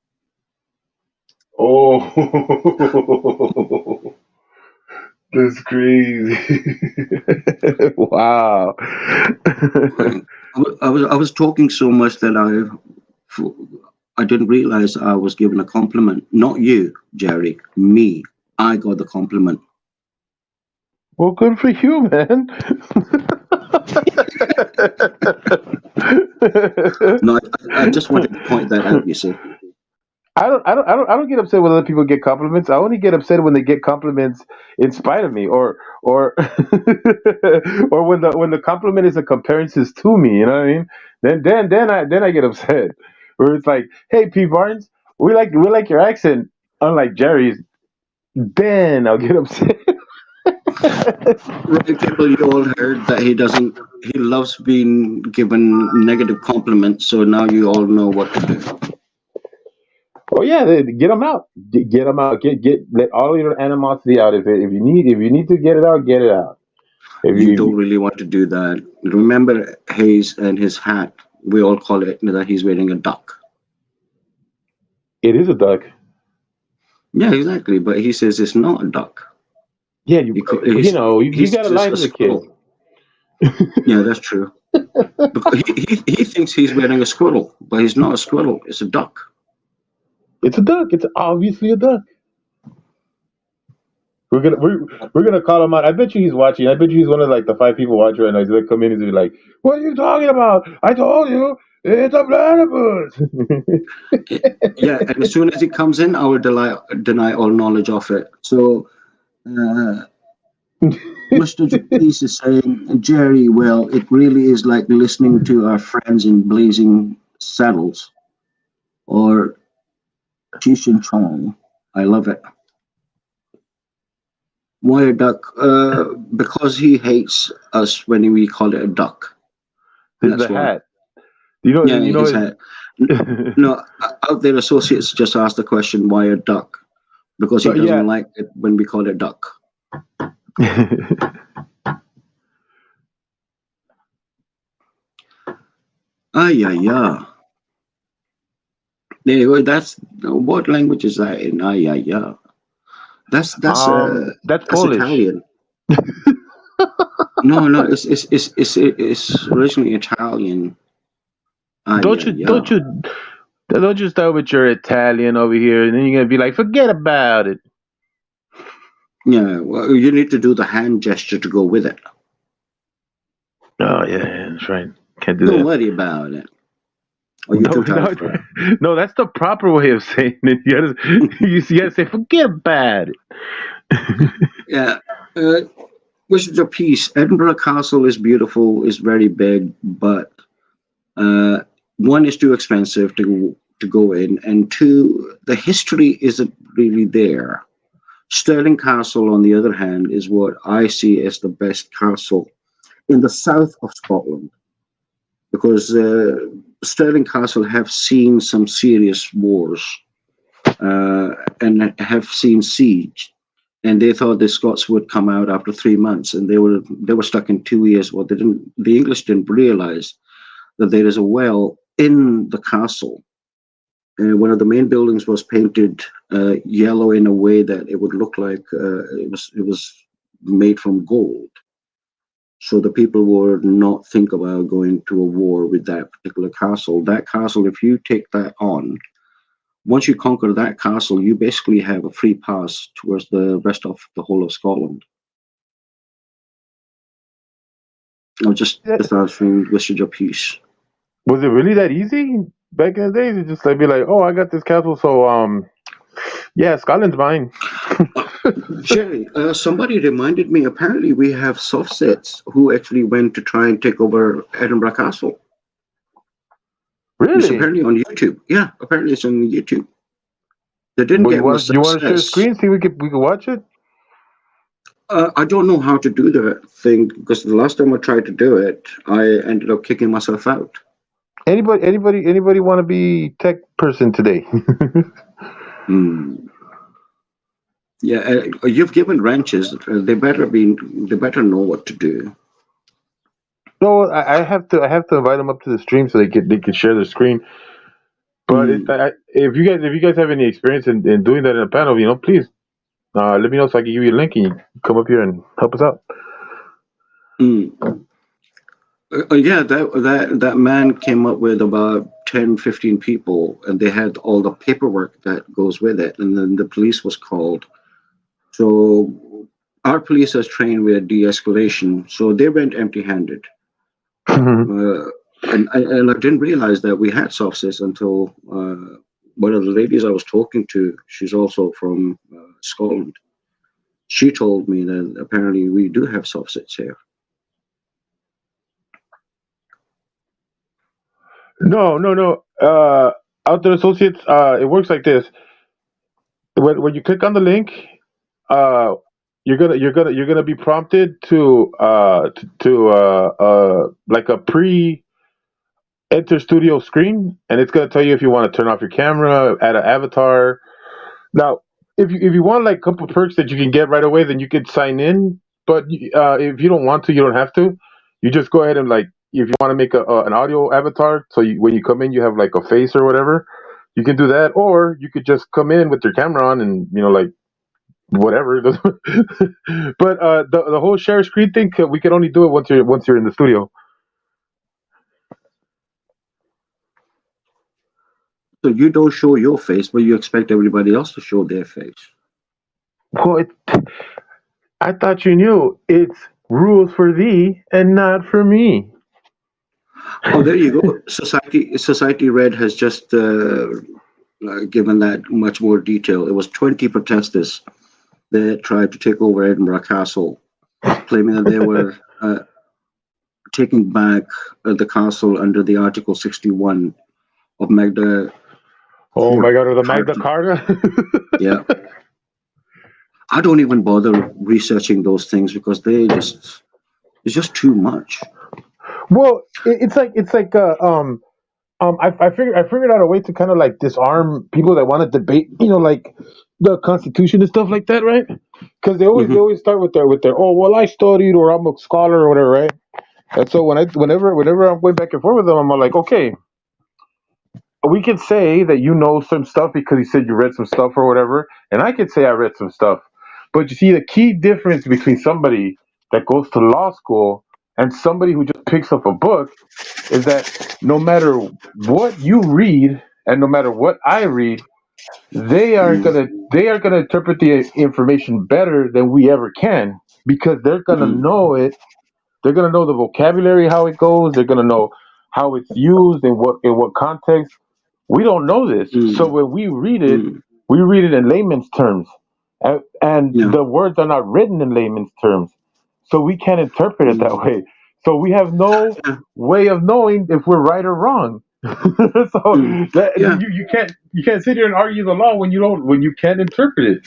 Oh, that's crazy. Wow. I was talking so much that I didn't realize I was given a compliment. Not you, Jerry. Me. I got the compliment. Well, good for you, man. No, I just wanted to point that out. You see. I don't get upset when other people get compliments. I only get upset when they get compliments in spite of me, or or when the compliment is a comparison to me. You know what I mean? Then I get upset. Where it's like, hey, P Barnes, we like your accent, unlike Jerry's. Then I'll get upset. Right, people, you all heard that he loves being given negative compliments, so now you all know what to do. Oh yeah, get them out. Get them out. Let all your animosity out. If you need to get it out, get it out. If You you, don't really want to do that. Remember Hayes and his hat? We all call it that he's wearing a duck. it is a duck. Yeah, exactly. But he says it's not a duck. Yeah, He you got to says it's lie a to the kids. squirrel. Yeah, that's true. Because he thinks he's wearing a squirrel, but he's not a squirrel. It's a duck. It's a duck. It's obviously a duck. We're gonna call him out. I bet you he's watching. I bet you he's one of like the five people watching right now. He's gonna come in and be like, "What are you talking about? I told you it's a platypus." Yeah, and as soon as he comes in, I will deny all knowledge of it. So uh, Mr. Peace is saying, Jerry, well, it really is like listening to our friends in Blazing Saddles or Cheech and Chong. I love it. Why a duck? Because he hates us when we call it a duck. The That's why. hat. You know. Yeah, You know his hat. No, out there, associates just asked the question, why a duck? Because he So yeah. doesn't like it when we call it duck. Ah, yeah, yeah. There you go. That's what language is that in? Ah, yeah, yeah. That's that's uh that's that's Polish. Italian. No, no, it's originally Italian. Ah, Don't yeah, you don't yeah. you don't you start with your Italian over here, and then you're gonna be like, forget about it. Yeah, well, you need to do the hand gesture to go with it. Oh yeah, that's right. Can't do Don't that. worry about it. Or you No, too tired no, for that. no. That's the proper way of saying it. You gotta say, forget about it. Yeah. Uh, which is a piece. Edinburgh Castle is beautiful, is very big, but uh, one is too expensive to go in, and two, the history isn't really there. Stirling Castle, on the other hand, is what I see as the best castle in the south of Scotland, because Stirling Castle have seen some serious wars and have seen siege, and they thought the Scots would come out after 3 months, and they were stuck in 2 years. What they didn't, the English didn't realize that there is a well in the castle. And one of the main buildings was painted yellow in a way that it would look like it was made from gold. So the people would not think about going to a war with that particular castle. That castle, if you take that on, once you conquer that castle, you basically have a free pass towards the rest of the whole of Scotland. I'm just answering Mr. Your piece. Was it really that easy back in the days? It just like be like, oh, I got this castle, so yeah, Scotland's mine. Jerry, somebody reminded me. Apparently, we have soft sets who actually went to try and take over Edinburgh Castle. It's Really? apparently on YouTube. Yeah, apparently it's on YouTube. They didn't Well, get much you want to share a success. screen? See, we could watch it. I don't know how to do that thing because the last time I tried to do it, I ended up kicking myself out. Anybody want to be tech person today? Hmm. Yeah, you've given wrenches. They better know what to do. No, I have to invite them up to the stream so they can share their screen. But Hmm. if you guys have any experience in doing that in a panel, please let me know so I can give you a link and you come up here and help us out. Hmm. Yeah, that man came up with about 10, 15 people, and they had all the paperwork that goes with it, and then the police was called. So our police is trained with de-escalation, so they went empty-handed. Uh, and I didn't realize that we had soft sets until one of the ladies I was talking to, she's also from Scotland. She told me that apparently we do have soft sets here. No. Outdoor Associates. It works like this. When you click on the link, uh, you're gonna be prompted to like a pre enter studio screen, and it's gonna tell you if you want to turn off your camera, add an avatar. Now, if you want like a couple perks that you can get right away, then you could sign in. But if you don't want to, you don't have to. You just go ahead and like if you want to make an audio avatar, so when you come in, you have like a face or whatever. You can do that, or you could just come in with your camera on and like whatever. But the whole share screen thing, we can only do it once you're in the studio. So you don't show your face, but you expect everybody else to show their face. Well, I thought you knew. It's rules for thee and not for me. Oh, there you go. Society Red has just given that much more detail. It was 20 protesters that tried to take over Edinburgh Castle, claiming that they were taking back the castle under the Article 61 of Magna Oh my God, or the Magna Carta. Carta? Yeah. I don't even bother researching those things because it's just too much. Well, it's like I figured out a way to kind of like disarm people that want to debate, like the Constitution and stuff like that, right? Because they Hmm. always start with their oh well I studied or I'm a scholar or whatever, right? And so whenever I'm going back and forth with them, I'm like, okay, we could say that you know some stuff because you said you read some stuff or whatever, and I could say I read some stuff. But you see, the key difference between somebody that goes to law school and somebody who just picks up a book is that no matter what you read and no matter what I read, they are gonna interpret the information better than we ever can because they're gonna Mm, know it. They're gonna know the vocabulary, how it goes. They're gonna know how it's used in what context. We don't know this. So mm, when mm. we read it in layman's terms. And Yeah. the words are not written in layman's terms. So we can't interpret it that Mm. way. So we have no Yeah. way of knowing if we're right or wrong. So Mm. that Yeah. you can't sit here and argue the law when you can't interpret it.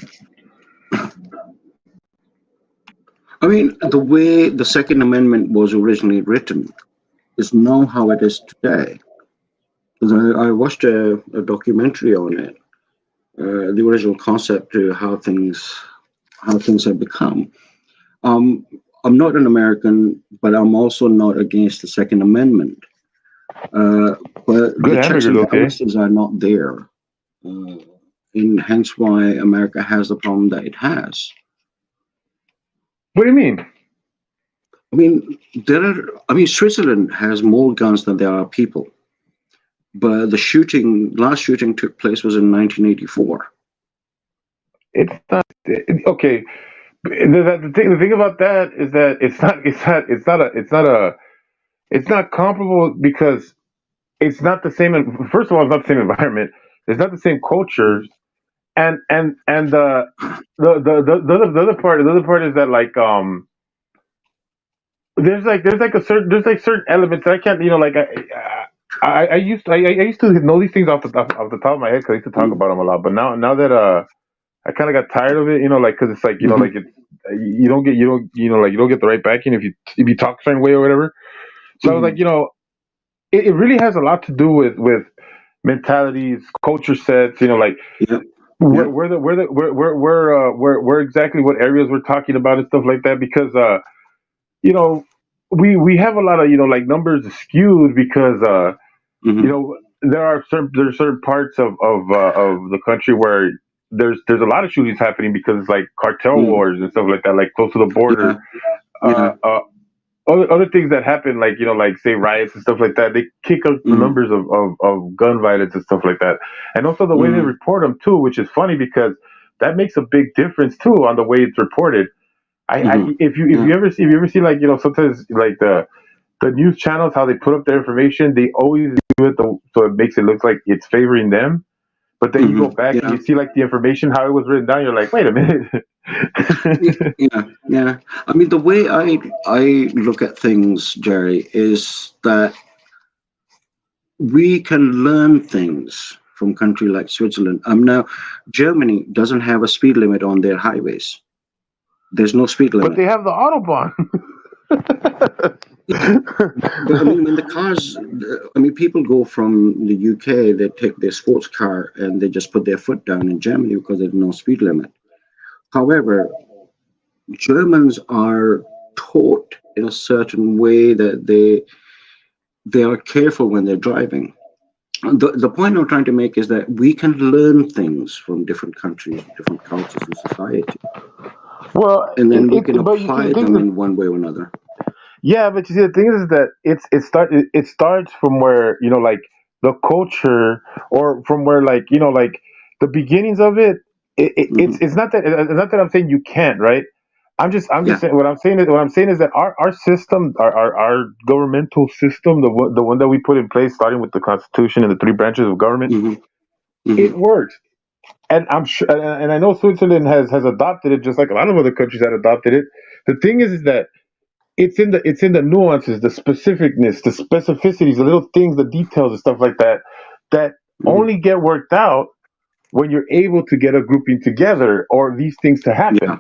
I mean, the way the Second Amendment was originally written is not how it is today. 'Cause I watched a documentary on it, the original concept to how things have become. Um, I'm not an American, but I'm also not against the Second Amendment. uh, but Good the checks hamburgers, and okay. balances are not there, uh, and hence why America has the problem that it has. What do you mean? I mean, Switzerland has more guns than there are people, but last shooting took place was in 1984. It's not okay. The thing about that is that it's not comparable because it's not the same. First of all, it's not the same environment. It's not the same cultures, and the other part is that like there's like certain elements that I can't, like I used to know these things off the top of my head because I used to talk Mm-hmm. about them a lot, but now that I kind of got tired of it, like because it's like Mm-hmm. like it's like you don't get the right backing if you talk a certain way or whatever. So I was like, Mm-hmm. it really has a lot to do with mentalities, culture sets, like Yeah. Yeah. where exactly what areas we're talking about and stuff like that because you know we have a lot of like numbers skewed because Mm-hmm. there's certain parts of the country where there's a lot of shootings happening because it's like cartel Mm-hmm. wars and stuff like that, like close to the Yeah. border. Yeah. Uh, uh, other things that happen, like like say riots and stuff like that, they kick up the Mm-hmm. numbers of gun violence and stuff like that, and also the way they Mm-hmm. report them too, which is funny because that makes a big difference too on the way it's reported. Mm-hmm. If Yeah. if you ever see like sometimes like the news channels how they put up their information, they always do it so it makes it look like it's favoring them. But then you go Mm-hmm. back and Yeah. you see like the information how it was written down. You're like, wait a minute. Yeah. Yeah. I mean, the way I look at things, Jerry, is that we can learn things from country like Switzerland. Now, Germany doesn't have a speed limit on their highways. There's no speed But limit. they have the autobahn. Yeah, but I mean, when the cars, I mean, people go from the UK, they take their sports car and they just put their foot down in Germany because there's no speed limit. However, Germans are taught in a certain way that they are careful when they're driving. The point I'm trying to make is that we can learn things from different countries, different cultures and society, Well, and then we can but you see the apply thing them is, in one way or another. yeah, but you see the thing is that it starts from where like the culture or from where like like the beginnings of it. Hmm. It's not that I'm saying you can't, right? I'm just Yeah. saying what I'm saying is that our system, our governmental system, the one that we put in place, starting with the Constitution and the three branches of government, Hmm. Hmm. it works. And I'm sure, and I know Switzerland has adopted it, just like a lot of other countries that adopted it. The thing is that it's in the nuances, the specificness, the specificities, the little things, the details, and stuff like that that Hmm. only get worked out when you're able to get a grouping together or these things to Yeah. happen.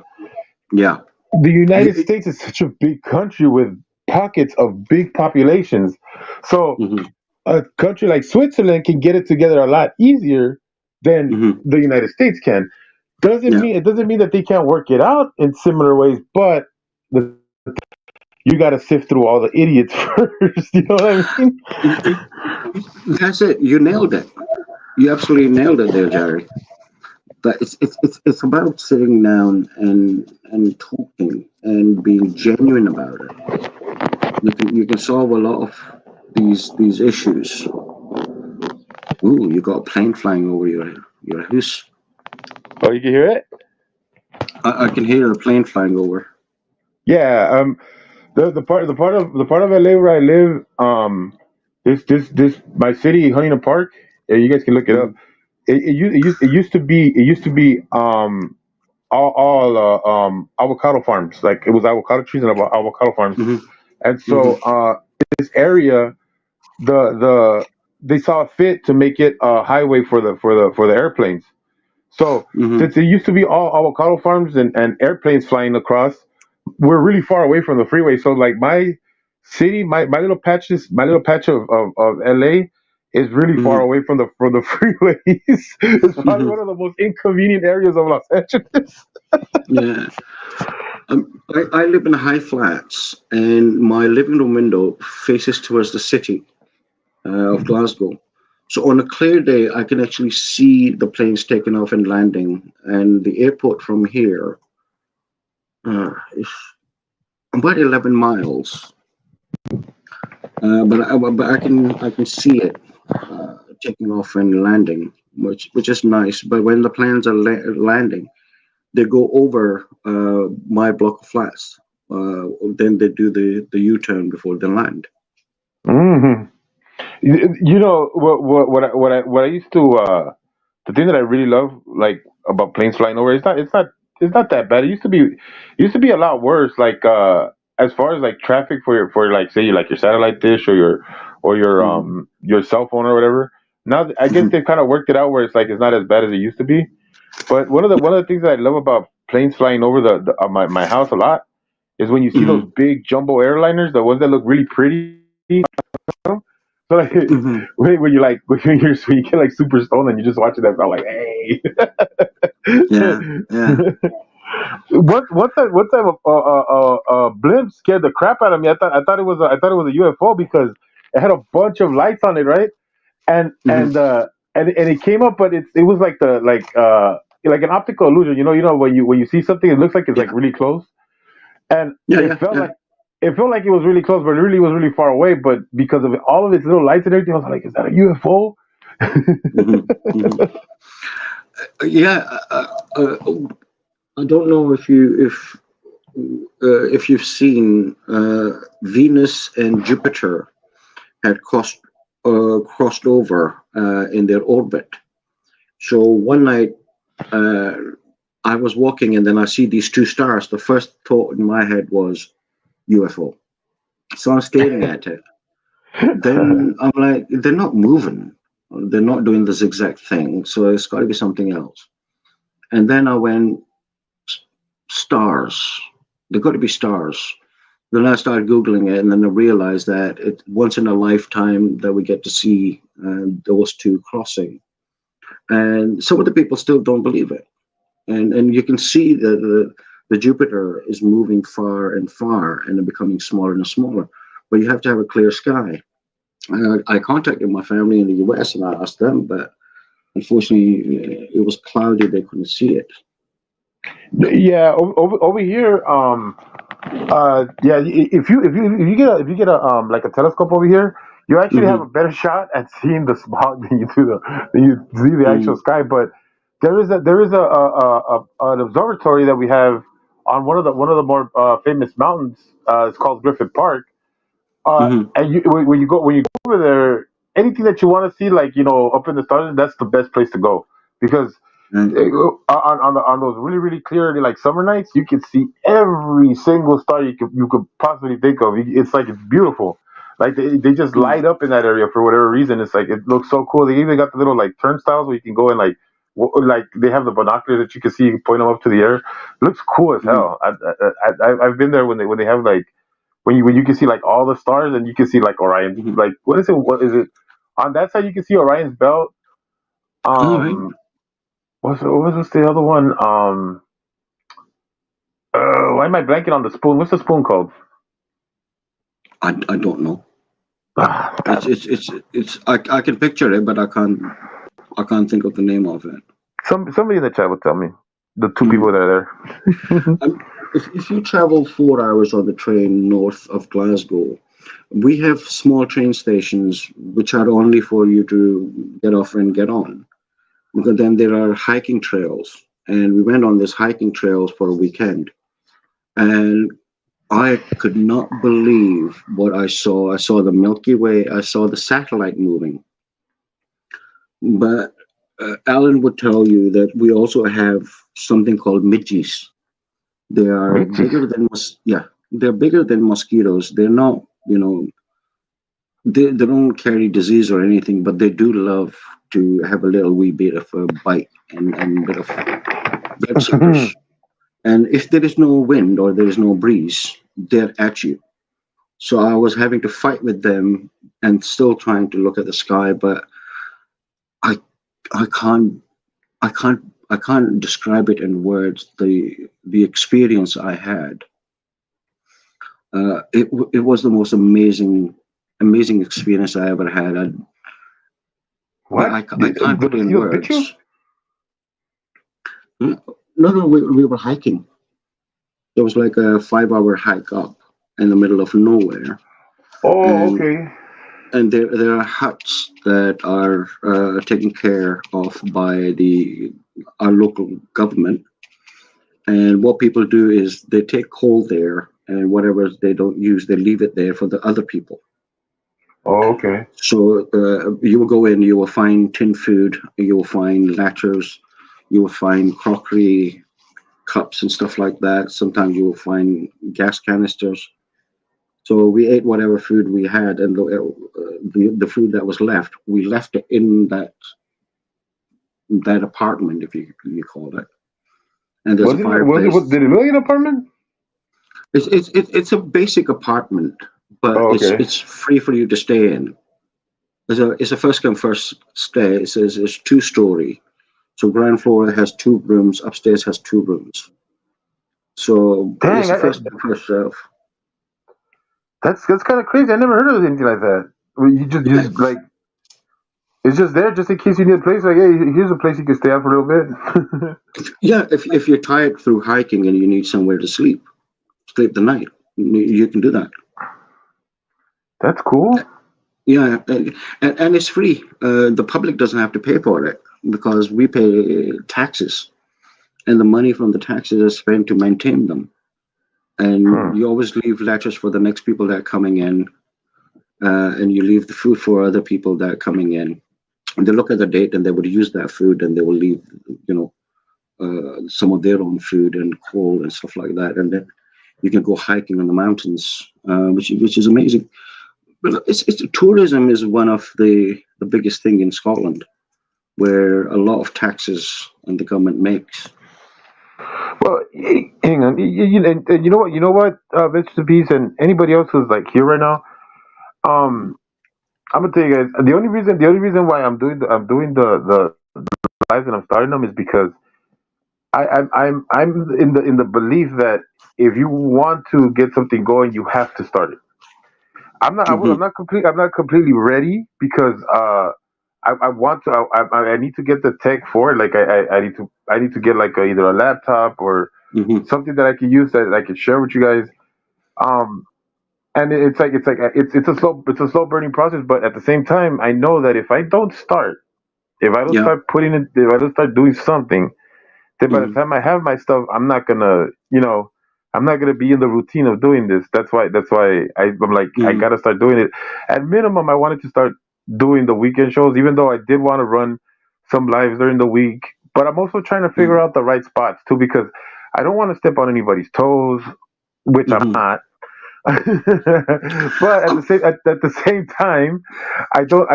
Yeah. The You, United States is such a big country with pockets of big populations. So hmm. a country like Switzerland can get it together a lot easier than Hmm. the United States can. Yeah. It doesn't mean that they can't work it out in similar ways, but the, you got to sift through all the idiots first. You know what I mean? Y- y- That's it. You nailed it. You absolutely nailed it there, Jerry. But it's about sitting down and talking and being genuine about it. You can solve a lot of these issues. Ooh, you got a plane flying over your house. Oh, you can hear it? I can hear a plane flying over. Yeah. The part of LA where I live, this my city, Huntington Park. You guys can look it up. Hmm. It used to be all avocado farms. Like it was avocado trees and avocado farms. Hmm. And Hmm. so this area, the they saw fit to make it a highway for the airplanes. So Hmm. since it used to be all avocado farms and airplanes flying across, we're really far away from the freeway. So like my city, my little patches, my little patch of LA is really far Hmm. away from the freeways. It's probably Hmm. one of the most inconvenient areas of Los Angeles. Yeah. I live in high flats, and my living room window faces towards the city. of Glasgow. So on a clear day, I can actually see the planes taking off and landing, and the airport from here is about 11 miles. But I can see it taking off and landing, which is nice. But when the planes are landing, they go over my block of flats. Then they do the U-turn before they land. Hmm. You know what I used to the thing that I really love like about planes flying over, it's not that bad. It used to be a lot worse, like as far as like traffic for like say like your satellite dish Mm-hmm. your cell phone or whatever. Now I guess Mm-hmm. they've kind of worked it out where it's like it's not as bad as it used to be. But one of the things that I love about planes flying over my house a lot is when you see those Mm-hmm. big jumbo airliners, the ones that look really pretty. So like Mm-hmm. when you like when you get like super stoned and you're just watching that, I'm like, hey. Yeah, yeah. What type of blimp scared the crap out of me? I thought it was a UFO because it had a bunch of lights on it, right? And Mm-hmm. and and it came up, but it was like the like an optical illusion. You know when you see something, it looks like it's like Yeah, really close, and yeah, it yeah, felt yeah. like it felt like it was really close, but it really was really far away. But because of all of its little lights and everything, I was like, is that a UFO? Mm-hmm. Mm-hmm. Yeah. I don't know if you've seen Venus and Jupiter had crossed over in their orbit. So one night uh, I was walking and then I see these two stars. The first thought in my head was UFO. So I'm staring at it. Then I'm like, they're not moving. They're not doing this exact thing. So it's got to be something else. And then I went, stars. They've got to be stars. Then I started Googling it, and then I realized that it's once in a lifetime that we get to see those two crossing. And some of the people still don't believe it. And you can see that the Jupiter is moving far and far and becoming smaller and smaller. But you have to have a clear sky. I contacted my family in the US and I asked them, but unfortunately, it was cloudy. They couldn't see it. Yeah, over here, yeah. If you get a like a telescope over here, you actually have Hmm. a better shot at seeing the spot than you see the actual Hmm. sky. But there is an observatory that we have on one of the more famous mountains. It's called Griffith Park. Hmm. And when you go over there, anything that you want to see, like up in the stars, that's the best place to go because Right. on those really really clear like summer nights, you can see every single star you could possibly think of. It's like it's beautiful. Like they just Mm. light up in that area for whatever reason. It's like it looks so cool. They even got the little like turnstiles where you can go and like they have the binoculars that you can see, you can point them up to the air. It looks cool as Mhm. hell. I've been there when they have like when you can see like all the stars and you can see like Orion's Mhm. like what is it on that side you can see Orion's belt. All right. um what's the other one? Why am I blanking on the spoon? What's the spoon called? I don't know. Ah, damn it. I can picture it, but I can't think of the name of it. Somebody in the chat will tell me. The two people Mhm. that are there. Um, if you travel 4 hours on the train north of Glasgow, we have small train stations which are only for you to get off and get on. Because then there are hiking trails, and we went on this hiking trails for a weekend, and I could not believe what I saw. I saw the Milky Way. I saw the satellite moving. But Alan would tell you that we also have something called midges. They are Michis. bigger than yeah, they're bigger than mosquitoes. They're not, they don't carry disease or anything, but they do love to have a little wee bit of a bite and bit of web seekers. And if there is no wind or there is no breeze, they're at you. So I was having to fight with them and still trying to look at the sky, but I I can't I can't describe it in words. The experience I had, it was the most amazing. amazing experience I ever had. What? I can't The put in mosquitoes bit you? words. Hmm? No, no, we were hiking. It was like a 5 hour hike up in the middle of nowhere, Oh, and okay. there are huts that are taken care of by the our local government. And what people do is they take coal there, and whatever they don't use, they leave it there for the other people. Oh, okay. So you will go in, you will find tin food, you will find ladders, you will find crockery, cups, and stuff like that. Sometimes you will find gas canisters. So we ate whatever food we had, and the food that was left, we left it in that apartment, if you call it. And there's a What, fireplace. did it look like an apartment? It's a basic apartment, but Oh, okay. it's free for you to stay in. It's a first come first stay. It's 2 story. So ground floor has 2 rooms, upstairs has 2 rooms. So Dang, it's a first come first serve. that's kind of crazy. I never heard of anything like that. Where you Yeah, just like it's just there just in case you need a place. Like, hey, here's a place you can stay out for a little bit. yeah. If you're tired through hiking and you need somewhere to sleep the night, you can do that. That's cool. Yeah, and it's free. The public doesn't have to pay for it because we pay taxes, and the money from the taxes is spent to maintain them. And Hmm. you always leave letters for the next people that are coming in, and you leave the food for other people that are coming in. And they look at the date and they would use that food and they will leave, you know, some of their own food and coal and stuff like that. And then you can go hiking on the mountains, which is amazing. But it's tourism is one of the biggest thing in Scotland, where a lot of taxes and the government makes. Well, hang on. And you know what? You know what? Mr. Beast and anybody else who's like here right now. Um, I'm gonna tell you guys. The only reason why I'm doing the lives and I'm starting them is because I'm in the belief that if you want to get something going, you have to start it. Hmm. I'm not completely ready because I want to I need to get the tech for it. Like I need to get like either a laptop or Hmm. something that I can use that I can share with you guys. Um, and it's a slow burning process, but at the same time, I know that if I don't Yeah. start putting it, if I don't start doing something, then by the Hmm. time I have my stuff, I'm not gonna be in the routine of doing this. That's why I'm like, I Hmm. gotta start doing it. At minimum, I wanted to start doing the weekend shows, even though I did want to run some lives during the week. But I'm also trying to figure Hmm. out the right spots too, because I don't want to step on anybody's toes, which I'm Hmm. not. But at the same time, I don't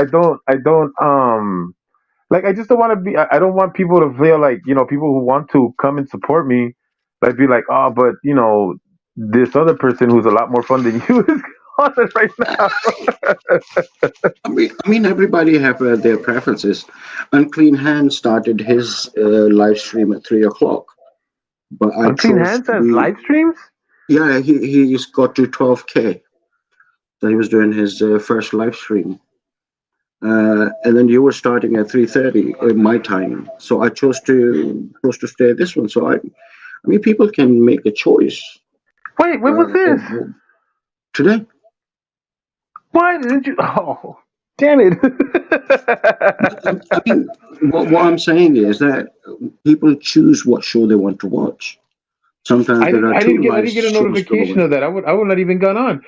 like I just don't want to be. I don't want people to feel like people who want to come and support me, like be like, oh, but this other person who's a lot more fun than you is on it right now. I mean, everybody have their preferences. Unclean Hand started his live stream at 3 o'clock, but I Unclean chose Hands to has be. live streams. Yeah, he's got to 12K. So he was doing his first live stream, and then you were starting at 3:30 in my time. So I chose to stay at this one. So I mean, people can make a choice Wait, when was this? today. Why didn't you? Oh, damn it! I mean, what I'm saying is that people choose what show they want to watch. Sometimes there are two I live didn't get a shows notification going. of that. I would not even gone on.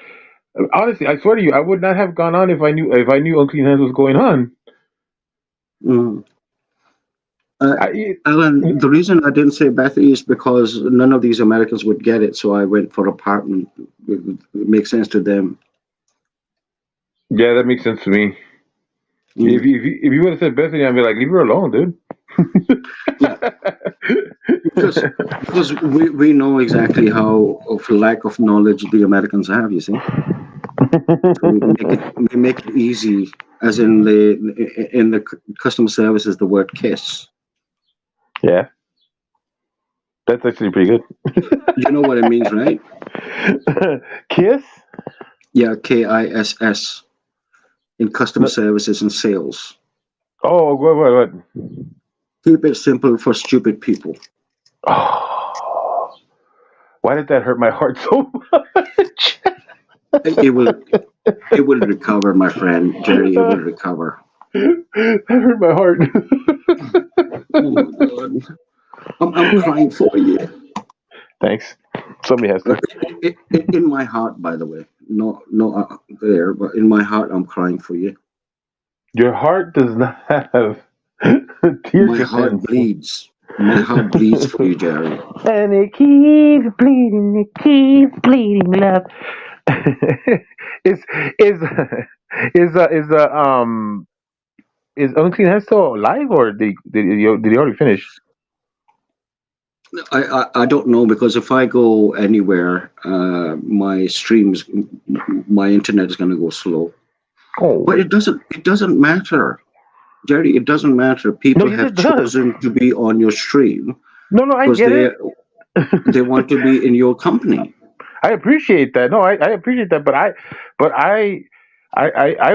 Honestly, I swear to you, I would not have gone on if I knew Unclean Hands was going on. Mm. Uh, I, Alan, the reason I didn't say Bethy is because none of these Americans would get it, so I went for apartment. It makes sense to them. yeah, that makes sense to me. Mm. If you would have said Bethany, I'd be like, leave her alone, dude. Yeah, because we know exactly how of lack of knowledge the Americans have. You see, so we make it easy. As in the customer service is the word kiss. Yeah, that's actually pretty You know what it means, right? good. Kiss? Yeah, KISS. in customer services and sales. Oh, what? Keep it simple for stupid people. Oh, why did that hurt my heart so much? It will it will recover, my friend Jerry. It will recover. That hurt my heart. Oh my God, I'm crying for you. Thanks. Somebody has to. In my heart, by the way, no, there, but in my heart, I'm crying for you. Your heart does not have My tear heart glands. bleeds. My heart bleeds for you, Jerry. And it keeps bleeding, it keeps bleeding, love. is is is Unclean Head still alive, or did he already finish? I don't know, because if I go anywhere, my streams, my internet is going to go slow. But Oh it doesn't matter, Jerry. It doesn't matter. no, People yes have it does. chosen to be on your stream No, I because get it. they want to be in your company. I appreciate that. No, I appreciate that, but I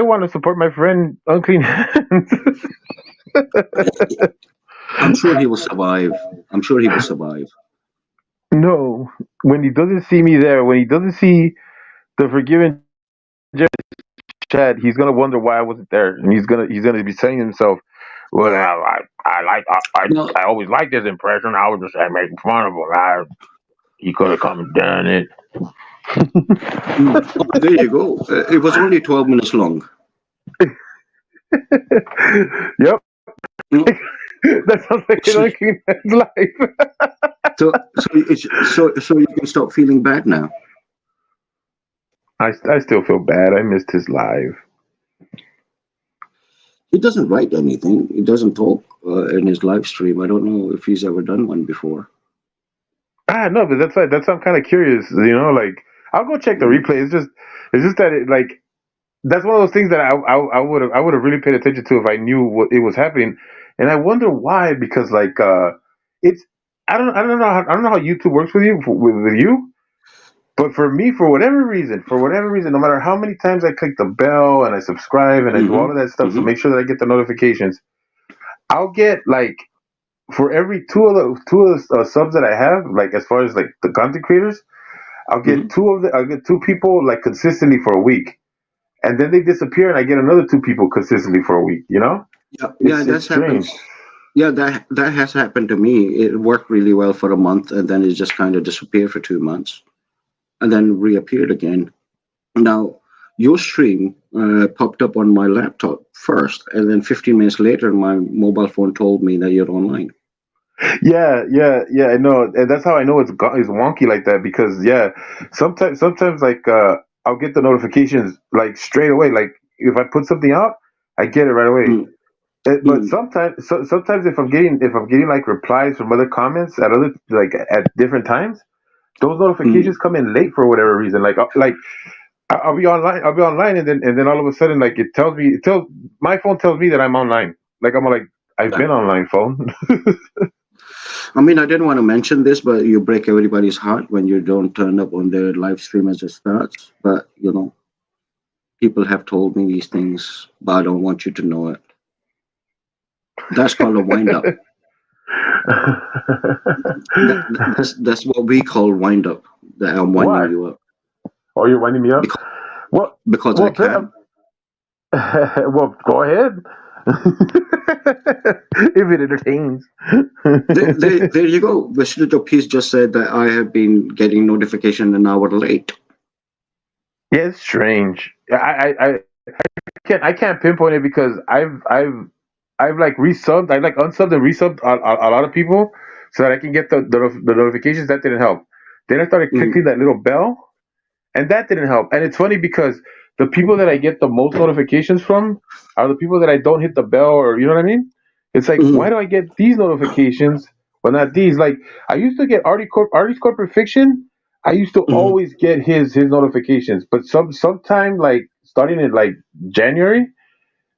want to support my friend Unclean Hands. I'm sure he will survive. I'm sure he will survive. No, when he doesn't see me there, when he doesn't see the Forgiven Chad, he's gonna wonder why I wasn't there, and he's gonna be saying to himself, "Well, No, I always liked his impression. I was just making fun of him. He could have come and done it." oh, there you go. It was only 12 minutes long. Yep, Mm, that sounds like an So, Unclean Hands life. so you can stop feeling bad now. I still feel bad. I missed his live. He doesn't write anything. He doesn't talk in his live stream. I don't know if he's ever done one before. No, but that's why I'm kind of curious. Like I'll go check the Mm, replay. It's just that that's one of those things that I would have really paid attention to if I knew what it was happening, and I wonder why, because it's I don't know how YouTube works with you, but for me, for whatever reason, no matter how many times I click the bell and I subscribe and I do all mhm, of that stuff to mhm, make sure that I get the notifications, I'll get like for every two of the subs that I have, like as far as like the content creators, mhm. I'll get two people like consistently for a week, and then they disappear, and I get another two people consistently for a week. Yeah, yeah, It's that's happened. strange. Yeah, that has happened to me. It worked really well for a month, and then it just kind of disappeared for 2 months, and then reappeared again. Now, your stream popped up on my laptop first, and then 15 minutes later, my mobile phone told me that you're online. Yeah. I know, and that's how I know it's wonky like that because sometimes like I'll get the notifications like straight away. Like if I put something out, I get it right away. Mm, But mm, sometimes if I'm getting like replies from other comments at other like at different times, those mm. notifications come in late for whatever reason. I'll be online. I'll be online, and then all of a sudden, like it tells my phone tells me that I'm online. Like I'm like I've Yeah. been online, phone. I mean, I didn't want to mention this, but you break everybody's heart when you don't turn up on their live stream as it starts. But people have told me these things, but I don't want you to know it. That's called a wind up. That's what we call wind up. That I'm winding Why? you up Oh, you're winding me up. because Well, because I well, can. well, go ahead. If it entertains. There you go. Mr. Piece just said that I have been getting notification an hour late. Yeah, it's strange. I can't pinpoint it because I've like resubbed, I like unsubbed and resubbed a lot of people so that I can get the notifications. That didn't help. Then I started Mm, clicking that little bell, and that didn't help. And it's funny because the people that I get the most notifications from are the people that I don't hit the bell, or you know what I mean. It's like, why mm, do I get these notifications but not these? Like I used to get Artie's Corporate Fiction. I used to mm, always get his notifications, but sometime like starting in like January,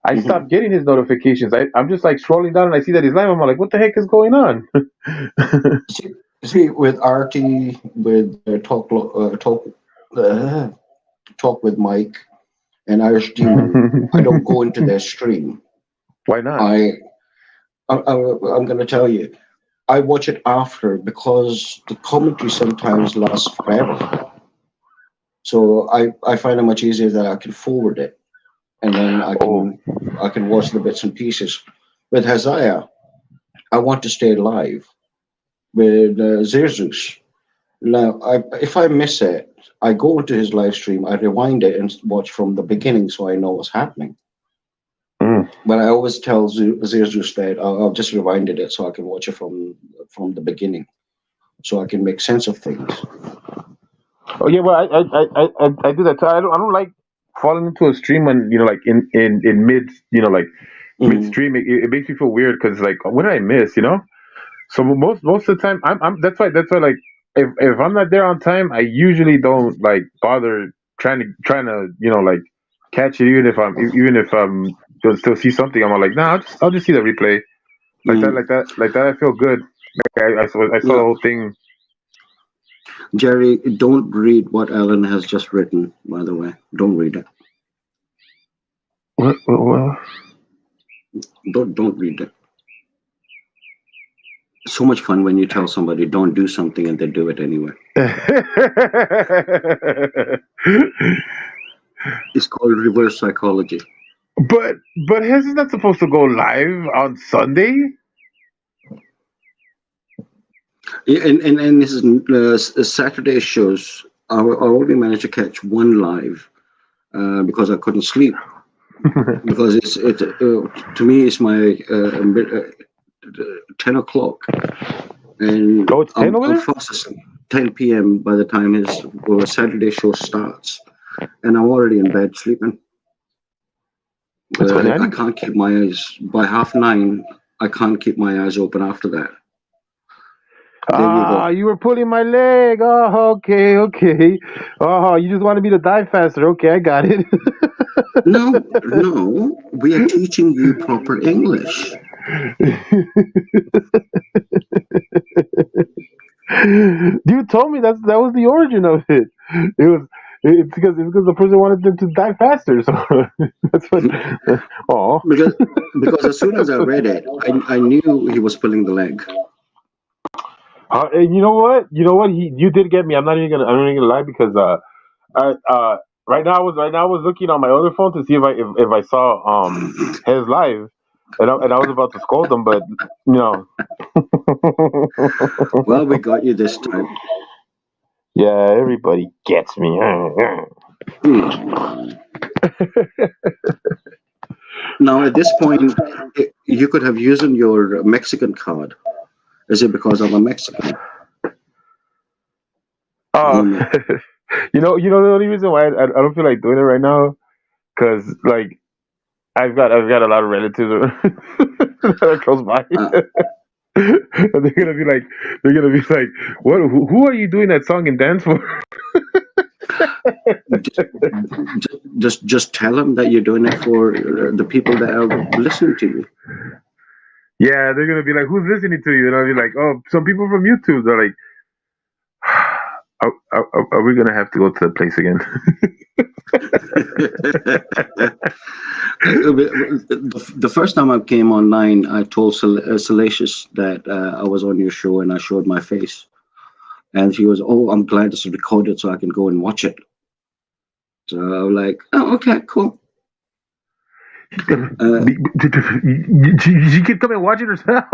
I mhm. stopped getting his notifications. I'm just like scrolling down and I see that he's live. I'm like, what the heck is going on? See, with RT, with talk with Mike. and Irish Demon, I don't go into their stream. Why not? I'm going to tell you, I watch it after because the commentary sometimes lasts forever. So I find it much easier that I can forward it, and then Oh, I can watch the bits and pieces. With Hazaya, I want to stay live. With Zerzus, now if I miss it, I go into his live stream, I rewind it and watch from the beginning so I know what's happening. mm. But I always tell Zerzus that I'll just rewinded it so I can watch it from the beginning, so I can make sense of things. Oh yeah, well, I do that too. I don't like falling into a stream when like in mid, like Mm, midstream. It makes me feel weird because like what did I miss, So most of the time, I'm that's why like if I'm not there on time, I usually don't like bother trying to like catch it even if I'm gonna still see something. I'm like, nah, I'll just see the replay mm. like that. I feel good. Like I saw Yeah. the whole thing. Jerry, don't read what Alan has just written, by the way. Don't read it. What? Don't read it. So much fun when you tell somebody don't do something and they do it anyway. It's called reverse psychology. but but his is not supposed to go live on Sunday. And this is Saturday shows. I only managed to catch one live because I couldn't sleep. Because to me it's my 10 o'clock, and Oh, it's 10 over I'm there. fast asleep 10 p.m. by the time his Saturday show starts, and I'm already in bed sleeping. That's funny. I can't keep my eyes by 9:30. I can't keep my eyes open after that. There you Ah, go. you were pulling my leg. Oh, okay, okay. Oh, you just wanted me to die faster. Okay, I got it. No, no, we are teaching you proper English. You told me that was the origin of it. It's because the person wanted them to die faster. So that's what. Oh. because because as soon as I read it, I knew he was pulling the leg. And you know what? You did get me. I'm not even gonna lie because I right now I was looking on my other phone to see if I saw his live, and I was about to scold him, but you know. Well, we got you this time. Yeah, everybody gets me. Hmm. Now, at this point, you could have used your Mexican card. Is it because I'm a Mexican? Oh, Um, the only reason why I don't feel like doing it right now, because like I've got a lot of relatives that are close by. uh, And they're gonna be like, what? Who are you doing that song and dance for? just, just tell them that you're doing it for the people that are listening to you. Yeah, they're gonna be like, who's listening to you? And I'll be like, oh, some people from YouTube. They're like, are we gonna have to go to the place again? The first time I came online, I told Salacious that I was on your show and I showed my face. And she was, oh, I'm glad it's recorded so I can go and watch it. So I was like, oh, okay, cool. She can come and watch it herself.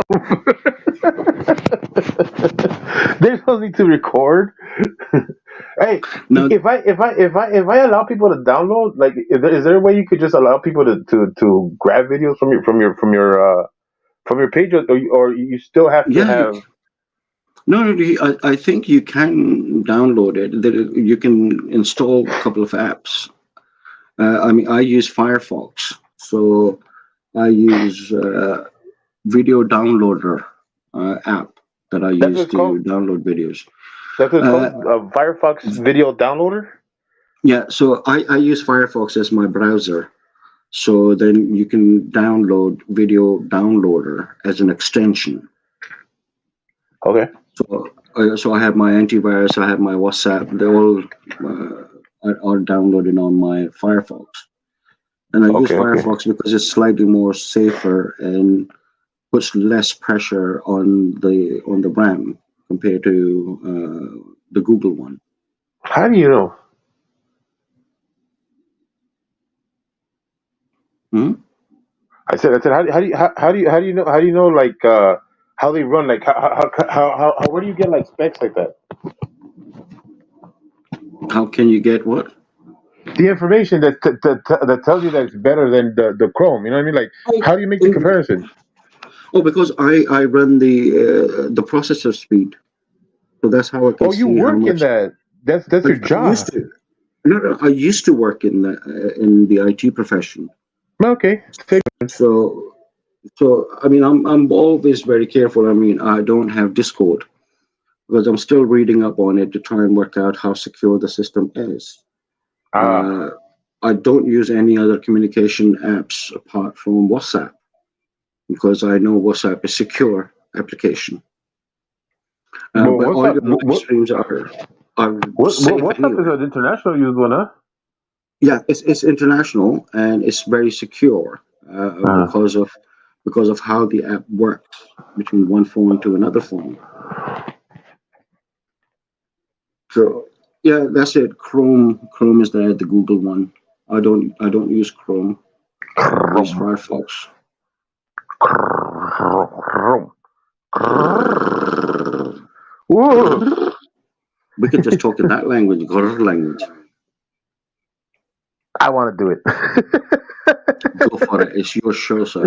There's no need to record. Hey, Now, if I allow people to download, like, is there a way you could just allow people to grab videos from your page, or you still have to yeah, have? no, I think you can download it. You can install a couple of apps. I mean, I use Firefox, so I use video downloader app that I That's what use it's called. to download videos. That's what it's Uh, called. Firefox Video Downloader. yeah, so I use Firefox as my browser. So then you can download video downloader as an extension. Okay. So I have my antivirus, I have my WhatsApp. They all are downloaded on my Firefox. and I use Okay, okay. Firefox because it's slightly more safer and puts less pressure on the RAM compared to the Google one. How do you know? Hmm? How do you know like how they run? Like where do you get like specs like that? How can you get what? The information that tells you that it's better than the Chrome. You know what I mean? Like, Oh, how do you make the oh, comparison? because I run the processor speed, so that's how I can Oh, you see how work in much. that. That's your I used job. to. No, no, I used to work in the IT profession. Okay. So I mean, I'm always very careful. I mean, I don't have Discord because I'm still reading up on it to try and work out how secure the system is. Ah, Uh, I don't use any other communication apps apart from WhatsApp because I know WhatsApp is secure application. well, But what's all up? your live streams are safe What's up is anyway. an international used one, huh? Yeah, it's international and it's very secure Uh, because of how the app works between one phone to another phone. So yeah, that's it. Chrome is the Google one. I don't use Chrome. I use Chrome. Firefox. Chrome. Ooh, We could just talk in that language, grr language. I want to do Go for it. It's your show, sir.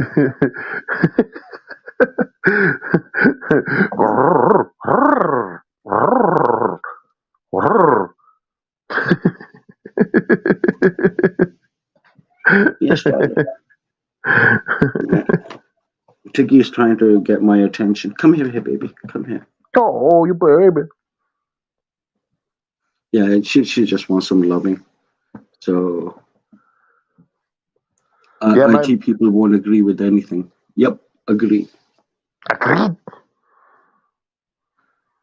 Yes, darling. Yeah. Tiggy is trying to get my attention. Come here, baby. Come here. Oh, you baby. Yeah, and she just wants some loving. So Yeah, my IT people won't agree with anything. Yep, agree. agreed.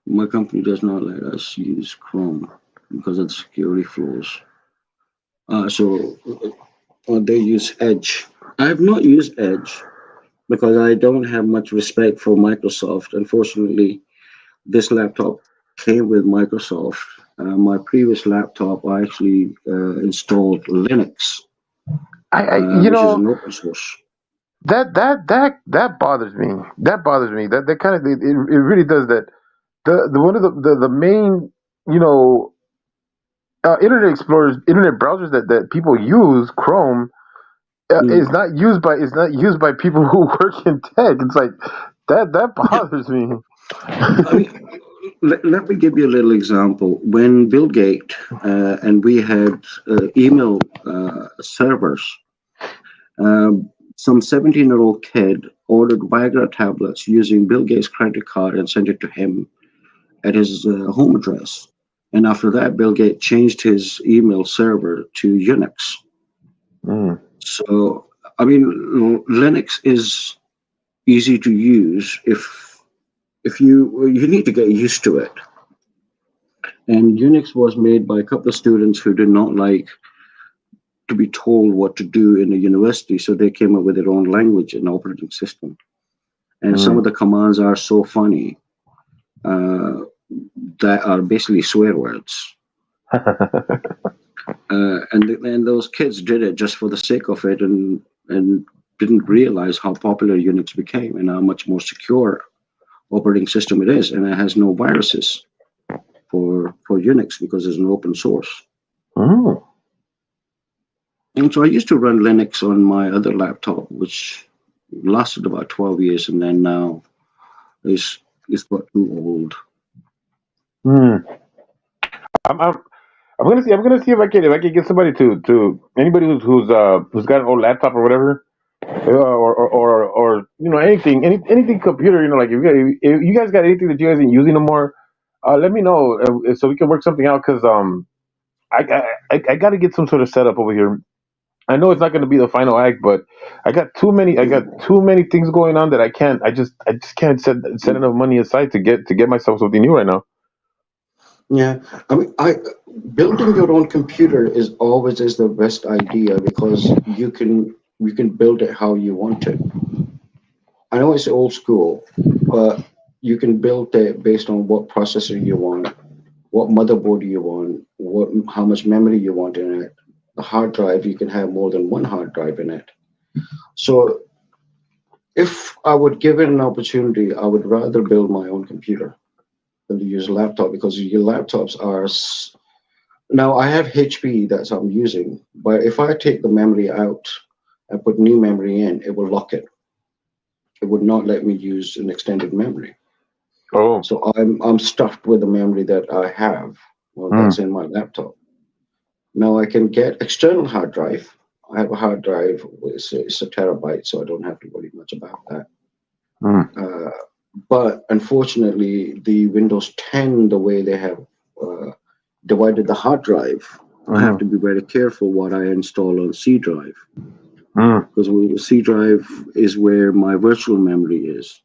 My company does not let us use Chrome because of the security flaws. So they use Edge. I have not used Edge because I don't have much respect for Microsoft. Unfortunately, this laptop came with Microsoft. My previous laptop, I actually installed Linux, You which is know, an open source. that bothers me. That bothers me. That kind of it really does that. The one of the main, you know, internet explorers, internet browsers that people use, Chrome, Mm. is not used by people who work in tech. It's like that Yeah, bothers me. I mean, let me give you a little example. When Bill Gates and we had email servers, some 17-year-old kid ordered Viagra tablets using Bill Gates' credit card and sent it to him at his home address. And after that, Bill Gates changed his email server to Unix. Mm. So, I mean, Linux is easy to use if you need to get used to it. And Unix was made by a couple of students who did not like to be told what to do in a university, so they came up with their own language and operating system. And some of Mm. the commands are so funny uh, that are basically swear words. And those kids did it just for the sake of it, and didn't realize how popular Unix became and how much more secure operating system it is, and it has no viruses for Unix because it's an open source. Mm. And so I used to run Linux on my other laptop, which lasted about 12 years, and then now it's got too old. Mm. I'm, I'm I'm gonna see if I can get somebody to anybody who's got an old laptop or whatever, or you know anything computer, you know, like if you guys got anything that you guys ain't using no more, let me know, so we can work something out, because I got to get some sort of setup over here. I know it's not going to be the final act, but I got too many things going on that I just can't set enough money aside to get myself something new right now. Yeah, I mean, I building your own computer is always is the best idea because you can build it how you want it. I know it's old school, but you can build it based on what processor you want, what motherboard you want, what how much memory you want in it. The hard drive, you can have more than one hard drive in it. So if I would give it an opportunity, I would rather build my own computer than to use a laptop because your laptops are now I have HP that I'm using, but if I take the memory out and put new memory in, it will lock it. It would not let me use an extended memory. Oh. So I'm stuffed with the memory that I have, well, Mm. that's in my laptop. Now I can get external hard drive. I have a hard drive, it's a terabyte, so I don't have to worry much about that. Mm. Uh, but unfortunately, the Windows 10, the way they have uh, divided the hard drive, I have Mm. to be very careful what I install on C drive Mm. because C drive is where my virtual memory is.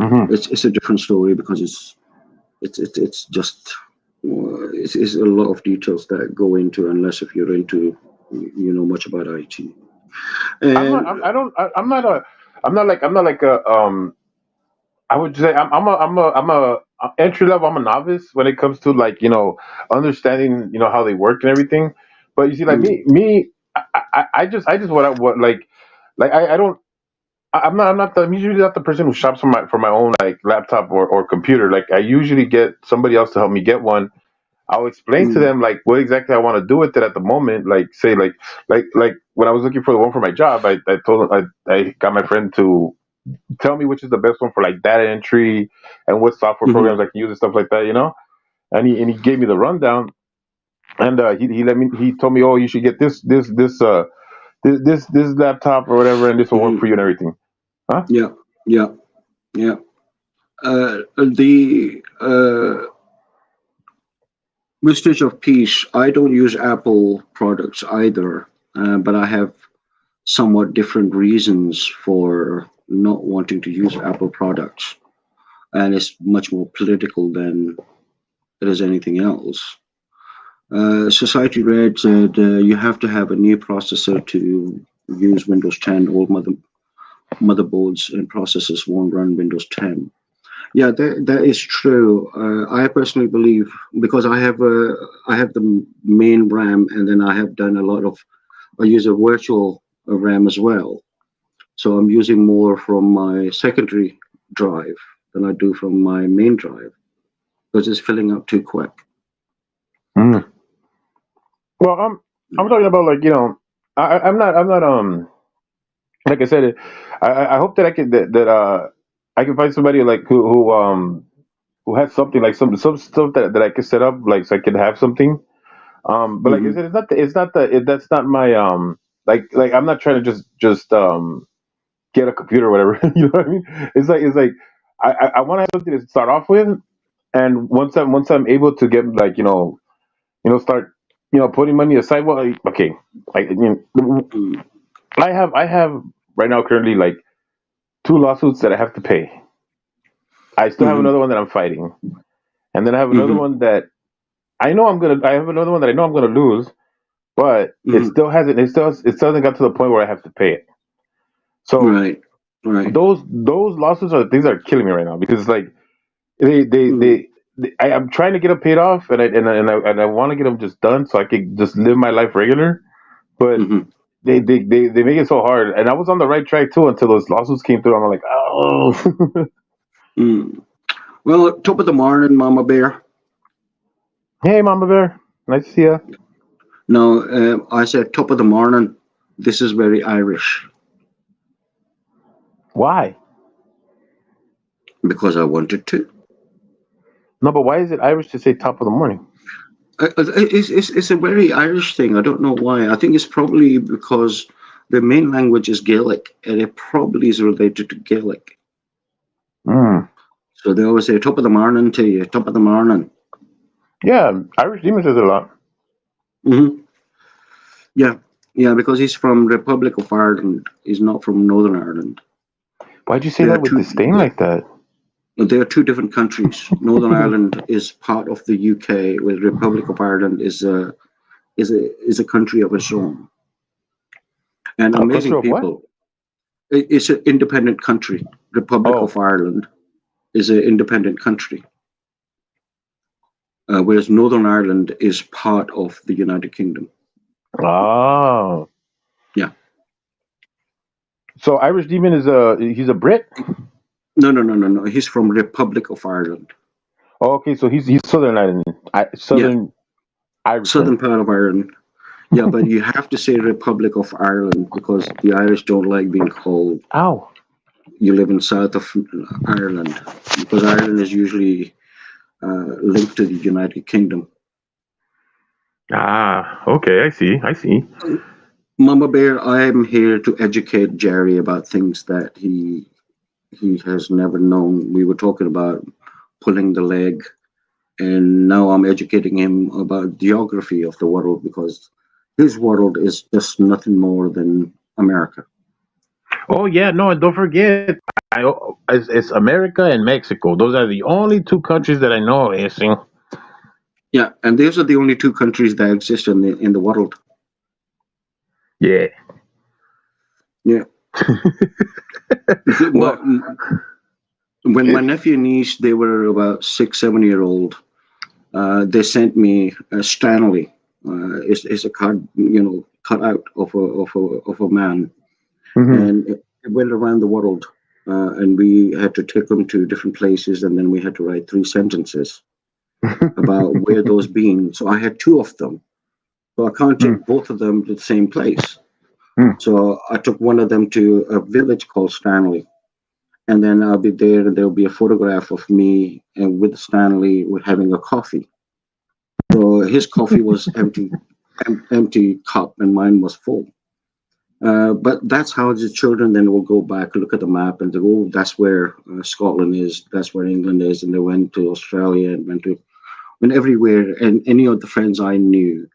Mm. It's a different story because it's just it's a lot of details that go into unless if you're into much about IT. I'm not. And I don't. I'm not a. I'm not like. I'm not like a. I would say I'm a entry level. I'm a novice when it comes to like understanding how they work and everything. But you see, like mm, me, I just what like I don't. I'm usually not the person who shops for my own like laptop or computer. Like I usually get somebody else to help me get one. I'll explain to mm, them like what exactly I want to do with it at the moment. Like say like when I was looking for the one for my job, I told him I got my friend to tell me which is the best one for like data entry and what software programs mhm, I can use and stuff like that. And he gave me the rundown, and he told me, oh, you should get this laptop or whatever, and this will work mhm. for you and everything. Huh? Yeah, yeah, yeah. The Message of peace. I don't use Apple products either, but I have somewhat different reasons for not wanting to use Apple products, and it's much more political than it is anything else. Society Red said you have to have a new processor to use Windows 10. All motherboards and processors won't run Windows 10. Yeah, that is true. I personally believe because I have the main RAM and then I have done a lot of I use a virtual RAM as well. So I'm using more from my secondary drive than I do from my main drive because it's filling up too quick. Mm. Well, I'm talking about like I'm not like I said, I hope that I can find somebody like who has something like some stuff that I can set up like so I can have something. But like I Hmm. said, that's not my like I'm not trying to just get a computer or whatever. You know what I mean? It's like I want to have something to start off with, and once I'm able to get like start putting money aside. Well, okay, like Mm, I have right now currently like two lawsuits that I have to pay. I still have hmm, another one that I'm fighting, and then I have another hmm, one that I know I'm gonna. I have another one that I know I'm gonna lose, but it hmm. still hasn't. It still hasn't got to the point where I have to pay it. So Right, right. those lawsuits are the things that are killing me right now because like they they Mm, they. I'm trying to get them paid off, and I want to get them just done so I can just live my life regular. But hmm, they make it so hard, and I was on the right track too until those lawsuits came through. I'm like, oh, mm. Well, top of the morning, Mama Bear. hey, Mama Bear, nice to see you. No, I said top of the morning. This is very Irish Why? because I wanted to. No, but why is it Irish to say top of the morning? It's a very Irish thing. I don't know why. I think it's probably because the main language is Gaelic, and it probably is related to Gaelic. Mm. So they always say top of the morning to you, top of the morning. Yeah, Irish Demon says it a lot. Hmm. Yeah, yeah, because he's from Republic of Ireland. He's not from Northern Ireland. Why'd you say There are that with two. disdain like that? There are two different countries. Northern Ireland is part of the UK, where the Republic of Ireland is a country of its own. And A country amazing of what? people. It's an independent country. Republic Oh, of Ireland is an independent country, whereas Northern Ireland is part of the United Kingdom. ah. Yeah. So Irish Demon is he's a Brit. No, no, no, no, no. He's from Republic of Ireland. Oh, okay, so he's Southern Ireland, Yeah, Southern Irish then. southern part of Ireland. Yeah, but you have to say Republic of Ireland because the Irish don't like being called Ow. you live in south of Ireland because Ireland is usually linked to the United Kingdom. Ah, okay, I see. I see. Mama Bear, I am here to educate Jerry about things that he has never known. We were talking about pulling the leg, and now I'm educating him about geography of the world because his world is just nothing more than America. Oh yeah, no, and don't forget, it's America and Mexico. Those are the only two countries that I know. Racing. Yeah, and these are the only two countries that exist in the world. Yeah. Yeah. My, Well, when my it, nephew and niece they were about 6, 7 year old, they sent me Stanley. It's a card, cut out of a man, mhm. and it went around the world. And we had to take them to different places, and then we had to write 3 sentences about where those been. So I had two of them, so I can't Mm, take both of them to the same place. mm. So I took one of them to a village called Stanley, and then I'll be there, and there'll be a photograph of me and with Stanley we're having a coffee. So his coffee was empty cup, and mine was full. But that's how the children then will go back, look at the map, and they go, oh, that's where Scotland is, that's where England is, and they went to Australia and went everywhere. And any of the friends I knew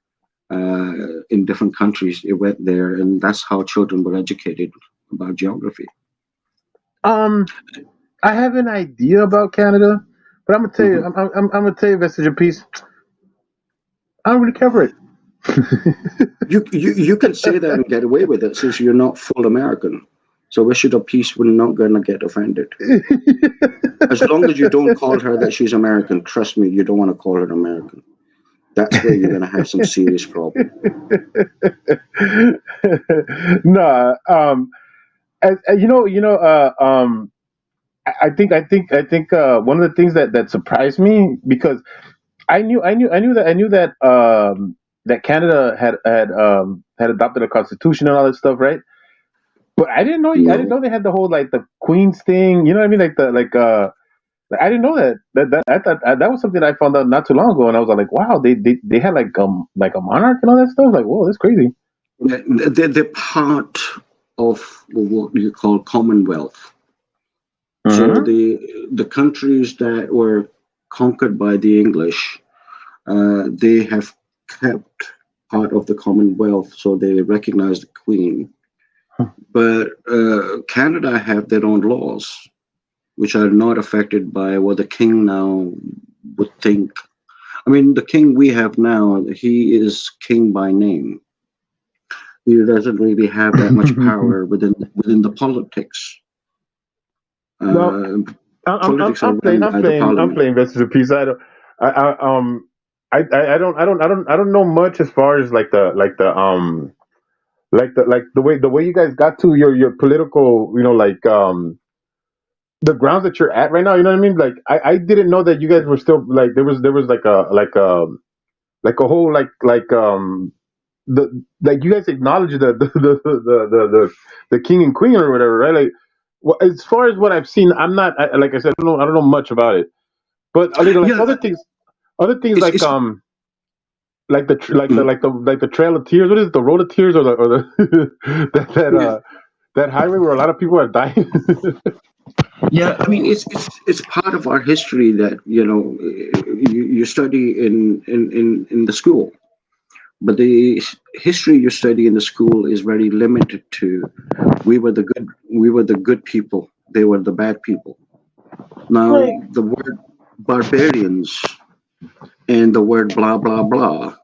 in different countries, they went there, and that's how children were educated about geography. Um, I have an idea about Canada, but I'm gonna tell you, Hmm. I'm gonna tell you, Vestige of Peace. I don't really care for it. You can say that and get away with it since you're not full American. So Wishes of Peace, we're not gonna get offended. As long as you don't call her that she's American, trust me, you don't want to call her American. That's where you're gonna have some serious problem. No, one of the things that surprised me because I knew that that Canada had adopted a constitution and all that stuff, right? But I didn't know No, they had the whole like the Queen's thing. You know what I mean? I didn't know that I thought that was something I found out not too long ago, and I was like, wow, they had like a monarch and all that stuff. Like, whoa, that's crazy. they're part of what you call Commonwealth. So Hmm. the countries that were conquered by the English, they have kept part of the Commonwealth, so they recognize the Queen. But Canada have their own laws, which are not affected by what the king now would think. I mean, the king we have now, he is king by name. He doesn't really have that much power within the politics. No, Uh, I'm Politics are I'm playing run I'm by the playing I'm parliament. playing Vestige of Peace. I don't know much as far as like the way you guys got to your political, the grounds that you're at right now. You know what I mean? Like I didn't know that you guys were still like there was like a whole the like you guys acknowledge the king and queen or whatever, right? Like, as far as what I've seen, I'm not like I said, I don't know much about it, but like Yeah, other things it's like it's like the tr- like the mm, like the like the Trail of Tears. What is it? The Road of Tears, or the yeah, that highway where a lot of people are dying. yeah. I mean, it's part of our history that you study in the school, but the history you study in the school is very limited to we were the good people, they were the bad people. Now, Like, the word barbarians and the word blah blah blah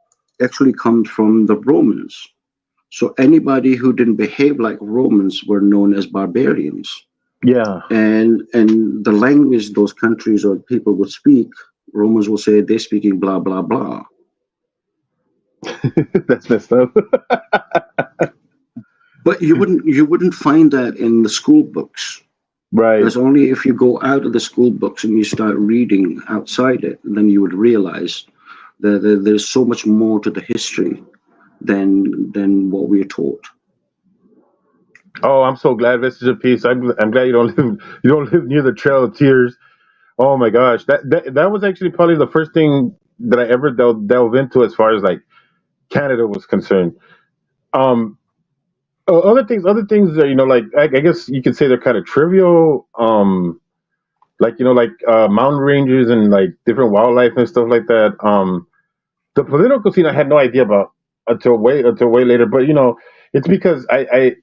actually comes from the Romans. So anybody who didn't behave like Romans were known as barbarians. yeah, And the language those countries or people would speak, Romans will say they're speaking blah blah blah. that's messed up. But you wouldn't find that in the school books. Right. That's only if you go out of the school books and you start reading outside it, then you would realize that there's so much more to the history than what we're taught. Oh, I'm so glad, Vestige of Peace. I'm glad you don't live near the Trail of Tears. Oh my gosh, that was actually probably the first thing that I ever delve into as far as like Canada was concerned. Um, other things that like I guess you could say they're kind of trivial. Like like mountain ranges and like different wildlife and stuff like that. The political scene I had no idea about until way later. But it's because I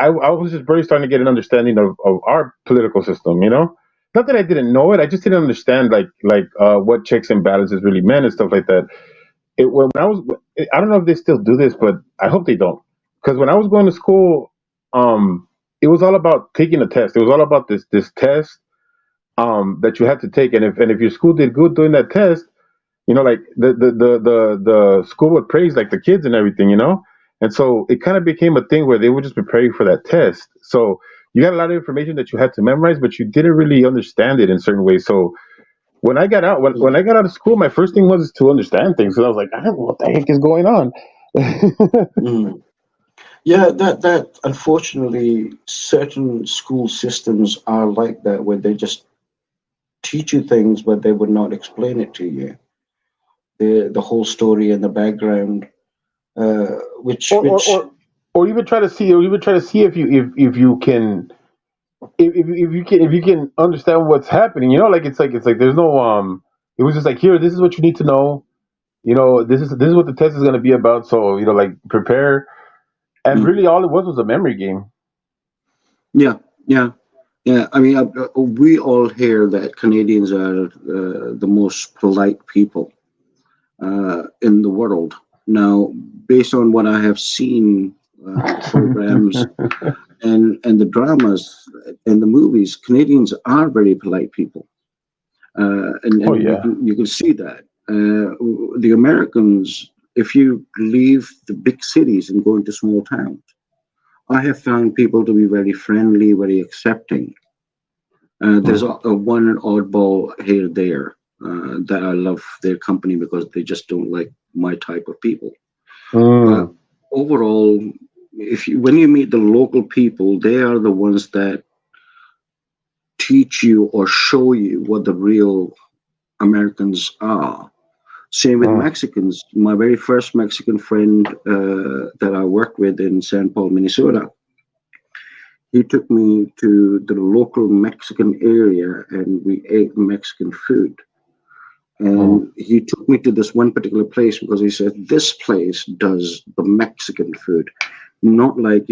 was just barely starting to get an understanding of our political system. Not that I didn't know it, I just didn't understand what checks and balances really meant and stuff like that. When I was, I don't know if they still do this, but I hope they don't. Because when I was going to school, it was all about taking a test. It was all about this test that you had to take, and if your school did good doing that test, like the school would praise like the kids and everything. And so it kind of became a thing where they would just prepare you for that test. So you got a lot of information that you had to memorize, but you didn't really understand it in certain ways. So when I got out of school, my first thing was to understand things. So I was like, I don't know what the heck is going on. Mm. Yeah, that unfortunately certain school systems are like that, where they just teach you things, but they would not explain it to you. The whole story and the background, which or, or which or or even try to see if you can if you can understand what's happening. Like it's like there's no it was just like, here, this is what you need to know. This is what the test is going to be about. So like, prepare. And mm, really, all it was a memory game. yeah, yeah, yeah. I mean, we all hear that Canadians are the most polite people in the world. Now, based on what I have seen, the programs and the dramas and the movies, Canadians are very polite people, Oh and yeah. you can see that. The Americans, if you leave the big cities and go into small towns, I have found people to be very friendly, very accepting. There's a one oddball here there that I love their company because they just don't like my type of people. But Mm. overall, if you, when you meet the local people, they are the ones that teach you or show you what the real Americans are. Same with Mm. Mexicans. My very first Mexican friend that I worked with in St. Paul, Minnesota, he took me to the local Mexican area and we ate Mexican food. Mm. And he took me to this one particular place because he said, this place does the Mexican food. Not like,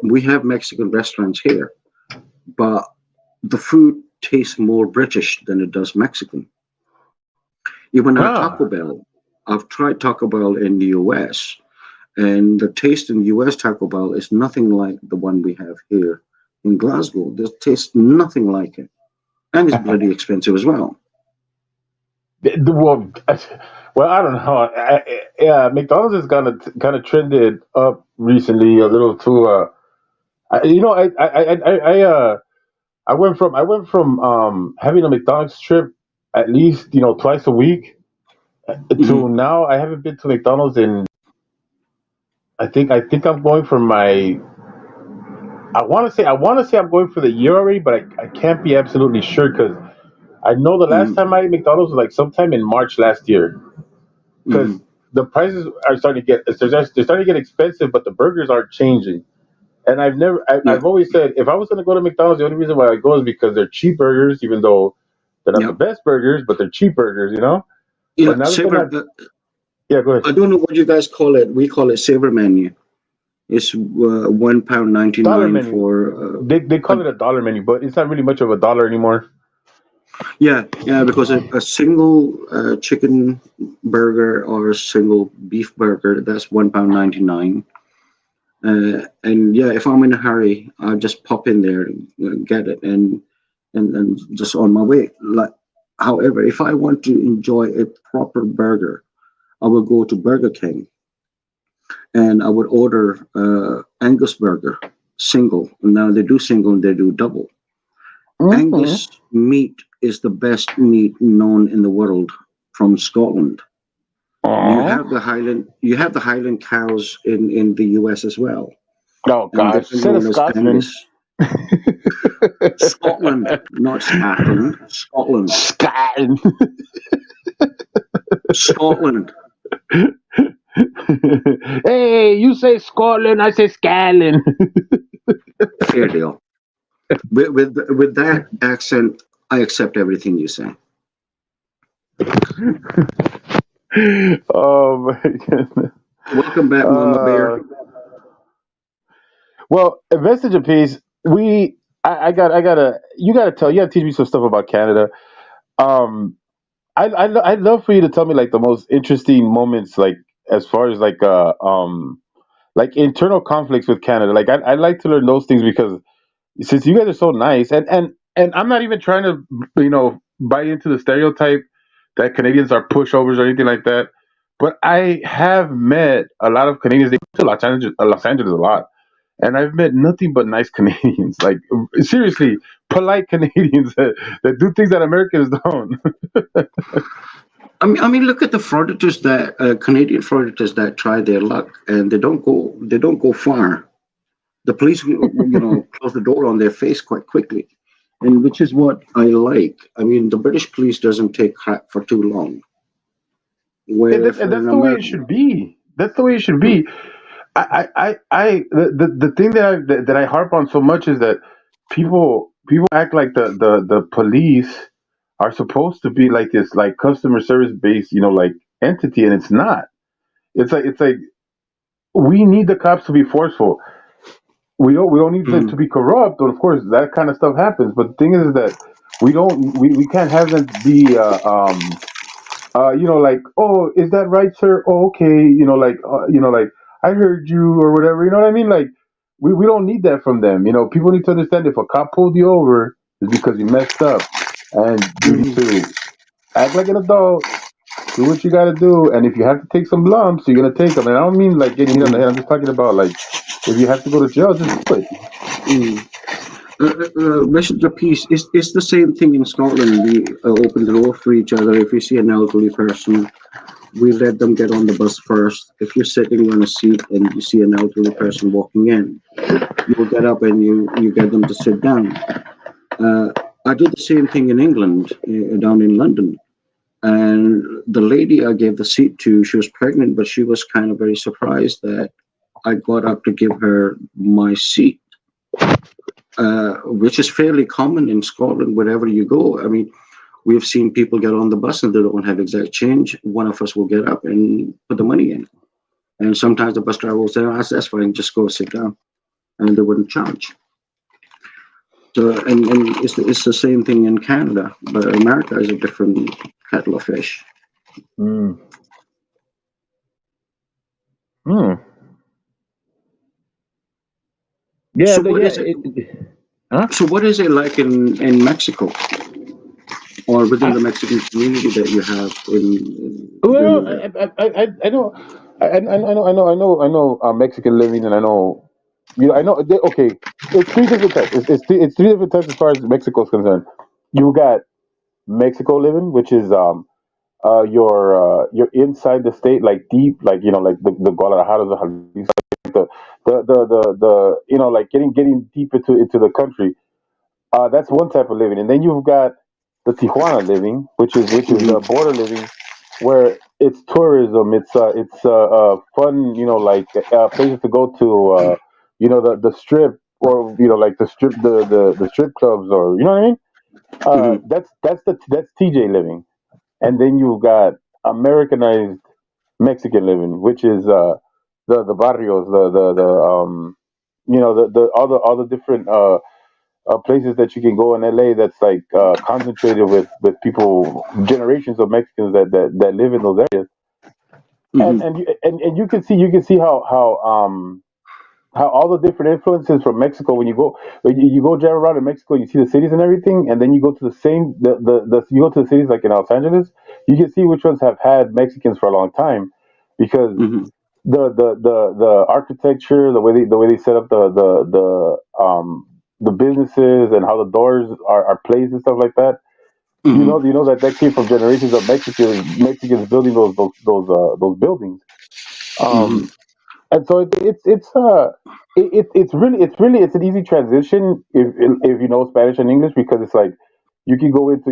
we have Mexican restaurants here, but the food tastes more British than it does Mexican. Even at Ah. Taco Bell, I've tried Taco Bell in the US, and the taste in US Taco Bell is nothing like the one we have here in Glasgow. It tastes nothing like it. And it's bloody expensive as well. Well, well, I don't know. Yeah, McDonald's has kind of trended up recently a little too. I went from having a McDonald's trip at least twice a week to Hmm. now I haven't been to McDonald's in. I think I'm going for my. I want to say I'm going for the year already, but I can't be absolutely sure because I know the last Hmm. time I ate McDonald's was like sometime in March last year. Hmm. Because the prices are starting to get they're starting to get expensive, but the burgers aren't changing. And Yeah. I've always said, if I was going to go to McDonald's, the only reason why I go is because they're cheap burgers, even though they're not the Yeah. best burgers, but they're cheap burgers. Yeah. But now that they're Savor. not, yeah, go ahead. I don't know what you guys call it. We call it savor menu. It's £1 Dollar 99 menu. for They a call it a dollar menu, but it's not really much of a dollar anymore. yeah, because a single chicken burger or a single beef burger, that's £1.99. And yeah, if I'm in a hurry, I'll just pop in there and get it, and just on my way. Like, however, if I want to enjoy a proper burger, I will go to Burger King and I would order Angus burger single. Now they do single and they do double. Hmm. Angus meat is the best meat known in the world from Scotland. Aw. You have the Highland cows in the US as well, Oh and gosh, they're instead of known as Scotsman, Angus. Scotland, not Scotland. Scotland. Scotland. Scotland. Hey, you say Scotland, I say Scotland. Fair deal. With that accent, I accept everything you say. Oh my goodness. Welcome back, Mama Bear. Uh, well, a vestige of peace. I gotta, you gotta teach me some stuff about Canada. Um, I'd love for you to tell me like the most interesting moments, like as far as like internal conflicts with Canada. Like I'd like to learn those things because since you guys are so nice, and I'm not even trying to buy into the stereotype that Canadians are pushovers or anything like that. But I have met a lot of Canadians. They go to Los Angeles a lot, and I've met nothing but nice Canadians. Like seriously, polite Canadians that do things that Americans don't. I mean, look at the frauditors that Canadian frauditors that try their luck, and they don't go far. The police, close the door on their face quite quickly, and which is what I like. I mean, the British police doesn't take crap for too long. And, Where and for that's an the way it American, should be. That's the way it should be. The thing that I harp on so much is that people act like the police are supposed to be like this like customer service based like entity, and it's not. It's like we need the cops to be forceful. We don't need them to mm, be corrupt, but of course that kind of stuff happens. But the thing is that we can't have them be like, oh, is that right, sir? Oh, okay, like I heard you or whatever. You know what I mean? Like, we don't need that from them. People need to understand if a cop pulled you over, it's because you messed up, and you need mm, to act like an adult, do what you got to do, and if you have to take some lumps, you're gonna take them. And I don't mean like getting hit on the head. I'm just talking about like if you have to go to jail, just do it. mm. Messenger piece is the same thing in Scotland. We open the door for each other. If we see an elderly person, we let them get on the bus first. If you're sitting on a seat and you see an elderly person walking in, you'll get up and you get them to sit down. Uh, I did the same thing in England, down in London. And the lady I gave the seat to, she was pregnant, but she was kind of very surprised that I got up to give her my seat, which is fairly common in Scotland wherever you go. I mean, we've seen people get on the bus and they don't have exact change. One of us will get up and put the money in. And sometimes the bus driver will say, oh, that's fine, just go sit down. And they wouldn't charge. So, and it's the same thing in Canada, but America is a different kettle of fish. Mm. Mm. Yeah, So what yeah. is it? Huh? So what is it like in Mexico or within the Mexican community that you have Well, in there? I know, I know Mexican living, and I know, I know. Okay, it's three different types. It's three different types as far as Mexico is concerned. You got Mexico living, which is you're inside the state, like deep, like like the Guadalajara, the Jalisco, like getting deep into the country. That's one type of living, and then you've got the Tijuana living, which is the Hmm. border living, where it's tourism, it's fun, like places to go to, the strip, or like the strip, the strip clubs, or you know what I mean. Hmm. That's TJ living, and then you've got Americanized Mexican living, which is the barrios, the all the different places that you can go in LA that's like concentrated with people, generations of Mexicans that live in those areas, Mm-hmm. and you can see how all the different influences from Mexico when you go drive around in Mexico, you see the cities and everything, and then you go to the same the you go to the cities like in Los Angeles, you can see which ones have had Mexicans for a long time, because Mm-hmm. the architecture, the way they set up the businesses and how the doors are placed and stuff like that. Mm-hmm. You know that that came from generations of Mexicans building those buildings. Mm-hmm. Um, and so it's an easy transition if you know Spanish and English, because it's like you can go into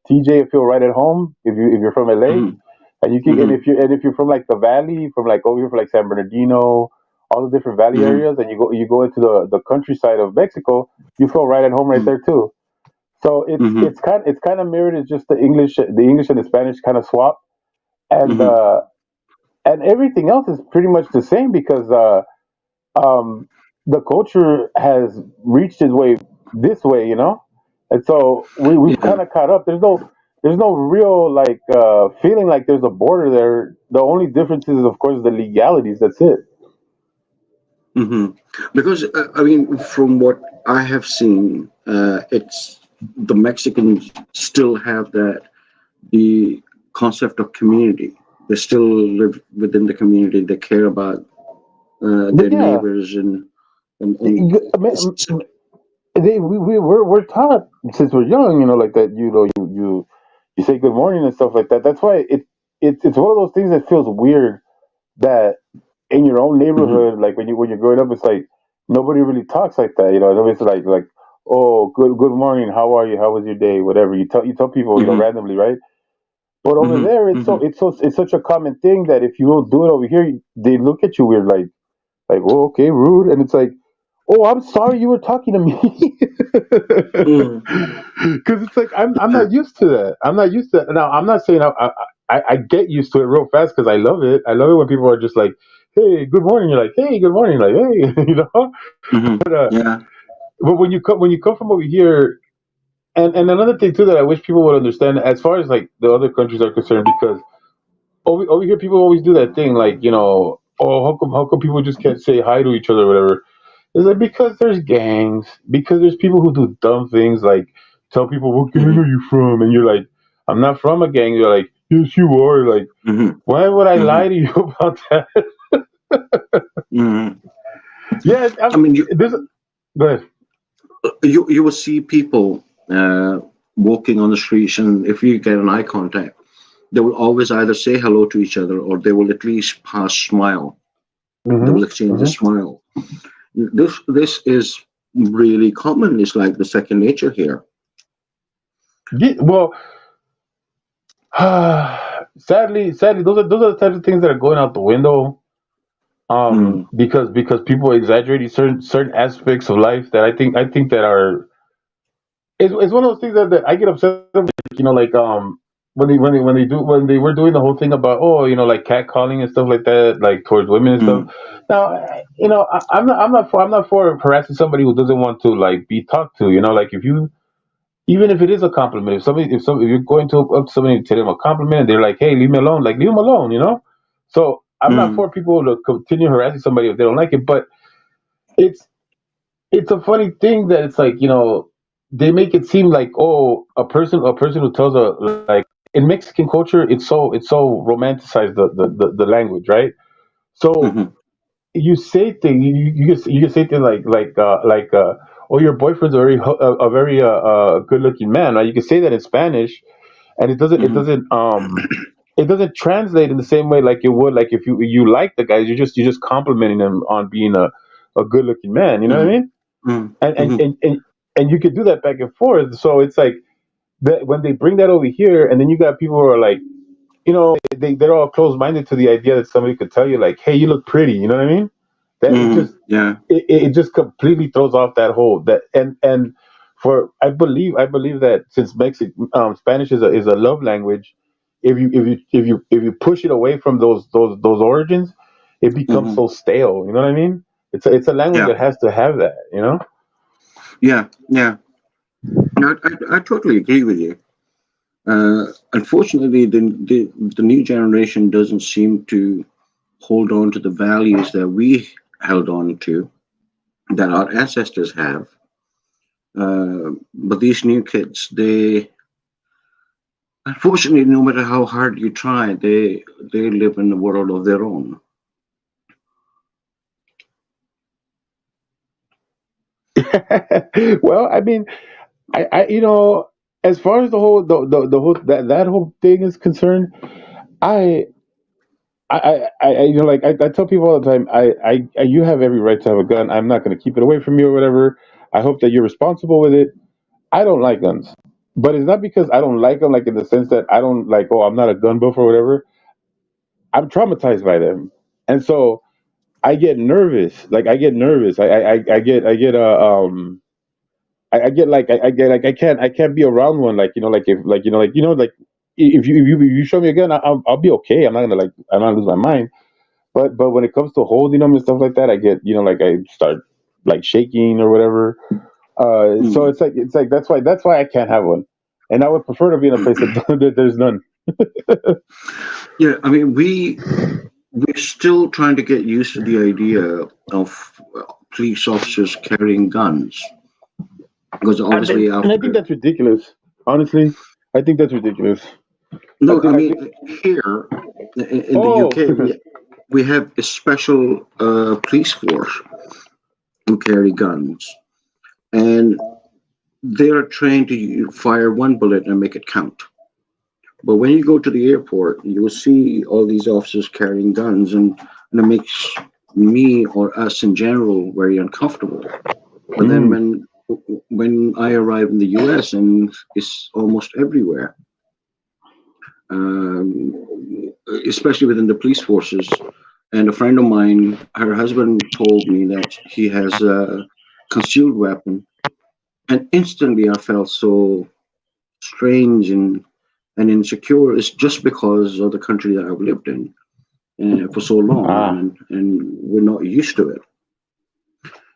TJ and feel right at home if you're from LA, Mm-hmm. and you can Mm-hmm. and if you're from like the valley, from like over here from like San Bernardino, all the different valley Mm-hmm. areas, and you go into the countryside of Mexico, you feel right at home right there too. So Mm-hmm. it's kind of mirrored. It's just the English and the Spanish kind of swap, and Mm-hmm. uh, and everything else is pretty much the same, because um, the culture has reached its way this way, you know, and so we've Yeah. kind of caught up. There's no real like feeling like there's a border there. The only difference is, of course, the legalities. That's it. Mm-hmm. Because I mean, from what I have seen, it's the Mexicans still have that the concept of community. They still live within the community. They care about their Yeah, neighbors and I mean, we're taught since we're young, you know, like that. You say good morning and stuff like that. That's why it's one of those things that feels weird that in your own Mhm, neighborhood, like when you're growing up, it's like nobody really talks like that. You know, it's always like, oh, good morning, how are you, how was your day, whatever. You tell people, you know, mhm, randomly, right? But over mhm, there, mhm. it's such a common thing that if you don't do it over here, they look at you weird, oh, okay, rude, and it's like, oh, I'm sorry, you were talking to me, Mm. because it's like I'm Yeah. not used to that. I'm not used to that. Now I'm not saying I get used to it real fast because I love it. I love it when people are just like, hey, good morning. You're like, hey, good morning. Like, hey, you know. Mhm. But Yeah. but when you come from over here, and another thing too that I wish people would understand, as far as like the other countries are concerned, because over here people always do that thing, like, you know, oh, how come people just can't say hi to each other or whatever. It's like, because there's gangs, because there's people who do dumb things like tell people, what gang Mhm, are you from? And you're like, I'm not from a gang. You're like, yes, you are. Like, mhm, why would I lie mhm, to you about that? mhm. Yeah, I mean, there's. Go ahead. you will see people walking on the streets, and if you get an eye contact, they will always either say hello to each other or they will at least pass smile. They will Hmm. exchange a Hmm. smile. This is really common. It's like the second nature here. Yeah, well, sadly, those are the types of things that are going out the window. Mm, Because people exaggerate certain aspects of life that I think that are it's one of those things that I get upset about. Like, you know, like when they were doing the whole thing about, oh, you know, like catcalling and stuff like that, like towards women and stuff. mm, Now, you know, I'm not for harassing somebody who doesn't want to like be talked to. You know, like if you even if it is a compliment, if you're going to up to somebody and tell them a compliment and they're like, hey, leave me alone, like leave them alone. You know. So I'm not mm, for people to continue harassing somebody if they don't like it, but it's it's a funny thing that it's like, you know, they make it seem like, oh, a person who tells a like in Mexican culture it's so romanticized the language, right? So mhm, you say things you can say things oh, your boyfriend's a very good looking man, right? You can say that in Spanish, and mhm, it doesn't translate in the same way like it would like if you like the guy, you're just complimenting him on being a good looking man, you know what I mhm, mean? mhm, and and mhm, and and, and you could do that back and forth. So it's like that when they bring that over here, and then you got people who are like, you know, they're all closed minded to the idea that somebody could tell you like, hey, you look pretty. You know what I mean? That mhm. Yeah. it just completely throws off that whole that and for I believe that since Mexican Spanish is a love language, if you push it away from those origins, it becomes Hmm. so stale. You know what I mean? It's a language Yeah, that has to have that. You know? yeah, yeah. No, I totally agree with you. Unfortunately, the new generation doesn't seem to hold on to the values that we held on to, that our ancestors have. But these new kids, they unfortunately, no matter how hard you try, they live in a world of their own. Well, I mean, as far as the whole that whole thing is concerned, I like I tell people all the time, you have every right to have a gun. I'm not going to keep it away from you or whatever. I hope that you're responsible with it. I don't like guns, but it's not because I don't like them, like in the sense that I don't like, oh, I'm not a gun buff or whatever. I'm traumatized by them, and so I get nervous. Like I get nervous. I get like I get like I can't be around one, like like if like like if you show me a gun, I'll be okay. I'm not gonna lose my mind. But when it comes to holding them and stuff like that, I get like I start like shaking or whatever. So Mm. it's like that's why I can't have one, and I would prefer to be in a place that, that there's none. Yeah, I mean, we're still trying to get used to the idea of police officers carrying guns because obviously And I think after that's ridiculous. Honestly, I think that's ridiculous. I no, I think I mean think. here in the Oh, UK we have a special police force who carry guns, and they are trained to fire one bullet and make it count. But when you go to the airport, you will see all these officers carrying guns, and it makes me or us in general very uncomfortable. But then mm, when I arrive in the US and it's almost everywhere, especially within the police forces. And a friend of mine, her husband told me that he has a concealed weapon, and instantly I felt so strange and insecure. It's just because of the country that I've lived in for so long, ah, and we're not used to it.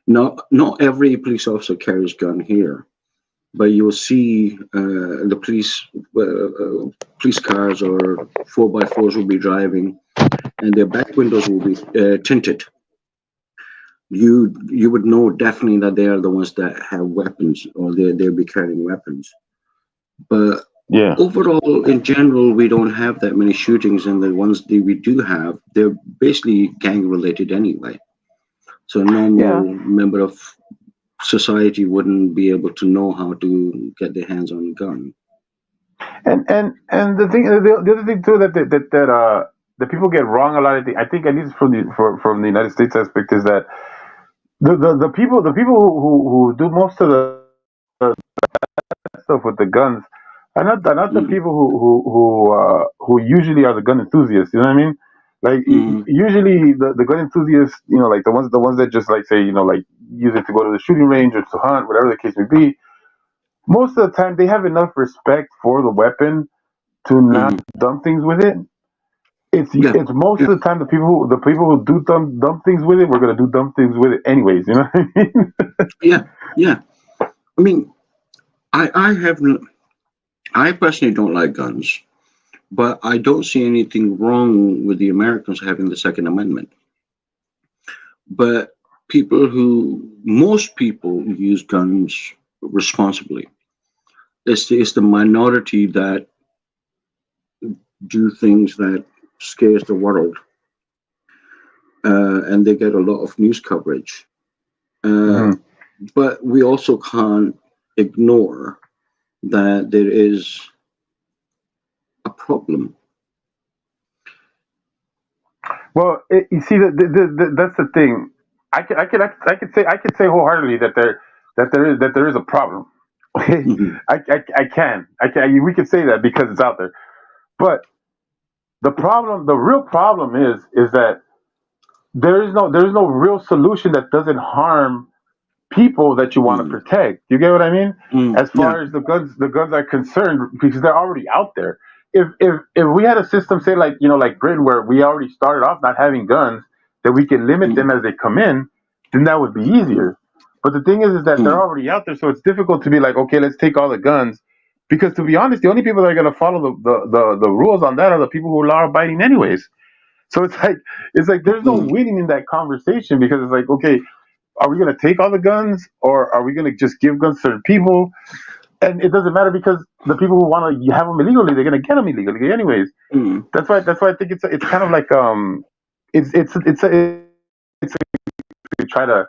Not every police officer carries gun here, but you'll see the police cars or 4x4s will be driving, and their back windows will be tinted. You would know definitely that they are the ones that have weapons, or they'll be carrying weapons. But yeah, overall, in general, we don't have that many shootings, and the ones that we do have, they're basically gang related anyway. So a yeah. normal member of society wouldn't be able to know how to get their hands on a gun. And the other thing too that people get wrong a lot. I think at least from the United States aspect is that the people who do most of the stuff with the guns are not the Mm, people who usually are the gun enthusiasts. You know what I mean? Like mm, usually the gun enthusiasts, like the ones that just like say like use it to go to the shooting range or to hunt, whatever the case may be. Most of the time, they have enough respect for the weapon to not mm. do dumb things with it. Yeah, It's most yeah, of the time the people who do dumb things with it, we're gonna do dumb things with it anyways. You know what I mean? yeah, yeah. I mean, I have I personally don't like guns, but I don't see anything wrong with the Americans having the Second Amendment. But most people use guns responsibly. It's the minority that do things that scares the world, and they get a lot of news coverage. Uh, Hmm. but we also can't ignore that there is a problem. Well, you see, that's the thing. I could say wholeheartedly that there is a problem. Mhm. We could say that because it's out there. But the real problem is that there is no real solution that doesn't harm people that you want to Mm. protect. You get what I mean? Mm. As Yeah. far as the guns are concerned, because they're already out there. if we had a system, say like like Britain, where we already started off not having guns, that we can limit mm, them as they come in, then that would be mm, easier. But the thing is that they're mm, already out there, so it's difficult to be like, okay, let's take all the guns, because to be honest, the only people that are going to follow the rules on that are the people who are law abiding anyways. So it's like there's no mm, winning in that conversation, because it's like, okay, are we going to take all the guns, or are we going to just give guns to certain people? And it doesn't matter, because the people who want to have them illegally, they're going to get them illegally anyways. mm, That's why I think it's kind of like it's to try to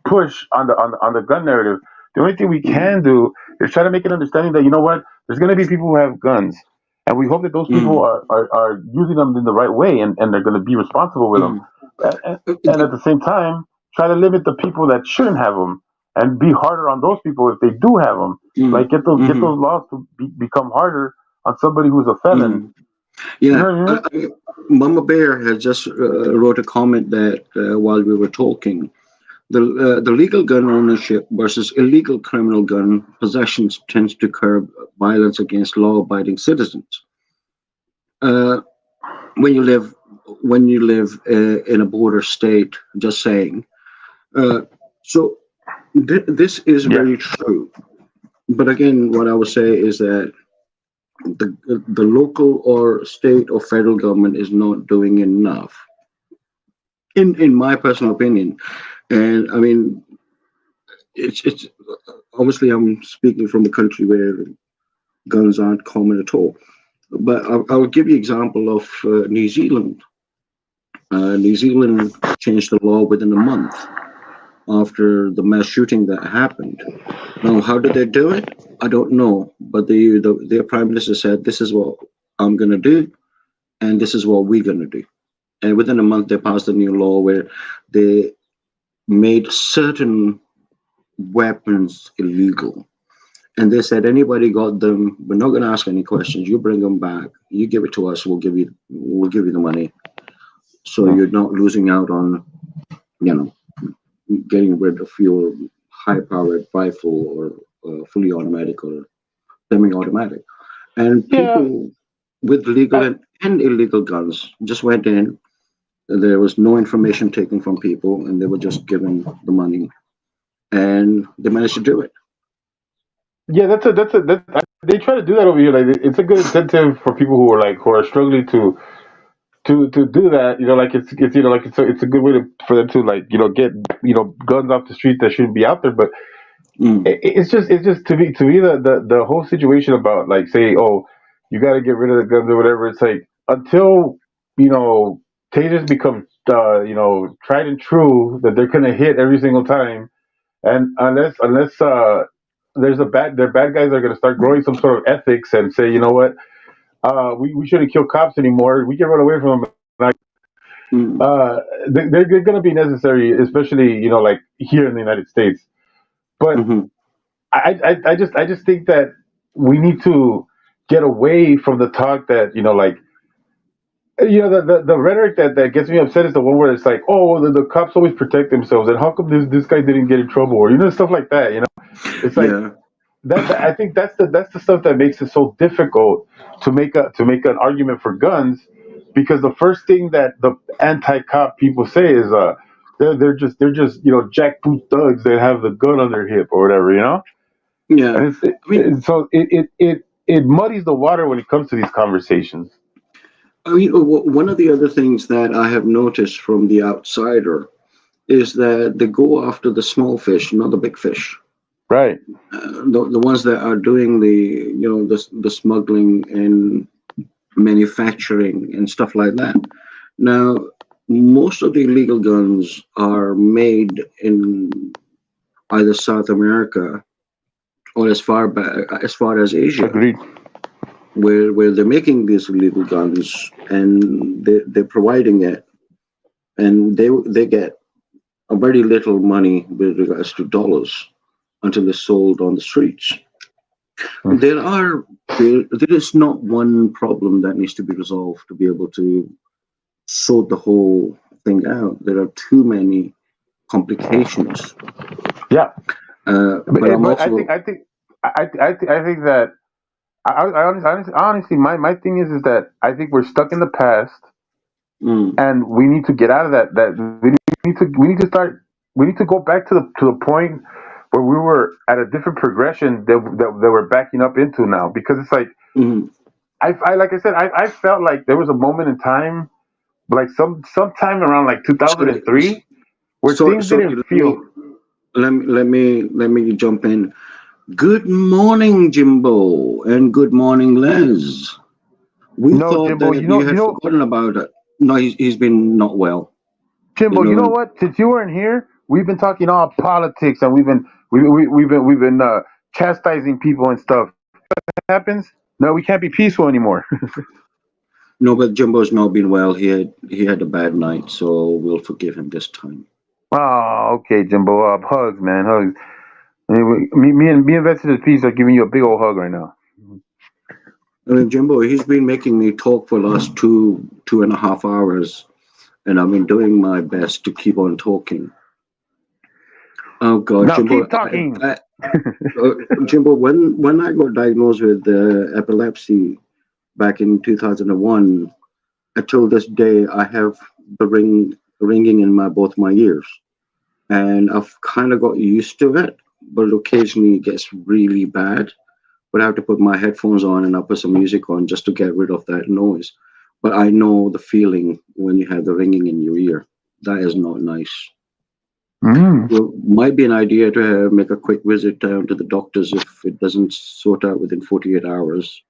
push on the gun narrative. The only thing we mm, can do is try to make an understanding that, you know what, there's going to be people who have guns, and we hope that those people mm, are using them in the right way, and they're going to be responsible with them. mm. And at the same time, try to limit the people that shouldn't have them, and be harder on those people if they do have them. Mm, Like get mhm, those laws to become harder on somebody who's a felon. mm. You know Yeah, what I mean? Mama Bear has just wrote a comment that while we were talking, the legal gun ownership versus illegal criminal gun possessions tends to curb violence against law-abiding citizens. Uh, when you live in a border state, just saying. Uh, so this is Yeah. very true. But again, what I would say is that the local or state or federal government is not doing enough, in my personal opinion. And I mean, it's obviously I'm speaking from a country where guns aren't common at all. But I'll give you example of New Zealand. New Zealand changed the law within a month after the mass shooting that happened. Now, how did they do it? I don't know. But their prime minister said, "This is what I'm going to do, and this is what we're going to do." And within a month, they passed a new law where they made certain weapons illegal. And they said, anybody got them, we're not going to ask any questions. You bring them back. You give it to us. We'll give you the money. So you're not losing out on, you know, getting rid of your high-powered rifle or fully automatic or semi-automatic. And Yeah. people with legal I, and illegal guns just went in. There was no information taken from people, and they were just given the money, and they managed to do it. yeah, they try to do that over here. Like, it's a good incentive for people who are struggling to do that. Like it's like it's a good way for them to, like, get guns off the street that shouldn't be out there. But Mm, it's just to me the whole situation about, like, say, oh, you got to get rid of the guns or whatever. It's like, until you know tasers become tried and true, that they're gonna hit every single time. And unless their bad guys are going to start growing some sort of ethics and say, you know what, we shouldn't kill cops anymore. We can run away from them. mm, Uh, they're going to be necessary, especially like here in the United States. But mhm. I just think that we need to get away from the talk that, like, the rhetoric that gets me upset is the one where it's like, oh, the cops always protect themselves, and how come this guy didn't get in trouble, or stuff like that. It's like, Yeah, I think that's the stuff that makes it so difficult to make an argument for guns, because the first thing that the anti-cop people say is, they're just jackboot thugs that have the gun on their hip or whatever. yeah. And I mean, so it muddies the water when it comes to these conversations. one of the other things that I have noticed from the outsider is that they go after the small fish, not the big fish. Right. The ones that are doing the smuggling and manufacturing and stuff like that. Now, most of the illegal guns are made in either South America or as far back as far as Asia, Agreed. where they're making these illegal guns and they're providing it, and they get a very little money with regards to dollars until they're sold on the streets. Mm. There is not one problem that needs to be resolved to be able to sort the whole thing out. There are too many complications. Yeah. But I'm But I think also I think I think that honestly, my thing is that I think we're stuck in the past, Mm, and we need to get out of that. That we need to go back to the point where we were at a different progression that we're backing up into now. Because it's like mm. I like I said, I felt like there was a moment in time, like sometime around like Sorry, 2003, where things sorry. didn't feel. Let me jump in. Good morning, Jimbo, and good morning, Les. We No, thought Jimbo, that you had forgotten about it. No, he's been not well. He's Jimbo, you know not. what? Since you weren't here, we've been talking all politics, and we've been chastising people and stuff. Happens? No, we can't be peaceful anymore. No, but Jimbo's not been well. He had a bad night, so we'll forgive him this time. Oh, okay, Jimbo. Hugs, man, hugs. Me and Vested Peace are giving you a big old hug right now. I mean, Jimbo, he's been making me talk for the last two and a half hours, and I've been doing my best to keep on talking. Oh God, Now Jimbo, keep talking. uh, Jimbo, when I got diagnosed with epilepsy back in 2001, until this day, I have the ringing in my both my ears, and I've kind of got used to it. But occasionally, it gets really bad. But I have to put my headphones on and I put some music on just to get rid of that noise. But I know the feeling when you have the ringing in your ear. That is not nice. Mm. Well, might be an idea to make a quick visit down to the doctors if it doesn't sort out within 48 hours.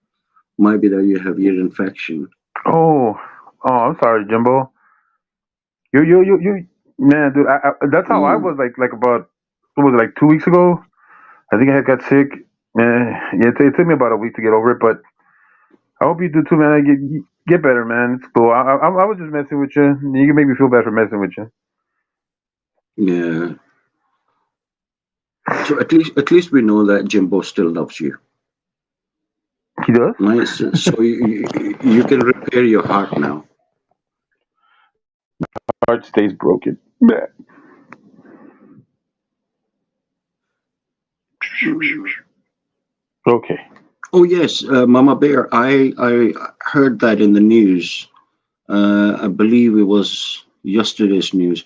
Might be that you have ear infection. Oh, I'm sorry, Jimbo. Man, dude. That's how I Mm, was like about what was it, like 2 weeks ago. I think I had got sick. Man, yeah, it took me about a week to get over it, but I hope you do too, man. Get better, man. It's cool. I was just messing with you. You can make me feel bad for messing with you. yeah. So at least we know that Jimbo still loves you. He does. Nice. So you can repair your heart now. Heart stays broken. Yeah. Mm. Okay. Oh yes, Mama Bear. I heard that in the news. I believe it was yesterday's news.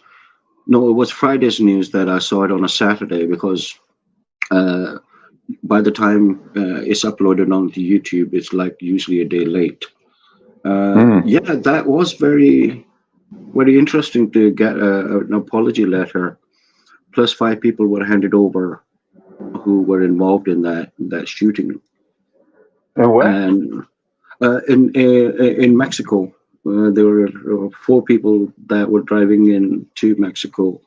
No, it was Friday's news that I saw it on a Saturday because uh, by the time it's uploaded onto YouTube, it's like usually a day late. Mm. Yeah, that was very interesting to get an apology letter. Plus, five people were handed over who were involved in that shooting, And what? and in Mexico, there were four people that were driving into Mexico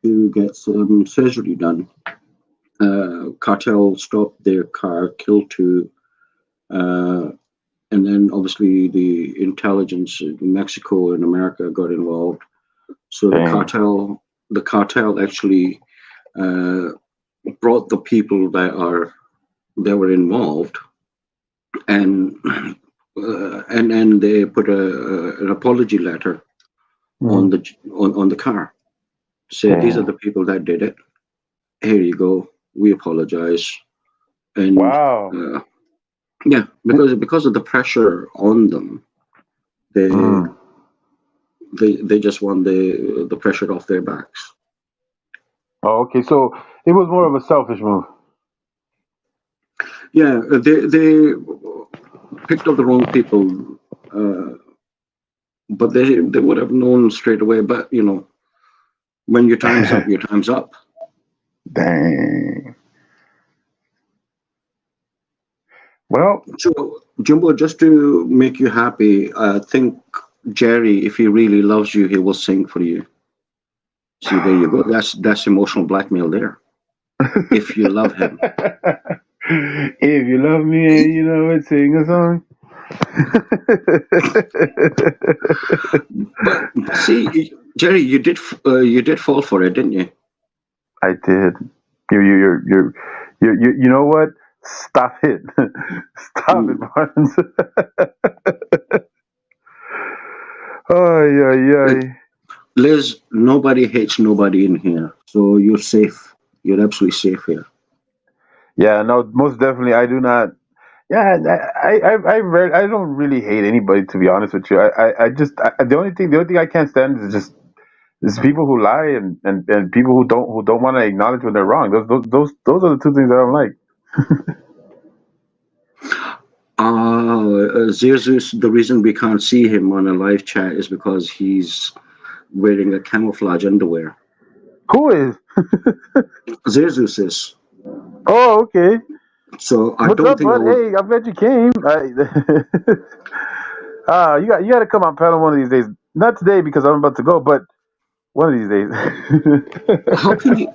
to get some surgery done. Cartel stopped their car, killed two, uh, and then obviously the intelligence in Mexico and America got involved. So Dang. the cartel actually uh, brought the people that were involved, and and they put an apology letter on Mm. on the car. Said these are Dang. the people that did it. Here you go. We apologize, and Wow. uh, yeah, because of the pressure on them, they Mm. they just want the pressure off their backs. Oh, okay. So it was more of a selfish move. Yeah, they picked up the wrong people, uh, but they would have known straight away. But when your time's up, your time's up. Dang. Well, So, Jumbo, just to make you happy, I think Jerry, if he really loves you, he will sing for you. See, there you go. That's emotional blackmail there. If you love him, if you love me and you know it, sing a song. but see, Jerry, you did fall for it, didn't you? I did. You know what? Stop it. Stop it, Mm. Barnes. Ay, ay, Uh, ay. Liz, nobody hates nobody in here, so you're safe. You're absolutely safe here. Yeah, no, most definitely. I do not. Yeah, I read. I don't really hate anybody, to be honest with you. The only thing I can't stand is people who lie, and people who don't want to acknowledge when they're wrong. Those are the two things I don't like. Jesus, the reason we can't see him on a live chat is because he's wearing a camouflage underwear. Who is? Jesus is. Oh, okay. So I What's don't up, think I bud? would. Hey, I'm glad you came. You got to come on panel one of these days. Not today because I'm about to go, but one of these days.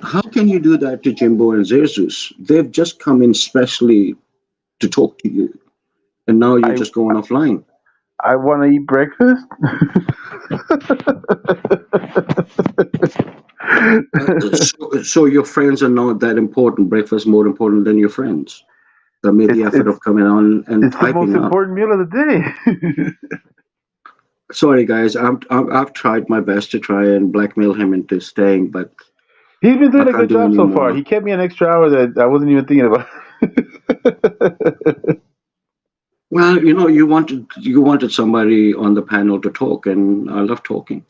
How can you do that to Jimbo and Jesus? They've just come in specially to talk to you, and now you're I just going offline. I want to eat breakfast. So your friends are not that important. Breakfast more important than your friends. That made the it's effort it's of coming on and it's the most typing up. important meal of the day. Sorry, guys. I've tried my best to try and blackmail him into staying, but He's been I doing a can't good do job any so far. more. He kept me an extra hour that I wasn't even thinking about. Well, you wanted somebody on the panel to talk, and I love talking.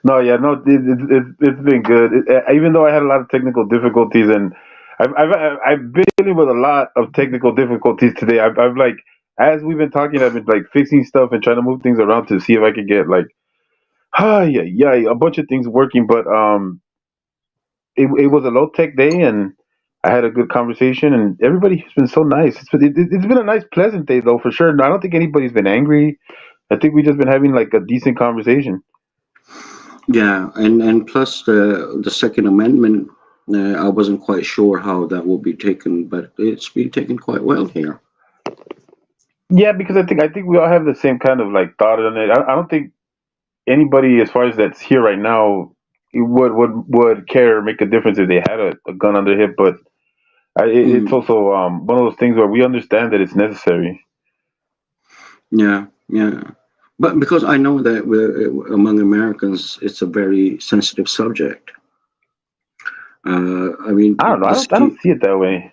No, yeah, no, it's been good. Even though I had a lot of technical difficulties, and I've been dealing with a lot of technical difficulties today. I've like, as we've been talking, I've been like fixing stuff and trying to move things around to see if I could get like, yeah, a bunch of things working. But it was a low tech day, and I had a good conversation, and everybody has been so nice. It's been a nice, pleasant day though, for sure. I don't think anybody's been angry. I think we just been having like a decent conversation. Yeah, and plus the Second Amendment, I wasn't quite sure how that will be taken, but it's been taken quite well here. Yeah, because I think we all have the same kind of like thought on it. I don't think anybody, as far as that's here right now, would care or make a difference if they had a gun on their hip. But it's Mm, also one of those things where we understand that it's necessary. yeah, yeah. But because I know that among Americans, it's a very sensitive subject. I mean, I don't know. the I don't ski. see it that way.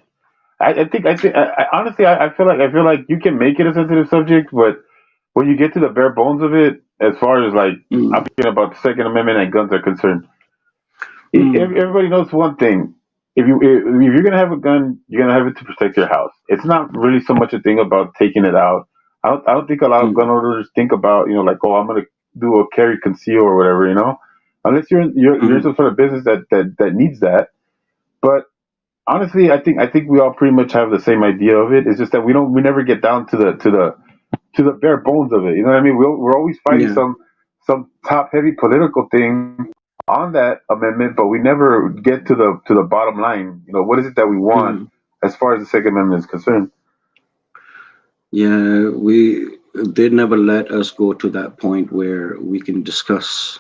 Honestly, I feel like you can make it a sensitive subject, but when you get to the bare bones of it, as far as like I'm Mm, thinking about the Second Amendment and guns are concerned, mm, everybody knows one thing. If you're gonna have a gun, you're gonna have it to protect your house. It's not really so much a thing about taking it out. I don't think a lot of gun mm, owners think about like, oh, I'm gonna do a carry conceal or whatever, unless you're in mm, some sort of business that needs that. But honestly, I think we all pretty much have the same idea of it. It's just that we never get down to the bare bones of it. You know what I mean? We're always fighting yeah. some top heavy political thing on that amendment, but we never get to the bottom line. What is it that we want Mm, as far as the Second Amendment is concerned? yeah, they never let us go to that point where we can discuss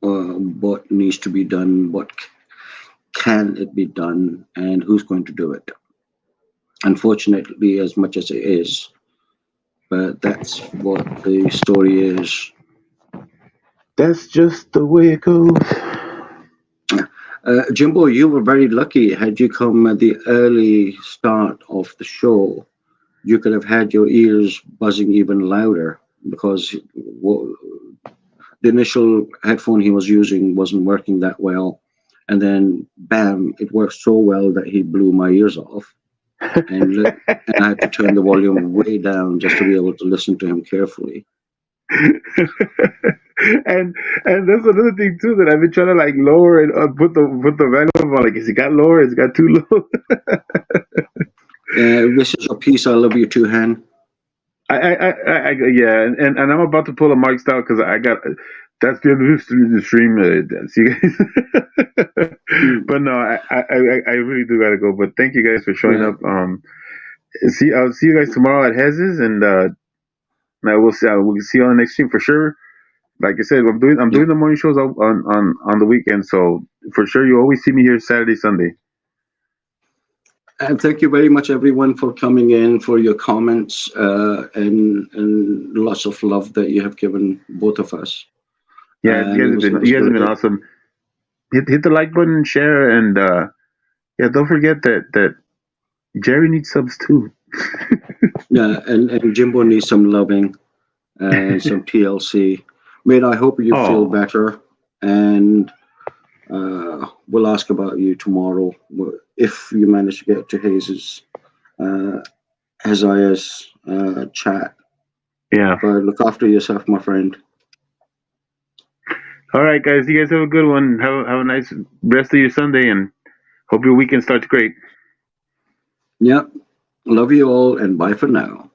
what needs to be done, can it be done, and who's going to do it. Unfortunately, as much as it is, but that's what the story is. That's just the way it goes. Jimbo, you were very lucky. Had you come at the early start of the show, you could have had your ears buzzing even louder because the initial headphone he was using wasn't working that well. And then, bam, it worked so well that he blew my ears off. And I had to turn the volume way down just to be able to listen to him carefully. and that's another thing too that I've been trying to like lower and put the volume on. Like, is it got lower? Is it got too low? This is a piece I love you too, Han. Yeah, and I'm about to pull a Mike style because I got that's the end of the stream. See you guys. Mm, But no, I really do gotta go. But thank you guys for showing yeah, up. I'll see you guys tomorrow at Hez's, and we'll see you on the next stream for sure. Like I said, I'm yeah. doing the morning shows on the weekend, so for sure you always see me here Saturday, Sunday. And thank you very much, everyone, for coming in, for your comments, and lots of love that you have given both of us. Yeah, And it was you guys have been great. awesome. Hit the like button, share, and yeah, don't forget that Jerry needs subs too. Yeah, and Jimbo needs some loving and some TLC. Mate, I hope you feel Oh, better, and we'll ask about you tomorrow if you manage to get to uh, Haziah's chat. yeah. But look after yourself, my friend. All right, guys. You guys have a good one. Have a nice rest of your Sunday, and hope your weekend starts great. Yep. Love you all, and bye for now.